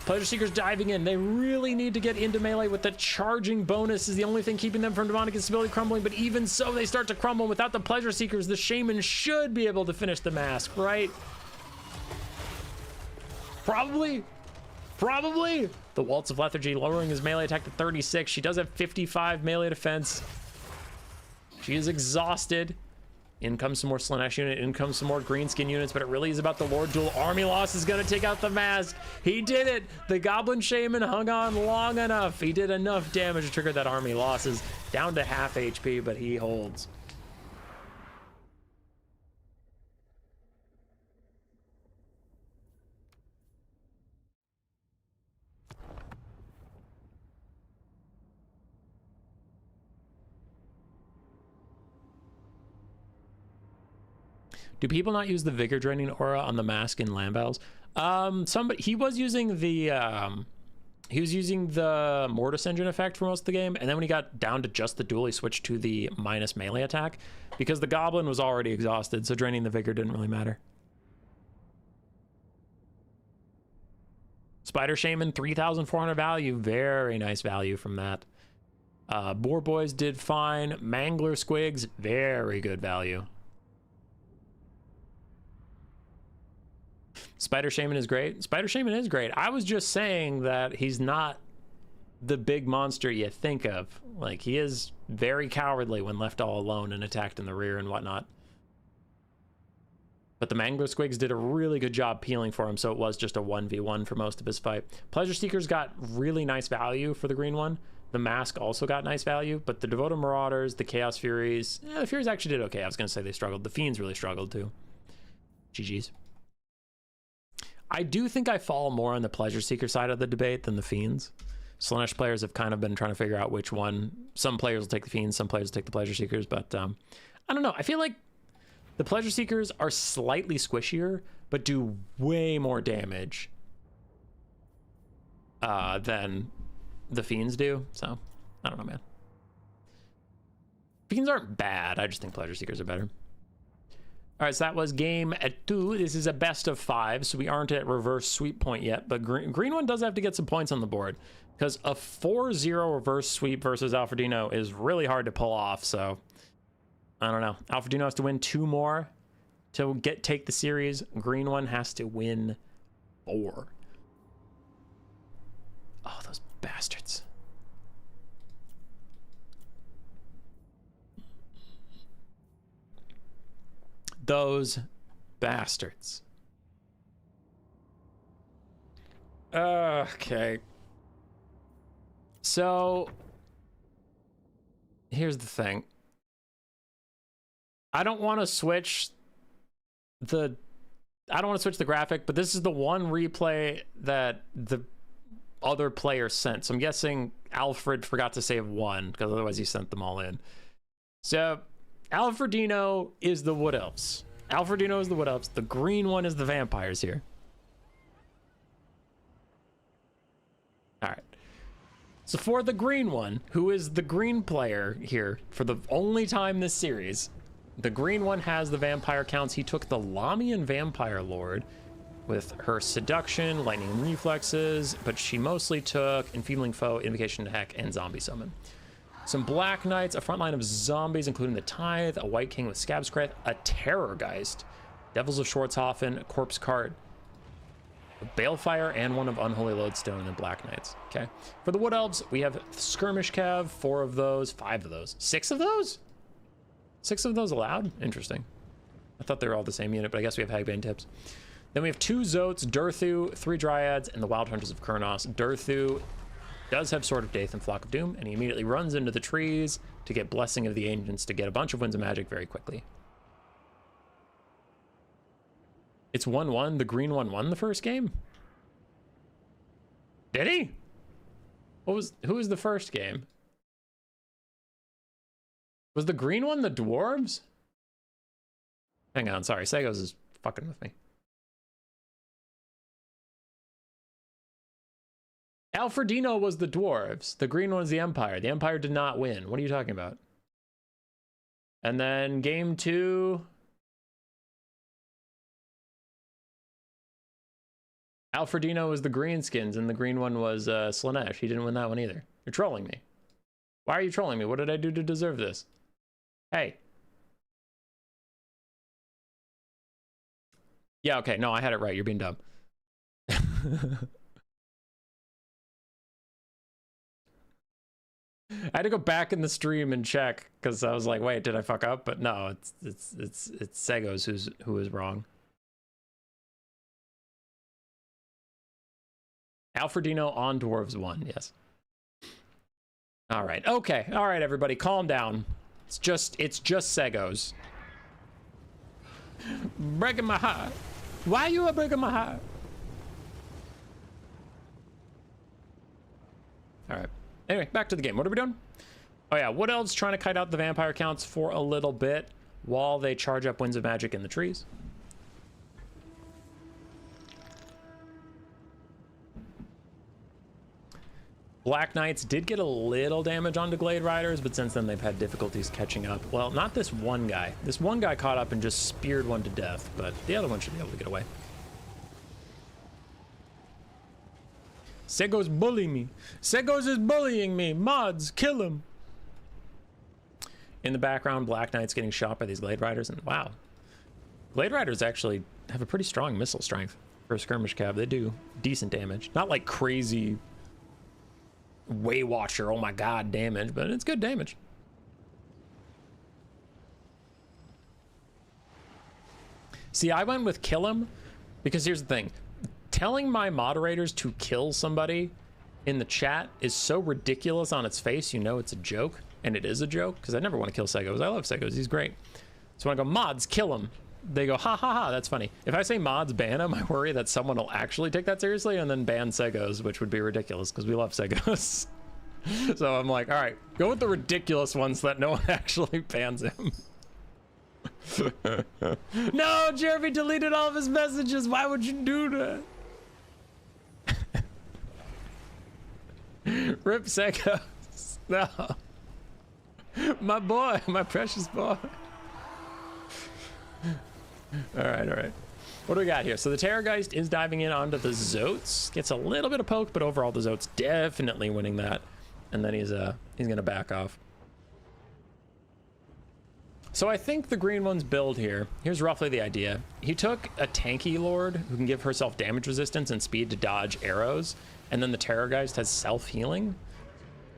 Pleasure Seeker's diving in. They really need to get into melee with the charging bonus is the only thing keeping them from Demonic Instability crumbling, but even so, they start to crumble. Without the Pleasure Seekers, the Shaman should be able to finish the Mask, right? Probably. The Waltz of Lethargy lowering his melee attack to 36. She does have 55 melee defense. She is exhausted. In comes some more Slaanesh unit, in comes some more Greenskin units, but it really is about the Lord Duel. Army Loss is gonna take out the Mask. He did it. The Goblin Shaman hung on long enough. He did enough damage to trigger that Army Losses. Down to half HP, but he holds. Do people not use the Vigor Draining Aura on the Mask in land battles? He was using the Mortis Engine effect for most of the game, and then when he got down to just the duel, he switched to the minus melee attack because the Goblin was already exhausted, so draining the Vigor didn't really matter. Spider Shaman, 3,400 value. Very nice value from that. Boar Boys did fine. Mangler Squigs, very good value. Spider Shaman is great. Spider Shaman is great. I was just saying that he's not the big monster you think of. Like, he is very cowardly when left all alone and attacked in the rear and whatnot. But the Mangler Squigs did a really good job peeling for him, so it was just a 1v1 for most of his fight. Pleasure Seekers got really nice value for the green one. The Mask also got nice value, but the Devoted Marauders, the Chaos Furies, the Furies actually did okay. I was going to say they struggled. The Fiends really struggled too. GG's. I do think I fall more on the Pleasure Seeker side of the debate than the Fiends. Slaanesh players have kind of been trying to figure out which one. Some players will take the Fiends, some players will take the Pleasure Seekers, but I don't know. I feel like the Pleasure Seekers are slightly squishier, but do way more damage than the Fiends do. So, I don't know, man. Fiends aren't bad. I just think Pleasure Seekers are better. All right, so that was game 2. This is a best of 5, so we aren't at reverse sweep point yet, but green one does have to get some points on the board because a 4-0 reverse sweep versus Alfredino is really hard to pull off, so I don't know. Alfredino has to win 2 more to take the series. Green one has to win 4. Oh, those bastards. Those bastards. Okay. So, here's the thing. I don't want to switch the graphic, but this is the one replay that the other player sent. So I'm guessing Alfred forgot to save 1 because otherwise he sent them all in. So Alfredino is the Wood Elves. Alfredino is the Wood Elves. The green one is the vampires here. All right. So for the green one, who is the green player here for the only time this series, the green one has the vampire counts. He took the Lamian Vampire Lord with her seduction, lightning reflexes, but she mostly took enfeebling foe, invocation to heck, and zombie summon. Some black knights, a front line of zombies, including the Tithe, a white king with Scabscrath, a Terrorgeist, Devils of Schwarzhofen, a corpse cart, a Balefire, and one of Unholy Lodestone, and then black knights. Okay. For the Wood Elves, we have Skirmish Cav, 4 of those, 5 of those, 6 of those? 6 of those allowed? Interesting. I thought they were all the same unit, but I guess we have Hagbane tips. Then we have 2 Zotes, Durthu, 3 Dryads, and the Wild Hunters of Kurnos. Durthu does have Sword of Daith and Flock of Doom, and he immediately runs into the trees to get Blessing of the Ancients to get a bunch of Winds of Magic very quickly. It's 1-1. The green one won the first game? Did he? Who was the first game? Was the green one the dwarves? Hang on, sorry. Segos is fucking with me. Alfredino was the dwarves. The green one's the Empire. The Empire did not win. What are you talking about? And then game 2. Alfredino was the greenskins, and the green one was Slaanesh. He didn't win that one either. You're trolling me. Why are you trolling me? What did I do to deserve this? Hey. Yeah, okay. No, I had it right. You're being dumb. I had to go back in the stream and check because I was like, wait, did I fuck up? But no, it's Segos who is wrong. Alfredino on dwarves won, yes. All right, okay, all right, everybody, calm down. It's just Segos. Breaking my heart. Why you are breaking my heart? All right. Anyway, back to the game. What are we doing? Oh yeah, Wood Elves trying to kite out the vampire counts for a little bit while they charge up Winds of Magic in the trees. Black Knights did get a little damage onto Glade Riders, but since then they've had difficulties catching up. Well, not this one guy. This one guy caught up and just speared one to death, but the other one should be able to get away. Segos bullying me. Segos is bullying me. Mods, kill him. In the background, Black Knight's getting shot by these Glade Riders, and wow. Glade Riders actually have a pretty strong missile strength for a skirmish cab. They do decent damage. Not like crazy Waywatcher, oh my god, damage, but it's good damage. See, I went with kill him because here's the thing. Telling my moderators to kill somebody in the chat is so ridiculous on its face, you know it's a joke, and it is a joke, because I never want to kill Segos. I love Segos, he's great. So when I go, mods, kill him, they go, ha ha ha, that's funny. If I say mods, ban him, I worry that someone will actually take that seriously and then ban Segos, which would be ridiculous, because we love Segos. So I'm like, all right, go with the ridiculous ones so that no one actually bans him. No, Jeremy deleted all of his messages. Why would you do that? Rip Segos. No. My boy, my precious boy. All right, all right. What do we got here? So the Terrorgeist is diving in onto the Zotes. Gets a little bit of poke, but overall the Zotes definitely winning that. And then he's gonna back off. So I think the green one's build here, here's roughly the idea. He took a tanky lord who can give herself damage resistance and speed to dodge arrows, and then the Terrorgeist has self-healing.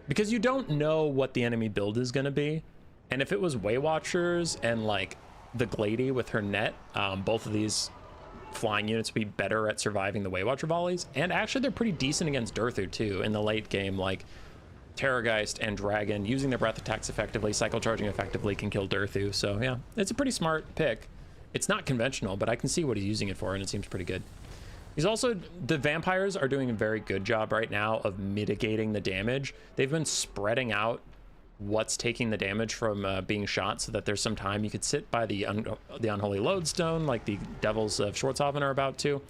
Because you don't know what the enemy build is going to be. And if it was Way Watchers and like the Glady with her net, both of these flying units would be better at surviving the Way Watcher volleys. And actually they're pretty decent against Durthu too in the late game. Like Terrorgeist and Dragon using their breath attacks effectively, cycle charging effectively can kill Durthu. So yeah, it's a pretty smart pick. It's not conventional, but I can see what he's using it for, and it seems pretty good. He's also, the vampires are doing a very good job right now of mitigating the damage. They've been spreading out what's taking the damage from being shot, so that there's some time you could sit by the unholy lodestone like the devils of Schwarzhofen are about to.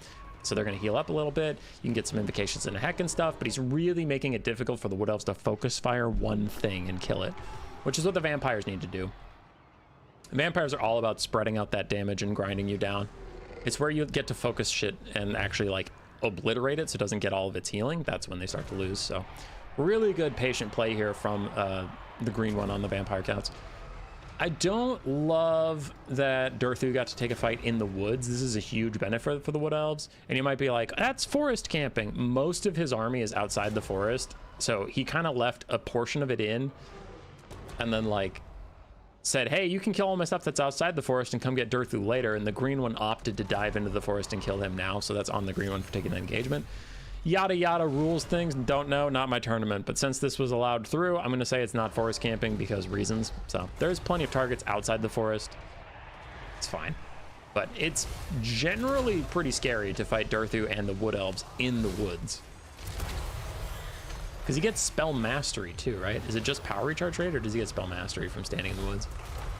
So they're going to heal up a little bit. You can get some invocations and a heck and stuff, but he's really making it difficult for the Wood Elves to focus fire one thing and kill it, which is what the vampires need to do. The vampires are all about spreading out that damage and grinding you down. It's where you get to focus shit and actually like obliterate it so it doesn't get all of its healing. That's when they start to lose. So really good patient play here from the green one on the vampire counts. I don't love that Durthu got to take a fight in the woods. This is a huge benefit for the Wood Elves. And you might be like, that's forest camping. Most of his army is outside the forest. So he kind of left a portion of it in and then like said, hey, you can kill all my stuff that's outside the forest and come get Durthu later. And the green one opted to dive into the forest and kill him now. So that's on the green one for taking the engagement. Yada yada rules things, don't know, not my tournament, but since this was allowed through, I'm going to say it's not forest camping because reasons. So there's plenty of targets outside the forest. It's fine, but it's generally pretty scary to fight Durthu and the Wood Elves in the woods, because he gets spell mastery too, right? Is it just power recharge rate, or does he get spell mastery from standing in the woods?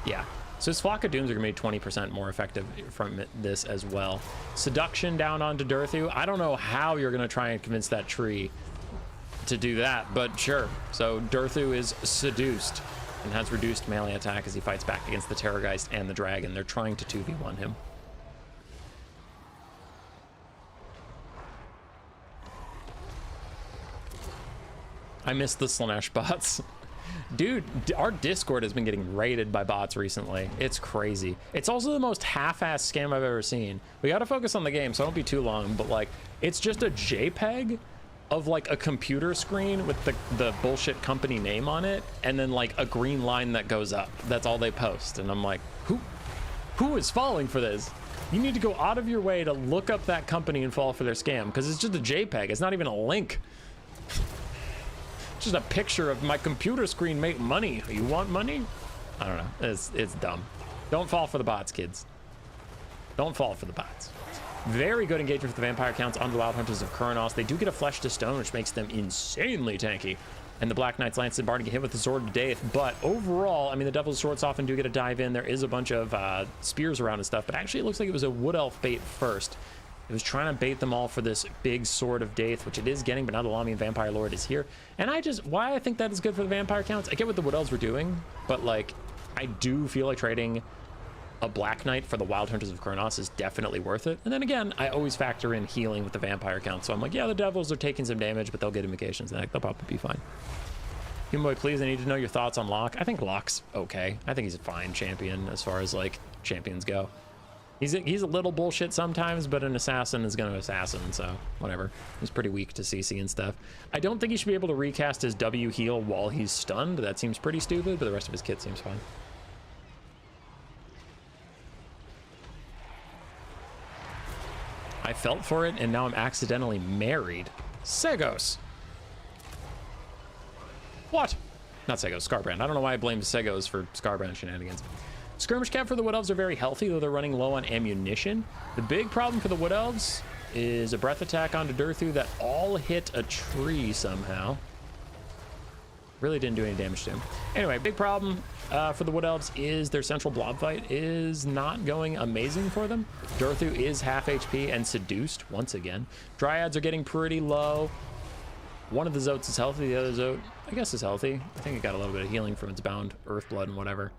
Yeah. So his Flock of Dooms are going to be 20% more effective from this as well. Seduction down onto Durthu. I don't know how you're going to try and convince that tree to do that, but sure. So Durthu is seduced and has reduced melee attack as he fights back against the Terrorgeist and the Dragon. They're trying to 2v1 him. I missed the Slaanesh bots. Dude, our Discord has been getting raided by bots recently. It's crazy. It's also the most half-assed scam I've ever seen. We got to focus on the game, so don't be too long, but like, it's just a JPEG of like a computer screen with the bullshit company name on it, and then like a green line that goes up. That's all they post. And I'm like, who is falling for this? You need to go out of your way to look up that company and fall for their scam, because it's just a JPEG. It's not even a link. Just a picture of my computer screen make money. You want money? I don't know. It's dumb. Don't fall for the bots, kids. Don't fall for the bots. Very good engagement for the vampire counts on the Wild Hunters of Khuranos. They do get a Flesh to Stone, which makes them insanely tanky. And the Black Knight's Lance and Bard get hit with the Sword of Death. But overall, I mean, the Devil's Swords often do get a dive in. There is a bunch of spears around and stuff, but actually it looks like it was a Wood Elf bait first. It was trying to bait them all for this big Sword of Death, which it is getting, but now the Lamian Vampire Lord is here. And why I think that is good for the vampire counts, I get what the Wood Elves were doing, but like, I do feel like trading a Black Knight for the Wild Hunters of Khuranos is definitely worth it. And then again, I always factor in healing with the vampire count. So I'm like, yeah, the Devils are taking some damage, but they'll get invocations and they'll probably be fine. Human Boy, please, I need to know your thoughts on Locke. I think Locke's okay. I think he's a fine champion as far as like champions go. He's a little bullshit sometimes, but an assassin is going to assassin, so whatever. He's pretty weak to CC and stuff. I don't think he should be able to recast his W heal while he's stunned. That seems pretty stupid, but the rest of his kit seems fine. I felt for it, and now I'm accidentally married. Segos. What? Not Segos, Skarbrand. I don't know why I blamed Segos for Skarbrand shenanigans. Skirmish cap for the Wood Elves are very healthy, though they're running low on ammunition. The big problem for the Wood Elves is a breath attack onto Durthu that all hit a tree somehow. Really didn't do any damage to him. Anyway, big problem for the Wood Elves is their central blob fight is not going amazing for them. Durthu is half HP and seduced once again. Dryads are getting pretty low. One of the Zotes is healthy, the other Zote, I guess, is healthy. I think it got a little bit of healing from its bound Earth Blood and whatever.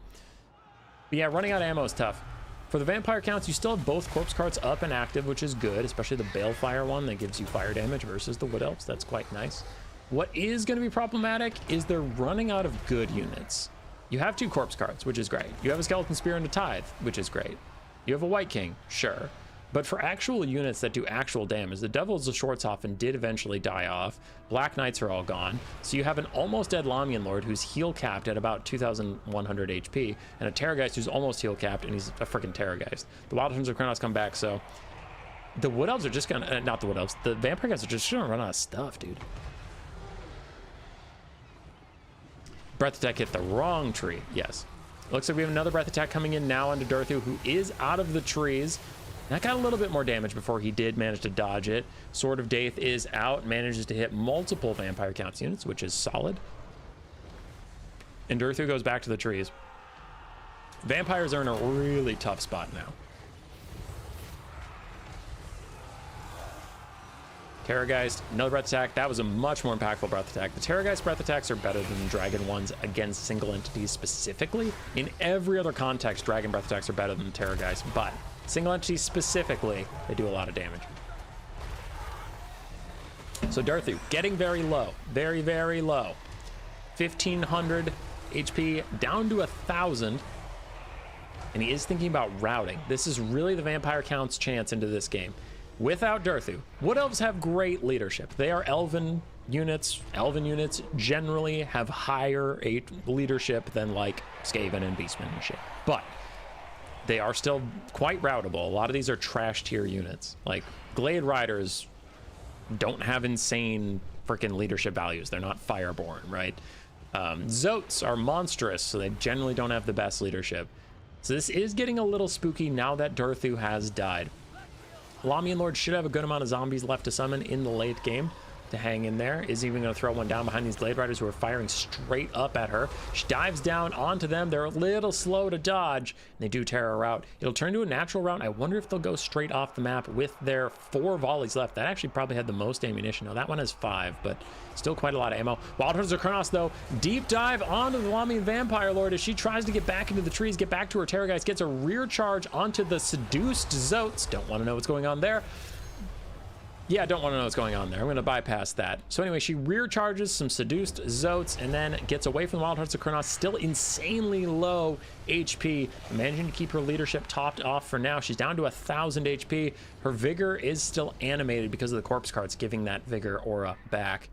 But yeah, running out of ammo is tough. For the vampire counts, you still have both corpse carts up and active, which is good, especially the Balefire one that gives you fire damage versus the Wood Elves. That's quite nice. What is going to be problematic is they're running out of good units. You have 2 corpse cards, which is great. You have a Skeleton Spear and a Tithe, which is great. You have a White King, sure. But for actual units that do actual damage, the Devil's of Schwarzhofen did eventually die off. Black Knights are all gone. So you have an almost dead Lamian Lord who's heal capped at about 2,100 HP, and a Terrorgeist who's almost heal capped, and he's a freaking Terrorgeist. The Wild Hunters of Kronos come back, so the Wood Elves are just gonna, not the Wood Elves, the Vampire guys are just gonna run out of stuff, dude. Breath Attack hit the wrong tree, yes. Looks like we have another Breath Attack coming in now onto Durthu, who is out of the trees. That got a little bit more damage before he did manage to dodge it. Sword of Daith is out, manages to hit multiple Vampire Counts units, which is solid. And Durthu goes back to the trees. Vampires are in a really tough spot now. Terrorgeist, another Breath Attack. That was a much more impactful Breath Attack. The Terrorgeist Breath Attacks are better than Dragon ones against single entities specifically. In every other context, Dragon Breath Attacks are better than the Terrorgeist, but single entities specifically, they do a lot of damage. So Durthu, getting very low. Very, very low. 1,500 HP, down to 1,000. And he is thinking about routing. This is really the Vampire Count's chance into this game. Without Durthu, Wood Elves have great leadership. They are elven units. Elven units generally have higher leadership than like Skaven and Beastmen and shit. But they are still quite routable. A lot of these are trash tier units. Like Glade Riders don't have insane freaking leadership values. They're not Fireborn, right? Zotes are monstrous, so they generally don't have the best leadership. So this is getting a little spooky now that Durthu has died. Lamian Lord should have a good amount of zombies left to summon in the late game to hang in there. Is even going to throw one down behind these Glade Riders who are firing straight up at her. She dives down onto them. They're a little slow to dodge, and they do tear her out. It'll turn to a natural route. I wonder if they'll go straight off the map with their 4 volleys left. That actually probably had the most ammunition. Now that one has 5, but still quite a lot of ammo. Wild Hunters of Kronos, though, deep dive onto the Lamian Vampire Lord as she tries to get back into the trees, get back to her Terrorgeist, gets a rear charge onto the seduced Zotes. Don't want to know what's going on there. Yeah, I don't want to know what's going on there. I'm going to bypass that. So anyway, she rear charges some seduced Zotes and then gets away from the Wild Hearts of Kronos, still insanely low HP, managing to keep her leadership topped off for now. She's down to 1,000 HP. Her vigor is still animated because of the corpse cards, giving that vigor aura back.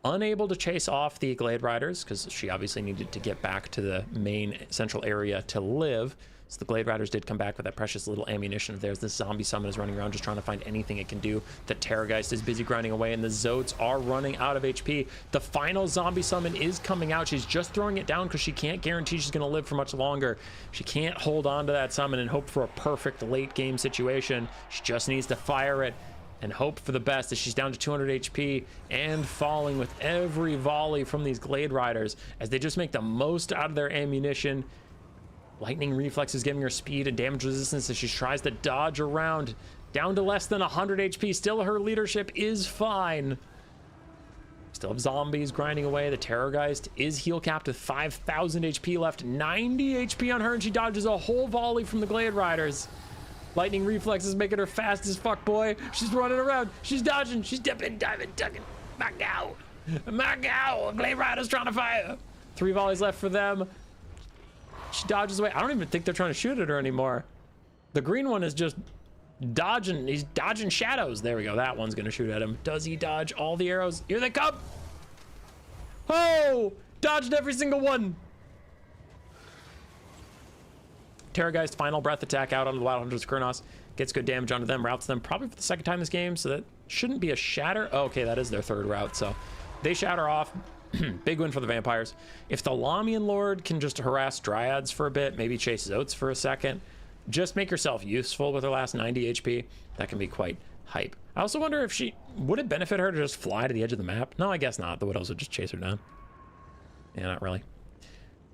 Unable to chase off the Glade Riders because she obviously needed to get back to the main central area to live. So the Glade Riders did come back with that precious little ammunition of theirs. This zombie summon is running around just trying to find anything it can do. The Terrorgeist is busy grinding away, and the Zotes are running out of HP. The final zombie summon is coming out. She's just throwing it down because she can't guarantee she's going to live for much longer. She can't hold on to that summon and hope for a perfect late game situation. She just needs to fire it and hope for the best as she's down to 200 HP and falling with every volley from these Glade Riders as they just make the most out of their ammunition. Lightning Reflex is giving her speed and damage resistance as she tries to dodge around. Down to less than 100 HP. Still, her leadership is fine. Still have zombies grinding away. The Terrorgeist is heal capped with 5,000 HP left. 90 HP on her, and she dodges a whole volley from the Glade Riders. Lightning Reflex is making her fast as fuck, boy. She's running around. She's dodging. She's dipping, diving, ducking. Back out. Back out. Glade Riders trying to fire. 3 volleys left for them. She dodges away. I don't even think they're trying to shoot at her anymore. The green one is just dodging. He's dodging shadows. There we go. That one's going to shoot at him. Does he dodge all the arrows? Here they come. Oh, dodged every single one. Terrorgeist final breath attack out onto the Wild Hunters of Kronos. Gets good damage onto them. Routes them probably for the second time this game. So that shouldn't be a shatter. Oh, okay, that is their 3rd route. So they shatter off. Big win for the Vampires. If the Lamian Lord can just harass Dryads for a bit, maybe chase Zotes for a second, just make herself useful with her last 90 HP, that can be quite hype. I also wonder if would it benefit her to just fly to the edge of the map? No, I guess not. The Widows would just chase her down. Yeah, not really.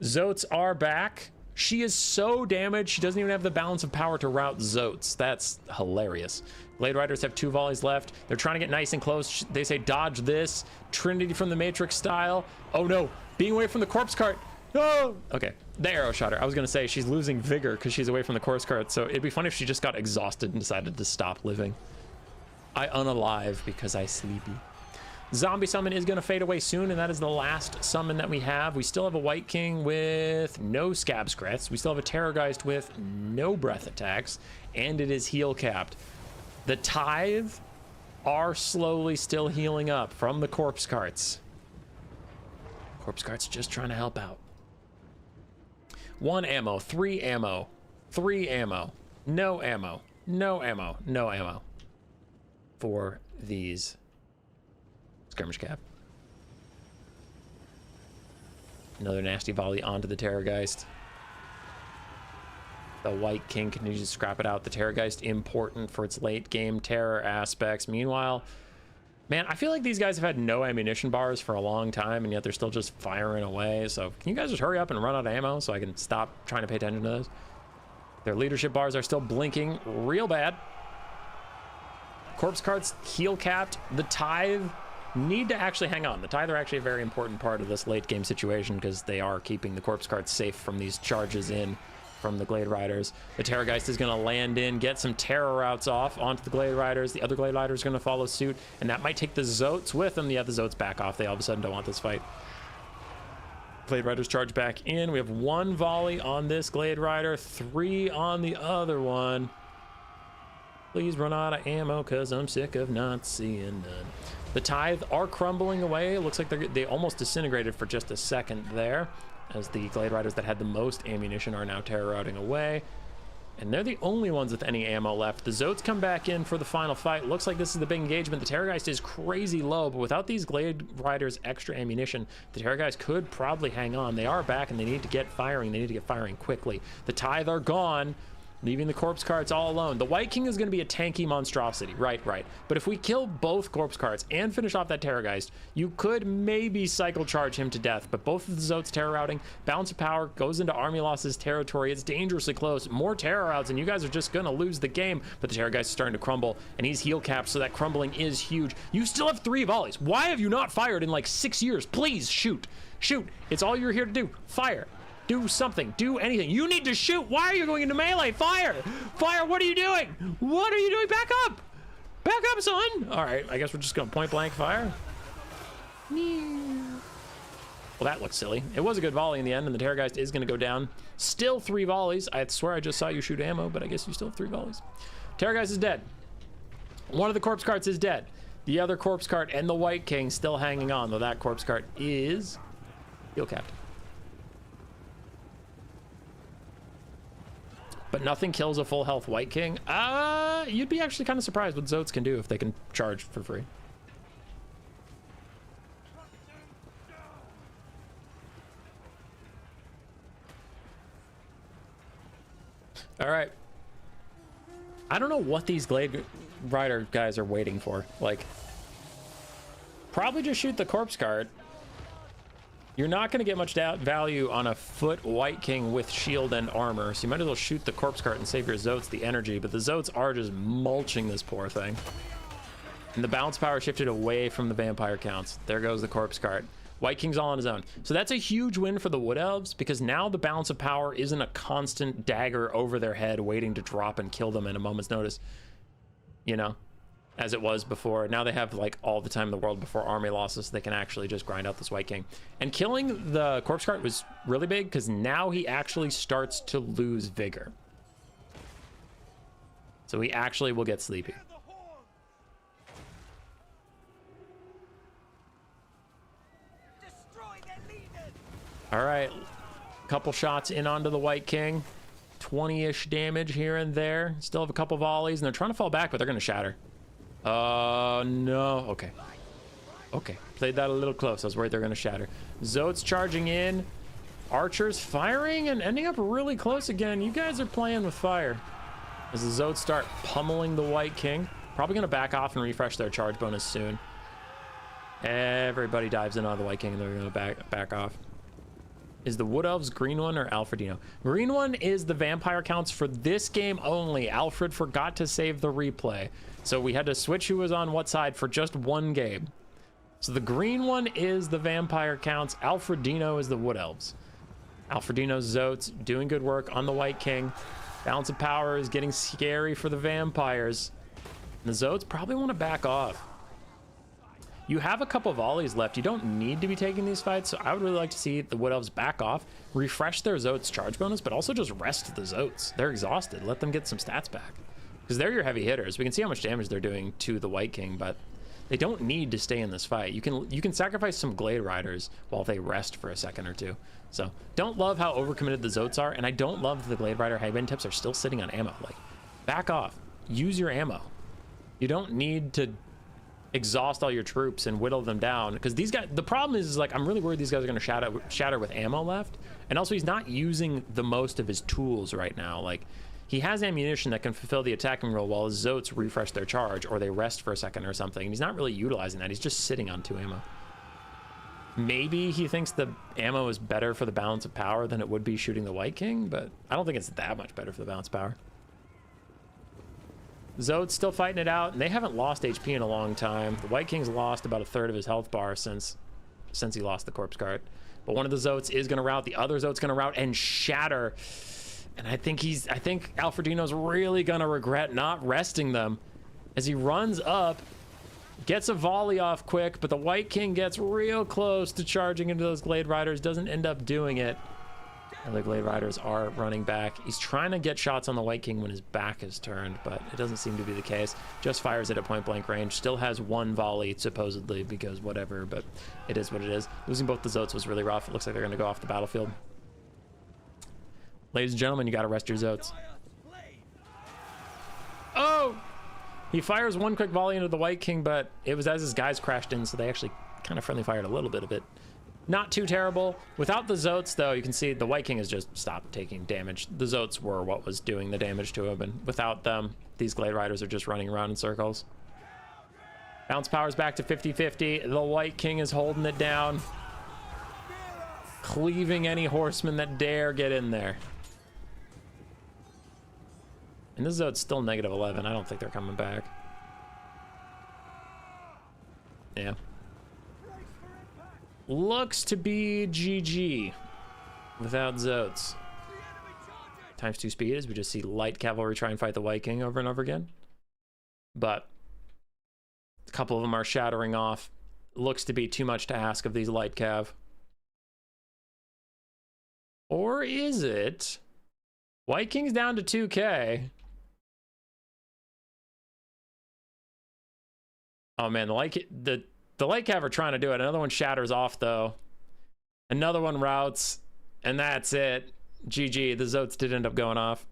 Zotes are back. She is so damaged, she doesn't even have the balance of power to route Zotes. That's hilarious. Glade Riders have 2 volleys left. They're trying to get nice and close. They say dodge this. Trinity from the Matrix style. Oh no, being away from the corpse cart. No! Okay, the arrow shot her. I was gonna say she's losing vigor because she's away from the corpse cart, so it'd be funny if she just got exhausted and decided to stop living. I unalive because I sleepy. Zombie summon is going to fade away soon, and that is the last summon that we have. We still have a White King with no Scab Screts. We still have a Terrorgeist with no breath attacks, and it is heal capped. The Tithe are slowly still healing up from the Corpse Carts. Corpse Carts just trying to help out. 1 ammo, 3 ammo, 3 ammo, no ammo, no ammo, no ammo for these skirmish cap. Another nasty volley onto the Terrorgeist. The White King continues to scrap it out. The Terrorgeist important for its late game terror aspects. Meanwhile, man, I feel like these guys have had no ammunition bars for a long time, and yet they're still just firing away. So can you guys just hurry up and run out of ammo so I can stop trying to pay attention to those? Their leadership bars are still blinking real bad. Corpse Carts heal capped. The Tithe need to actually hang on. The Tithe are actually a very important part of this late game situation because they are keeping the Corpse Carts safe from these charges in from the Glade Riders. The Terrorgeist is going to land in, get some terror routes off onto the Glade Riders. The other Glade Riders are going to follow suit, and that might take the Zotes with them. Yeah, the Zotes back off. They all of a sudden don't want this fight. Glade Riders charge back in. We have 1 volley on this Glade Rider, 3 on the other one. Please run out of ammo because I'm sick of not seeing none. The Tithe are crumbling away. It looks like they almost disintegrated for just a second there, as the Glade Riders that had the most ammunition are now terror routing away. And they're the only ones with any ammo left. The Zotes come back in for the final fight. Looks like this is the big engagement. The Terrorgeist is crazy low, but without these Glade Riders' extra ammunition, the Terrorgeist could probably hang on. They are back, and they need to get firing. They need to get firing quickly. The Tithe are gone, leaving the Corpse Carts all alone. The White King is going to be a tanky monstrosity. Right. But if we kill both Corpse Carts and finish off that Terrorgeist, you could maybe cycle charge him to death. But both of the Zotes terror routing, Balance of Power goes into Army Loss's territory. It's dangerously close. More terror routes, and you guys are just going to lose the game. But the Terrorgeist is starting to crumble, and he's heal capped, so that crumbling is huge. You still have 3 volleys. Why have you not fired in like 6 years? Please shoot. Shoot. It's all you're here to do. Fire. Do something. Do anything. You need to shoot. Why are you going into melee? Fire! Fire! What are you doing? What are you doing? Back up! Back up, son! Alright, I guess we're just going to point blank fire. Well, that looks silly. It was a good volley in the end, and the Terrorgeist is going to go down. Still 3 volleys. I swear I just saw you shoot ammo, but I guess you still have 3 volleys. Terrorgeist is dead. One of the Corpse Carts is dead. The other Corpse Cart and the White King still hanging on, though that Corpse Cart is heal capped. But nothing kills a full health White King. You'd be actually kind of surprised what Zotes can do if they can charge for free. All right. I don't know what these Glade Rider guys are waiting for. Like, probably just shoot the Corpse Cart. You're not going to get much value on a foot White King with shield and armor, so you might as well shoot the Corpse Cart and save your Zotes the energy, but the Zotes are just mulching this poor thing. And the Balance Power shifted away from the Vampire counts. There goes the Corpse Cart. White King's all on his own. So that's a huge win for the Wood Elves, because now the Balance of Power isn't a constant dagger over their head waiting to drop and kill them at a moment's notice. You know? As it was before. Now they have like all the time in the world before army losses, so they can actually just grind out this White King. And killing the Corpse Cart was really big because now he actually starts to lose vigor. So he actually will get sleepy. All right, couple shots in onto the White King. 20-ish damage here and there. Still have a couple volleys, and they're trying to fall back, but they're going to shatter. No. Okay. Okay. Played that a little close. I was worried they're going to shatter. Zotes charging in. Archers firing and ending up really close again. You guys are playing with fire. As the Zotes start pummeling the White King. Probably going to back off and refresh their charge bonus soon. Everybody dives in on the White King and they're going to back off. Is the Wood Elves green one or Alfredino? Green one is the vampire counts for this game only. Alfred forgot to save the replay, so we had to switch who was on what side for just one game. So the green one is the vampire counts. Alfredino is the Wood Elves. Alfredino's Zotes doing good work on the White King. Balance of Power is getting scary for the vampires. And the Zotes probably want to back off. You have a couple volleys left. You don't need to be taking these fights, so I would really like to see the Wood Elves back off, refresh their Zotes charge bonus, but also just rest the Zotes. They're exhausted. Let them get some stats back. Because they're your heavy hitters. We can see how much damage they're doing to the White King, but they don't need to stay in this fight. You can sacrifice some Glade Riders while they rest for a second or two. So don't love how overcommitted the Zotes are, and I don't love that the Glade Rider Hagbane tips are still sitting on ammo. Like, back off. Use your ammo. You don't need to exhaust all your troops and whittle them down, because these guys, the problem is like, I'm really worried these guys are going to shatter with ammo left, and also he's not using the most of his tools right now. Like, he has ammunition that can fulfill the attacking role while his Zotes refresh their charge or they rest for a second or something, and he's not really utilizing that. He's just sitting on 2 ammo. Maybe he thinks the ammo is better for the balance of power than it would be shooting the White King, but I don't think it's that much better for the balance of power. Zote's still fighting it out, and they haven't lost HP in a long time. The White King's lost about 1/3 of his health bar since he lost the corpse cart. But one of the Zotes is going to rout, the other Zote's going to rout and shatter. And I think Alfredino's really going to regret not resting them as he runs up, gets a volley off quick, but the White King gets real close to charging into those Glade Riders, doesn't end up doing it. And the Glade Riders are running back. He's trying to get shots on the White King when his back is turned, but it doesn't seem to be the case. Just fires it at point blank range. Still has 1 volley, supposedly, because whatever, but it is what it is. Losing both the Zotes was really rough. It looks like they're going to go off the battlefield. Ladies and gentlemen, you got to rest your Zotes. Oh! He fires 1 quick volley into the White King, but it was as his guys crashed in, so they actually kind of friendly fired a little bit of it. Not too terrible. Without the Zotes, though, you can see the White King has just stopped taking damage. The Zotes were what was doing the damage to him, and without them, these Glade Riders are just running around in circles. Bounce power's back to 50-50. The White King is holding it down, cleaving any horsemen that dare get in there. And this Zote's still -11. I don't think they're coming back. Yeah. Looks to be GG without Zotes. ×2 speed as we just see light cavalry try and fight the White King over and over again. But a couple of them are shattering off. Looks to be too much to ask of these light cav. Or is it? White King's down to 2K. Oh man, the light cav are trying to do it. Another one shatters off though. Another one routs, and that's it. GG. The Zotes did end up going off.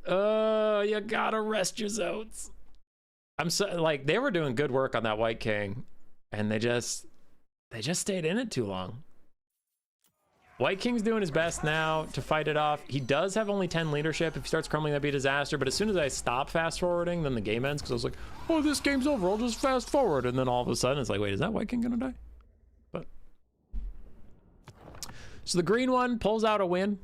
You gotta rest your Zotes. I'm so like, they were doing good work on that White King, and they just stayed in it too long. White King's doing his best now to fight it off. He does have only 10 leadership. If he starts crumbling, that'd be a disaster. But as soon as I stop fast forwarding, then the game ends, because I was like, oh, this game's over. I'll just fast forward. And then all of a sudden, it's like, wait, is that White King gonna die? But so the green one pulls out a win.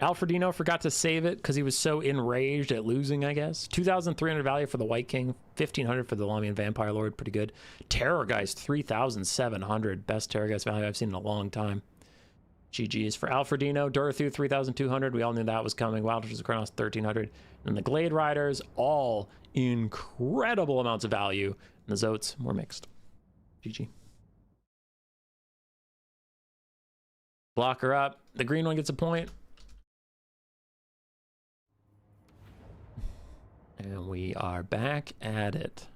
Alfredino forgot to save it because he was so enraged at losing, I guess. 2,300 value for the White King, 1,500 for the Lamian Vampire Lord. Pretty good. Terrorgeist, 3,700. Best Terrorgeist value I've seen in a long time. GG's for Alfredino. Durathu, 3,200. We all knew that was coming. Wilders of Kronos, 1,300. And the Glade Riders, all incredible amounts of value. And the Zotes, more mixed. GG. Blocker up. The green one gets a point. And we are back at it.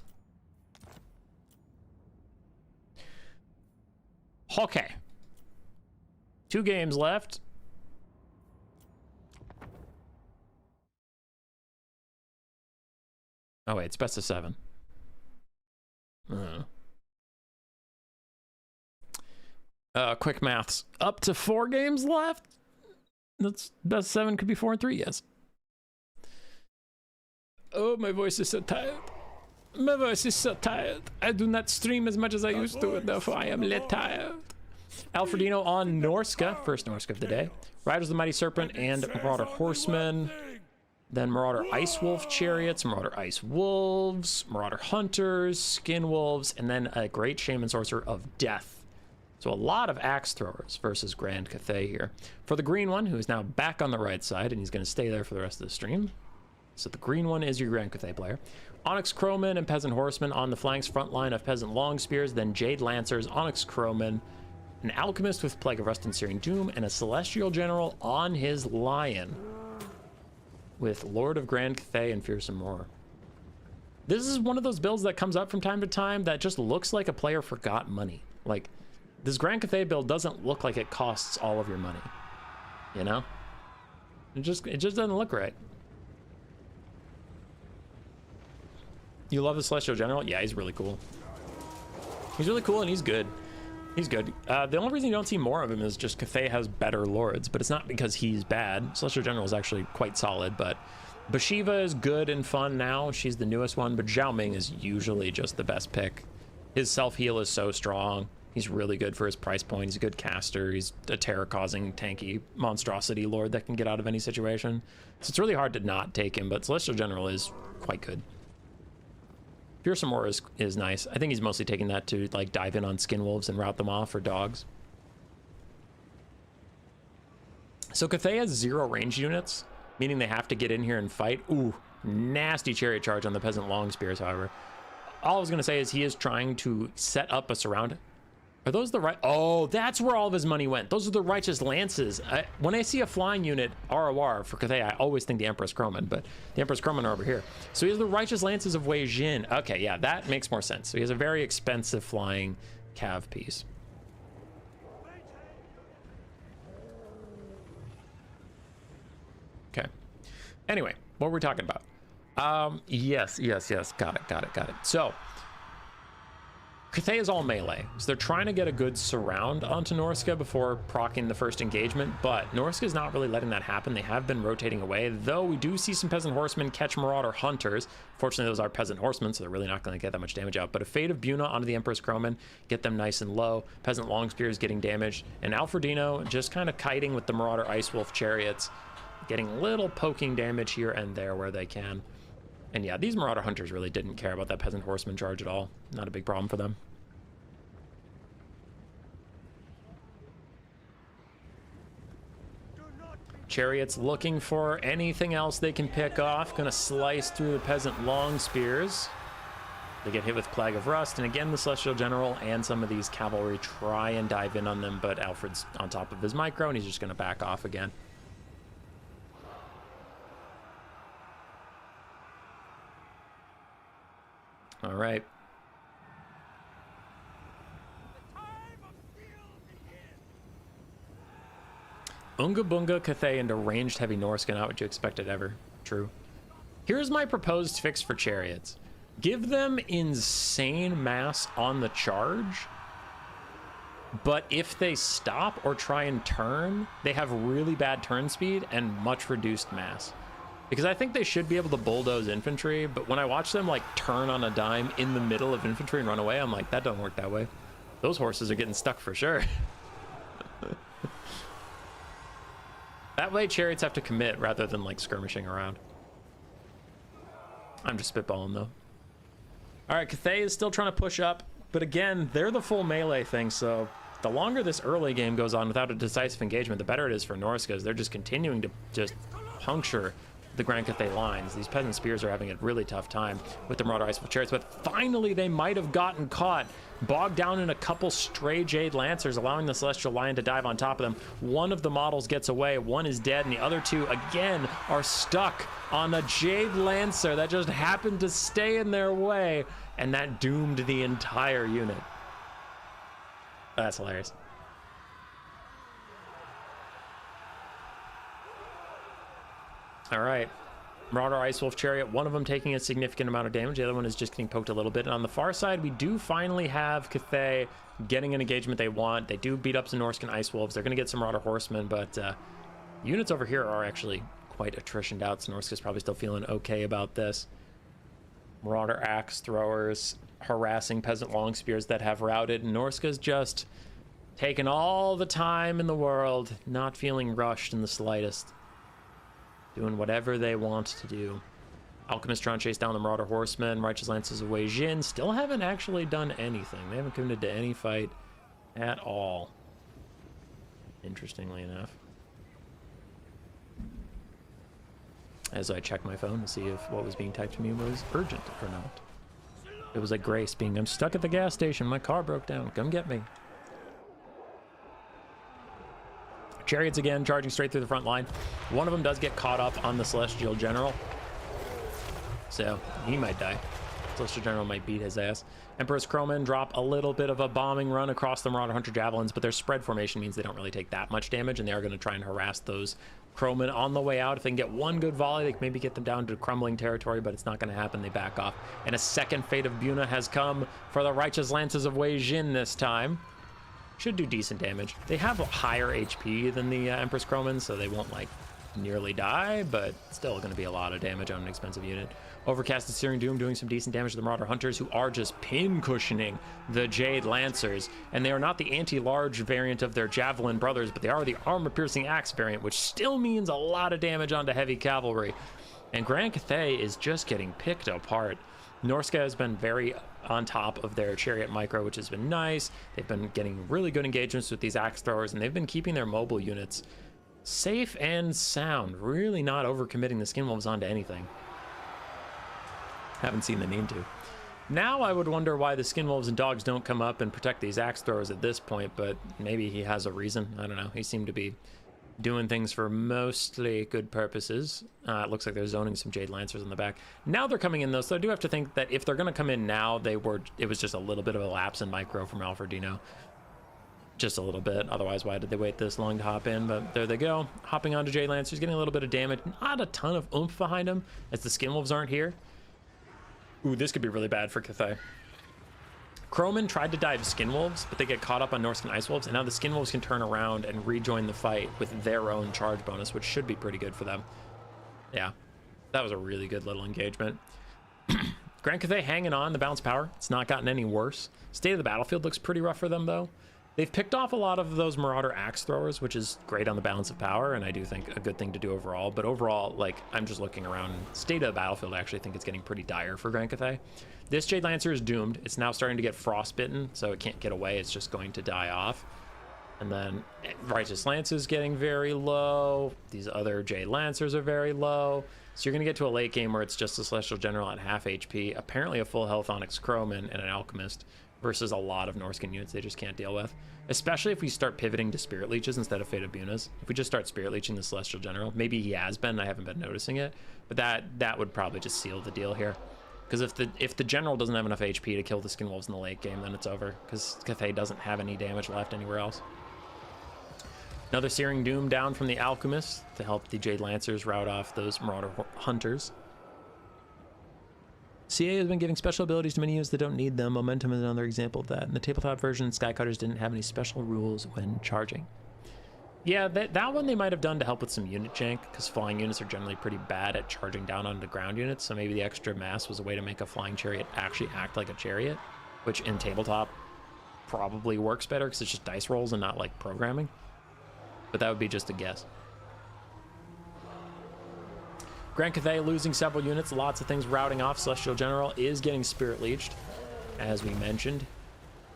Okay. 2 games left. Oh wait, it's best of 7. Quick maths. Up to 4 games left? That's best 7 could be 4 and 3, yes. Oh, my voice is so tired. My voice is so tired. I do not stream as much as I used to, and therefore I am lit tired. Alfredino on Norska, first Norska of the day. Riders of the Mighty Serpent and Marauder Horsemen. Then Marauder Ice Wolf Chariots, Marauder Ice Wolves, Marauder Hunters, Skin Wolves, and then a Great Shaman Sorcerer of Death. So a lot of axe throwers versus Grand Cathay here. For the green one, who is now back on the right side, and he's going to stay there for the rest of the stream. So the green one is your Grand Cathay player. Onyx Crowman and Peasant Horseman on the flanks, front line of Peasant Long Spears, then Jade Lancers, Onyx Crowman, an Alchemist with Plague of Rust and Searing Doom, and a Celestial General on his Lion with Lord of Grand Cathay and Fearsome Roar. This is one of those builds that comes up from time to time that just looks like a player forgot money. Like, this Grand Cathay build doesn't look like it costs all of your money, you know? It just doesn't look right. You love the Celestial General? Yeah, he's really cool. He's really cool and he's good. He's good. The only reason you don't see more of him is just Cathay has better lords, but it's not because he's bad. Celestial General is actually quite solid, but Bashiva is good and fun now. She's the newest one, but Zhao Ming is usually just the best pick. His self-heal is so strong. He's really good for his price point. He's a good caster. He's a terror-causing, tanky monstrosity lord that can get out of any situation. So it's really hard to not take him, but Celestial General is quite good. Fearsome Roar is nice. I think he's mostly taking that to like dive in on skin wolves and route them off for dogs. So Cathay has 0 range units, meaning they have to get in here and fight. Ooh, nasty chariot charge on the Peasant Long Spears, however. All I was going to say is he is trying to set up a surround. Are those the right? Oh, that's where all of his money went. Those are the Righteous Lances. When I see a flying unit, ROR, for Cathay, I always think the Empress Crowman, but the Empress Crowman are over here. So he has the Righteous Lances of Wei Jin. Okay, yeah, that makes more sense. So he has a very expensive flying cav piece. Okay. Anyway, what were we talking about? Yes. Got it. So Cathay is all melee, so they're trying to get a good surround onto Norska before proccing the first engagement, but Norska is not really letting that happen. They have been rotating away, though we do see some Peasant Horsemen catch Marauder Hunters. Fortunately, those are Peasant Horsemen, so they're really not going to get that much damage out. But a Fate of Buna onto the Empress Crowman, get them nice and low. Peasant Long Spears getting damaged, and Alfredino just kind of kiting with the Marauder Ice Wolf Chariots, getting little poking damage here and there where they can. And yeah, these Marauder Hunters really didn't care about that Peasant Horseman charge at all. Not a big problem for them. Chariots looking for anything else they can pick off. Gonna slice through the Peasant Long Spears. They get hit with Plague of Rust, and again, the Celestial General and some of these cavalry try and dive in on them, but Alfred's on top of his micro, and he's just gonna back off again. All right. Unga Bunga Cathay into ranged heavy Norska, not what you expected ever. True. Here's my proposed fix for Chariots. Give them insane mass on the charge, but if they stop or try and turn, they have really bad turn speed and much reduced mass. Because I think they should be able to bulldoze infantry, but when I watch them like turn on a dime in the middle of infantry and run away, I'm like, that doesn't work that way. Those horses are getting stuck for sure. That way Chariots have to commit rather than like skirmishing around. I'm just spitballing though. All right, Cathay is still trying to push up, but again, they're the full melee thing, so the longer this early game goes on without a decisive engagement, the better it is for Norskas. They're just continuing to just puncture the Grand Cathay lines. These Peasant Spears are having a really tough time with the Marauder Ice Wolf Chariots, but finally they might have gotten caught, bogged down in a couple stray Jade Lancers, allowing the Celestial Lion to dive on top of them. One of the models gets away, one is dead, and the other two, again, are stuck on a Jade Lancer that just happened to stay in their way, and that doomed the entire unit. That's hilarious. All right, Marauder Ice Wolf Chariot, one of them taking a significant amount of damage, the other one is just getting poked a little bit. And on the far side, we do finally have Cathay getting an engagement they want. They do beat up some Norskan Ice Wolves. They're going to get some Marauder Horsemen, but units over here are actually quite attritioned out, so Norska's probably still feeling okay about this. Marauder Axe Throwers harassing Peasant Long Spears that have routed, and Norska's just taking all the time in the world, not feeling rushed in the slightest. Doing whatever they want to do. Alchemist trying to chase down the Marauder Horsemen. Righteous Lances of Wei Jin still haven't actually done anything. They haven't committed to any fight at all. Interestingly enough. as I check my phone to see if what was being typed to me was urgent or not. It was like Grace being, I'm stuck at the gas station, my car broke down, come get me. Chariots again, charging straight through the front line. One of them does get caught up on the Celestial General, so he might die. Celestial General might beat his ass. Empress Croman drop a little bit of a bombing run across the Marauder Hunter Javelins, but their spread formation means they don't really take that much damage, and they are going to try and harass those Croman on the way out. If they can get one good volley, they can maybe get them down to crumbling territory, but it's not going to happen. They back off. And a second Fate of Buna has come for the Righteous Lances of Wei Jin this time. Should do decent damage. They have a higher HP than the Empress Croman, so they won't like nearly die, but still going to be a lot of damage on an expensive unit. Overcast is Searing Doom doing some decent damage to the Marauder Hunters, who are just pin cushioning the Jade Lancers, and they are not the anti-large variant of their Javelin brothers, but they are the armor-piercing axe variant, which still means a lot of damage onto heavy cavalry. And Grand Cathay is just getting picked apart. Norska has been very on top of their Chariot Micro, which has been nice. They've been getting really good engagements with these axe throwers, and they've been keeping their mobile units safe and sound, really not overcommitting the Skinwolves onto anything. Haven't seen the need to. Now I would wonder why the Skinwolves and Dogs don't come up and protect these axe throwers at this point, but maybe he has a reason. I don't know. He seemed to be doing things for mostly good purposes. It looks like they're zoning some Jade Lancers in the back. Now they're coming in though, so I do have to think that if they're going to come in now, it was just a little bit of a lapse in micro from Alfredino. Just a little bit. Otherwise, why did they wait this long to hop in? But there they go. Hopping onto Jade Lancers, getting a little bit of damage. Not a ton of oomph behind them, as the Skinwolves aren't here. Ooh, this could be really bad for Cathay. Croman tried to dive Skinwolves, but they get caught up on Norscan Ice Wolves, and now the Skinwolves can turn around and rejoin the fight with their own charge bonus, which should be pretty good for them. Yeah, that was a really good little engagement. Grand Cathay hanging on the balance power. It's not gotten any worse. State of the battlefield looks pretty rough for them, though. They've picked off a lot of those Marauder axe throwers, which is great on the balance of power, and I do think a good thing to do overall. But overall, like, I'm just looking around. State of the battlefield, I actually think it's getting pretty dire for Grand Cathay. This Jade Lancer is doomed. It's now starting to get frostbitten, so it can't get away. It's just going to die off. And then Righteous Lance is getting very low. These other Jade Lancers are very low. So you're going to get to a late game where it's just a Celestial General at half HP, apparently a full health Onyx Croman, and an Alchemist, versus a lot of Norscan units they just can't deal with. Especially if we start pivoting to Spirit Leeches instead of Fate of Bunas. If we just start Spirit Leeching the Celestial General, maybe he has been, I haven't been noticing it, but that would probably just seal the deal here. Because if the General doesn't have enough HP to kill the Skinwolves in the late game, then it's over, because Cathay doesn't have any damage left anywhere else. Another Searing Doom down from the Alchemist to help the Jade Lancers rout off those Marauder Hunters. CA has been giving special abilities to many units that don't need them. Momentum is another example of that. In the tabletop version, Skycutters didn't have any special rules when charging. Yeah, that one they might have done to help with some unit jank, because flying units are generally pretty bad at charging down onto ground units, so maybe the extra mass was a way to make a flying chariot actually act like a chariot, which in tabletop probably works better because it's just dice rolls and not like programming. But that would be just a guess. Grand Cathay losing several units, lots of things routing off. Celestial General is getting Spirit Leeched, as we mentioned.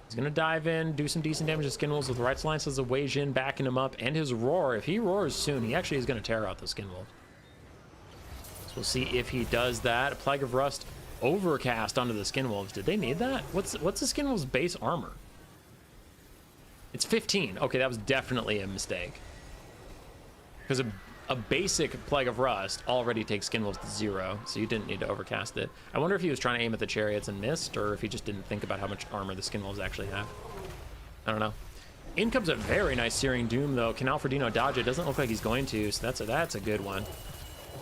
He's going to dive in, do some decent damage to Skinwolves with Righteous Lances of Wei Jin backing him up, and his Roar. If he roars soon, he actually is going to tear out the Skinwolf. So we'll see if he does that. Plague of Rust overcast onto the Skinwolves. Did they need that? What's the Skinwolf's base armor? It's 15. Okay, that was definitely a mistake. Because a basic Plague of Rust already takes Skinwolves to 0, so you didn't need to overcast it. I wonder if he was trying to aim at the chariots and missed, or if he just didn't think about how much armor the Skinwolves actually have. I don't know. In comes a very nice Searing Doom, though. Can Alfredino dodge it? Doesn't look like he's going to, so that's a good one.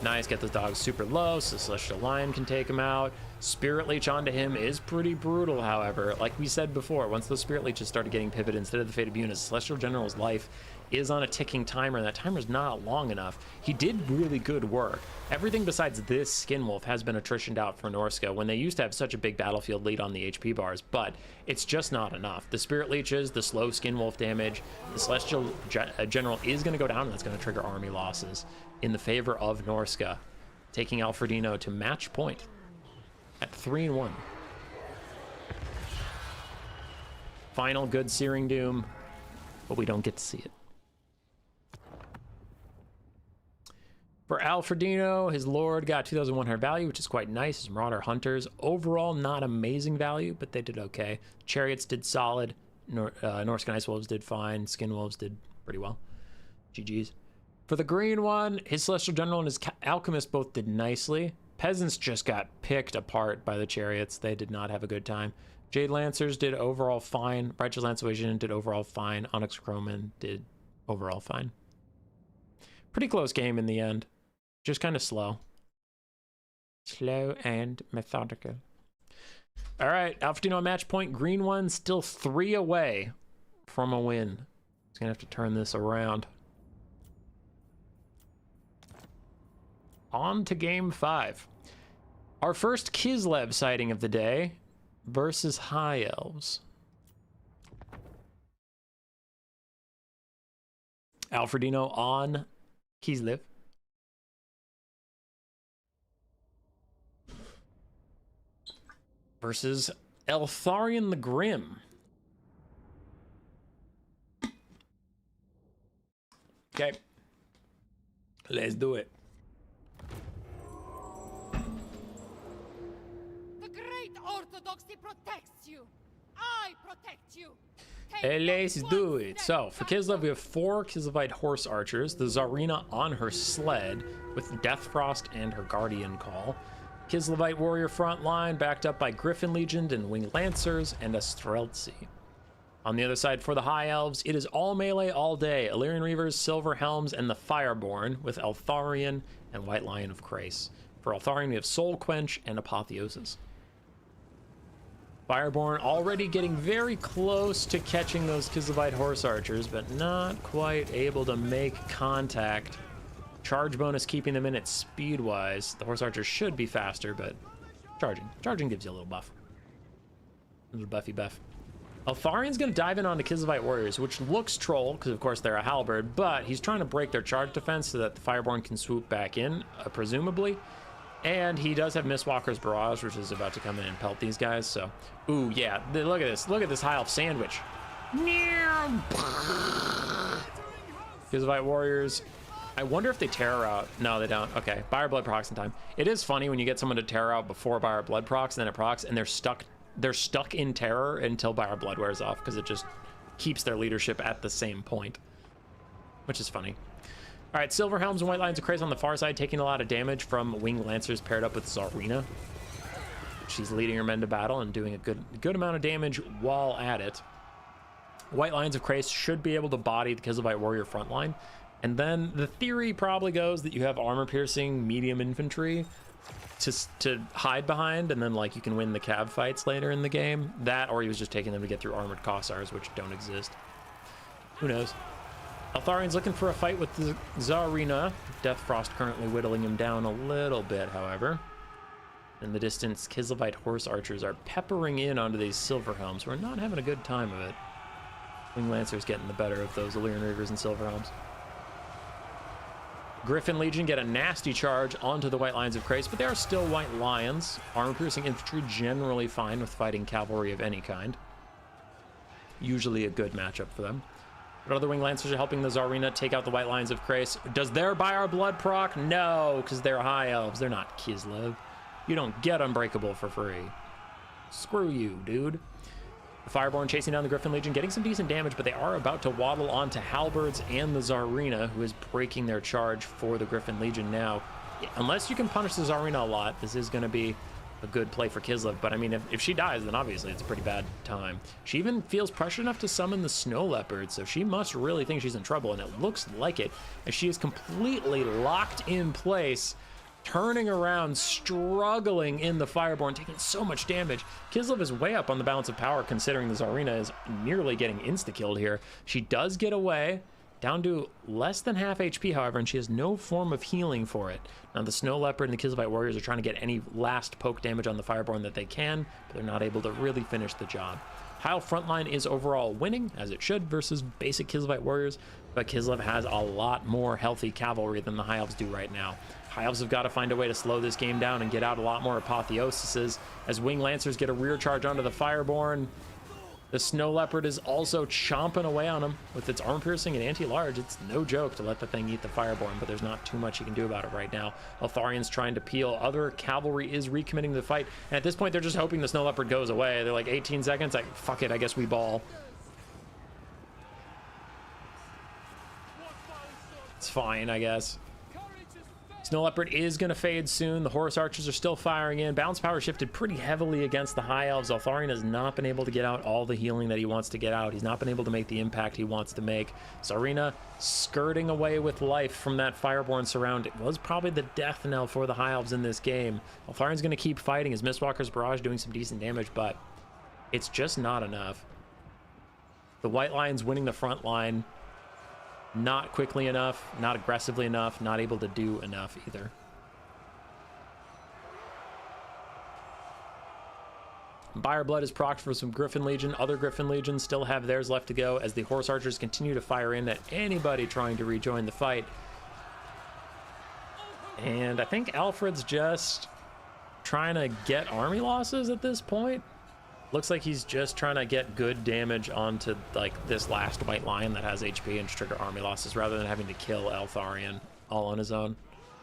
Nice, get the dogs super low, so Celestial Lion can take him out. Spirit Leech onto him is pretty brutal, however. Like we said before, once those Spirit Leeches started getting pivoted instead of the Fate of Bunas, Celestial General's life is on a ticking timer, and that timer's not long enough. He did really good work. Everything besides this Skinwolf has been attritioned out for Norska when they used to have such a big battlefield lead on the HP bars, but it's just not enough. The Spirit Leeches, the slow Skinwolf damage, the Celestial General is going to go down, and that's going to trigger army losses in the favor of Norska, taking Alfredino to match point at 3-1. Final good Searing Doom, but we don't get to see it. For Alfredino, his Lord got 2,100 value, which is quite nice. His Marauder Hunters, overall not amazing value, but they did okay. Chariots did solid. Norscan Ice Wolves did fine. Skin Wolves did pretty well. GG's. For the green one, his Celestial General and his Alchemist both did nicely. Peasants just got picked apart by the Chariots. They did not have a good time. Jade Lancers did overall fine. Righteous Lancewision did overall fine. Onyx Crowman did overall fine. Pretty close game in the end. Just kind of slow. Slow and methodical. All right, Alfredino match point. Green one still 3 away from a win. He's gonna have to turn this around. On to game 5. Our first Kislev sighting of the day versus High Elves. Alfredino on Kislev. Versus Eltharion the Grim. Okay. Let's do it. The great Orthodoxy protects you. I protect you. Let's do it. So, for Kislev, we have 4 Kislevite Horse Archers, the Tsarina on her sled with Deathfrost and her Guardian Call. Kislevite Warrior front line, backed up by Griffin Legion and Winged Lancers and a Streltsy. On the other side, for the High Elves, it is all melee all day. Illyrian Reavers, Silver Helms, and the Fireborn with Eltharion and White Lion of Krace. For Eltharion, we have Soul Quench and Apotheosis. Fireborn already getting very close to catching those Kislevite Horse Archers, but not quite able to make contact. Charge bonus keeping them in at speed-wise. The Horse Archers should be faster, but charging gives you a little buff. A little buffy buff. Eltharion's going to dive in on the Kislevite Warriors, which looks troll, because of course they're a halberd, but he's trying to break their charge defense so that the Fireborn can swoop back in, presumably. And he does have Mistwalker's Barrage, which is about to come in and pelt these guys, so... Ooh, yeah, look at this. Look at this High Elf sandwich. Kislevite Warriors... I wonder if they terror out. No, they don't. Okay, Buyer Blood procs in time. It is funny when you get someone to terror out before Buyer Blood procs, and then it procs, and they're stuck in terror until Buyer Blood wears off, because it just keeps their leadership at the same point, which is funny. All right, Silver Helms and White Lions of Krace on the far side, taking a lot of damage from Winged Lancers paired up with Tsarina. She's leading her men to battle and doing a good amount of damage while at it. White Lions of Krace should be able to body the Kislevite Warrior front line. And then the theory probably goes that you have armor-piercing medium infantry to hide behind, and then like you can win the cav fights later in the game. That, or he was just taking them to get through armored Kossars, which don't exist. Who knows? Eltharion's looking for a fight with the Tsarina. Deathfrost currently whittling him down a little bit, however. In the distance, Kislevite Horse Archers are peppering in onto these Silver Helms. We're not having a good time of it. Winged Lancers getting the better of those Illyrian Reavers and Silver Helms. Griffin Legion get a nasty charge onto the White Lions of Krace, but they are still White Lions. Armor-piercing infantry generally fine with fighting cavalry of any kind. Usually a good matchup for them. But other Winged Lancers are helping the Tsarina take out the White Lions of Krace. Does their Buyer Blood proc? No, because they're High Elves. They're not Kislev. You don't get Unbreakable for free. Screw you, dude. The Fireborn chasing down the Griffin Legion, getting some decent damage, but they are about to waddle onto Halberds and the Tsarina, who is breaking their charge for the Griffin Legion now. Unless you can punish the Tsarina a lot, this is going to be a good play for Kislev, but I mean, if she dies, then obviously it's a pretty bad time. She even feels pressure enough to summon the Snow Leopard, so she must really think she's in trouble, and it looks like it, as she is completely locked in place, turning around, struggling in the Fireborn, taking so much damage. Kislev is way up on the balance of power, considering the Tsarina is nearly getting insta-killed here. She does get away, down to less than half HP, however, and she has no form of healing for it. Now, the Snow Leopard and the Kislevite Warriors are trying to get any last poke damage on the Fireborn that they can, but they're not able to really finish the job. High Frontline is overall winning, as it should, versus basic Kislevite Warriors, but Kislev has a lot more healthy cavalry than the High Elves do right now. High Elves have got to find a way to slow this game down and get out a lot more apotheoses, as Winged Lancers get a rear charge onto the Fireborn. The Snow Leopard is also chomping away on him with its armor piercing and anti-large. It's no joke to let the thing eat the Fireborn, but there's not too much you can do about it right now. Eltharion's trying to peel. Other cavalry is recommitting to the fight. And at this point, they're just hoping the Snow Leopard goes away. They're like 18 seconds. Like, fuck it, I guess we ball. It's fine, I guess. Snow Leopard is going to fade soon. The Horus Archers are still firing in. Balance power shifted pretty heavily against the High Elves. Eltharion has not been able to get out all the healing that he wants to get out. He's not been able to make the impact he wants to make. Zarina skirting away with life from that Fireborn surround. It was probably the death knell for the High Elves in this game. Eltharion's going to keep fighting. His Mistwalker's Barrage doing some decent damage, but it's just not enough. The White Lions winning the front line. Not quickly enough, not aggressively enough, not able to do enough either. Fireblood is procced for some Griffin Legion. Other Griffin Legions still have theirs left to go as the Horse Archers continue to fire in at anybody trying to rejoin the fight. And I think Alfred's just trying to get army losses at this point. Looks like he's just trying to get good damage onto like this last White Lion that has HP and trigger army losses rather than having to kill Eltharion all on his own.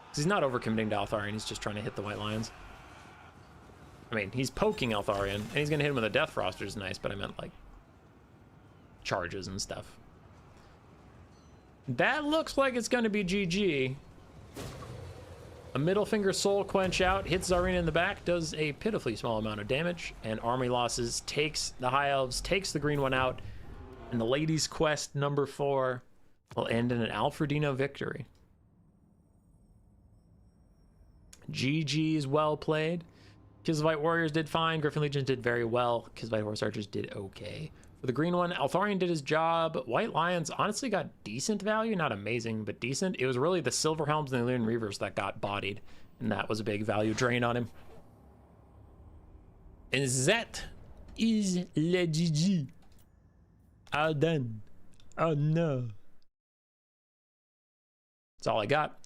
Because he's not overcommitting to Eltharion, he's just trying to hit the White Lions. I mean, he's poking Eltharion, and he's going to hit him with a Death Frost, which is nice, but I meant like charges and stuff. That looks like it's going to be GG. A middle finger soul quench out, hits Zarina in the back, does a pitifully small amount of damage, and army losses, takes the High Elves, takes the green one out, and the Ladies' Quest number 4 will end in an Alfredino victory. GG's well played. Kislevites Warriors did fine, Griffin Legions did very well, Kislevites Horse Archers did okay. For the green one, Eltharion did his job. White Lions honestly got decent value, not amazing, but decent. It was really the Silver Helms and the Illyrian Reavers that got bodied, and that was a big value drain on him. And that is le GG. All done. Oh no. That's all I got.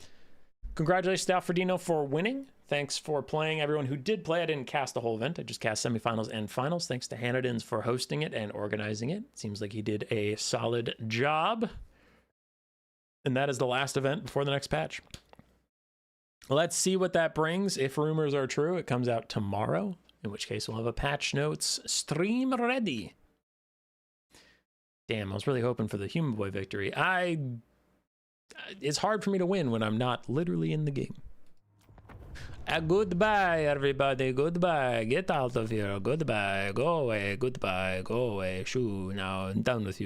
Congratulations to Alfredino for winning. Thanks for playing, everyone who did play. I didn't cast the whole event. I just cast semifinals and finals. Thanks to Hanadins for hosting it and organizing it. Seems like he did a solid job. And that is the last event before the next patch. Let's see what that brings. If rumors are true, it comes out tomorrow, in which case we'll have a patch notes stream ready. Damn, I was really hoping for the Human Boy victory. It's hard for me to win when I'm not literally in the game. Goodbye, everybody. Goodbye. Get out of here. Goodbye. Go away. Goodbye. Go away. Shoo. Now I'm done with you.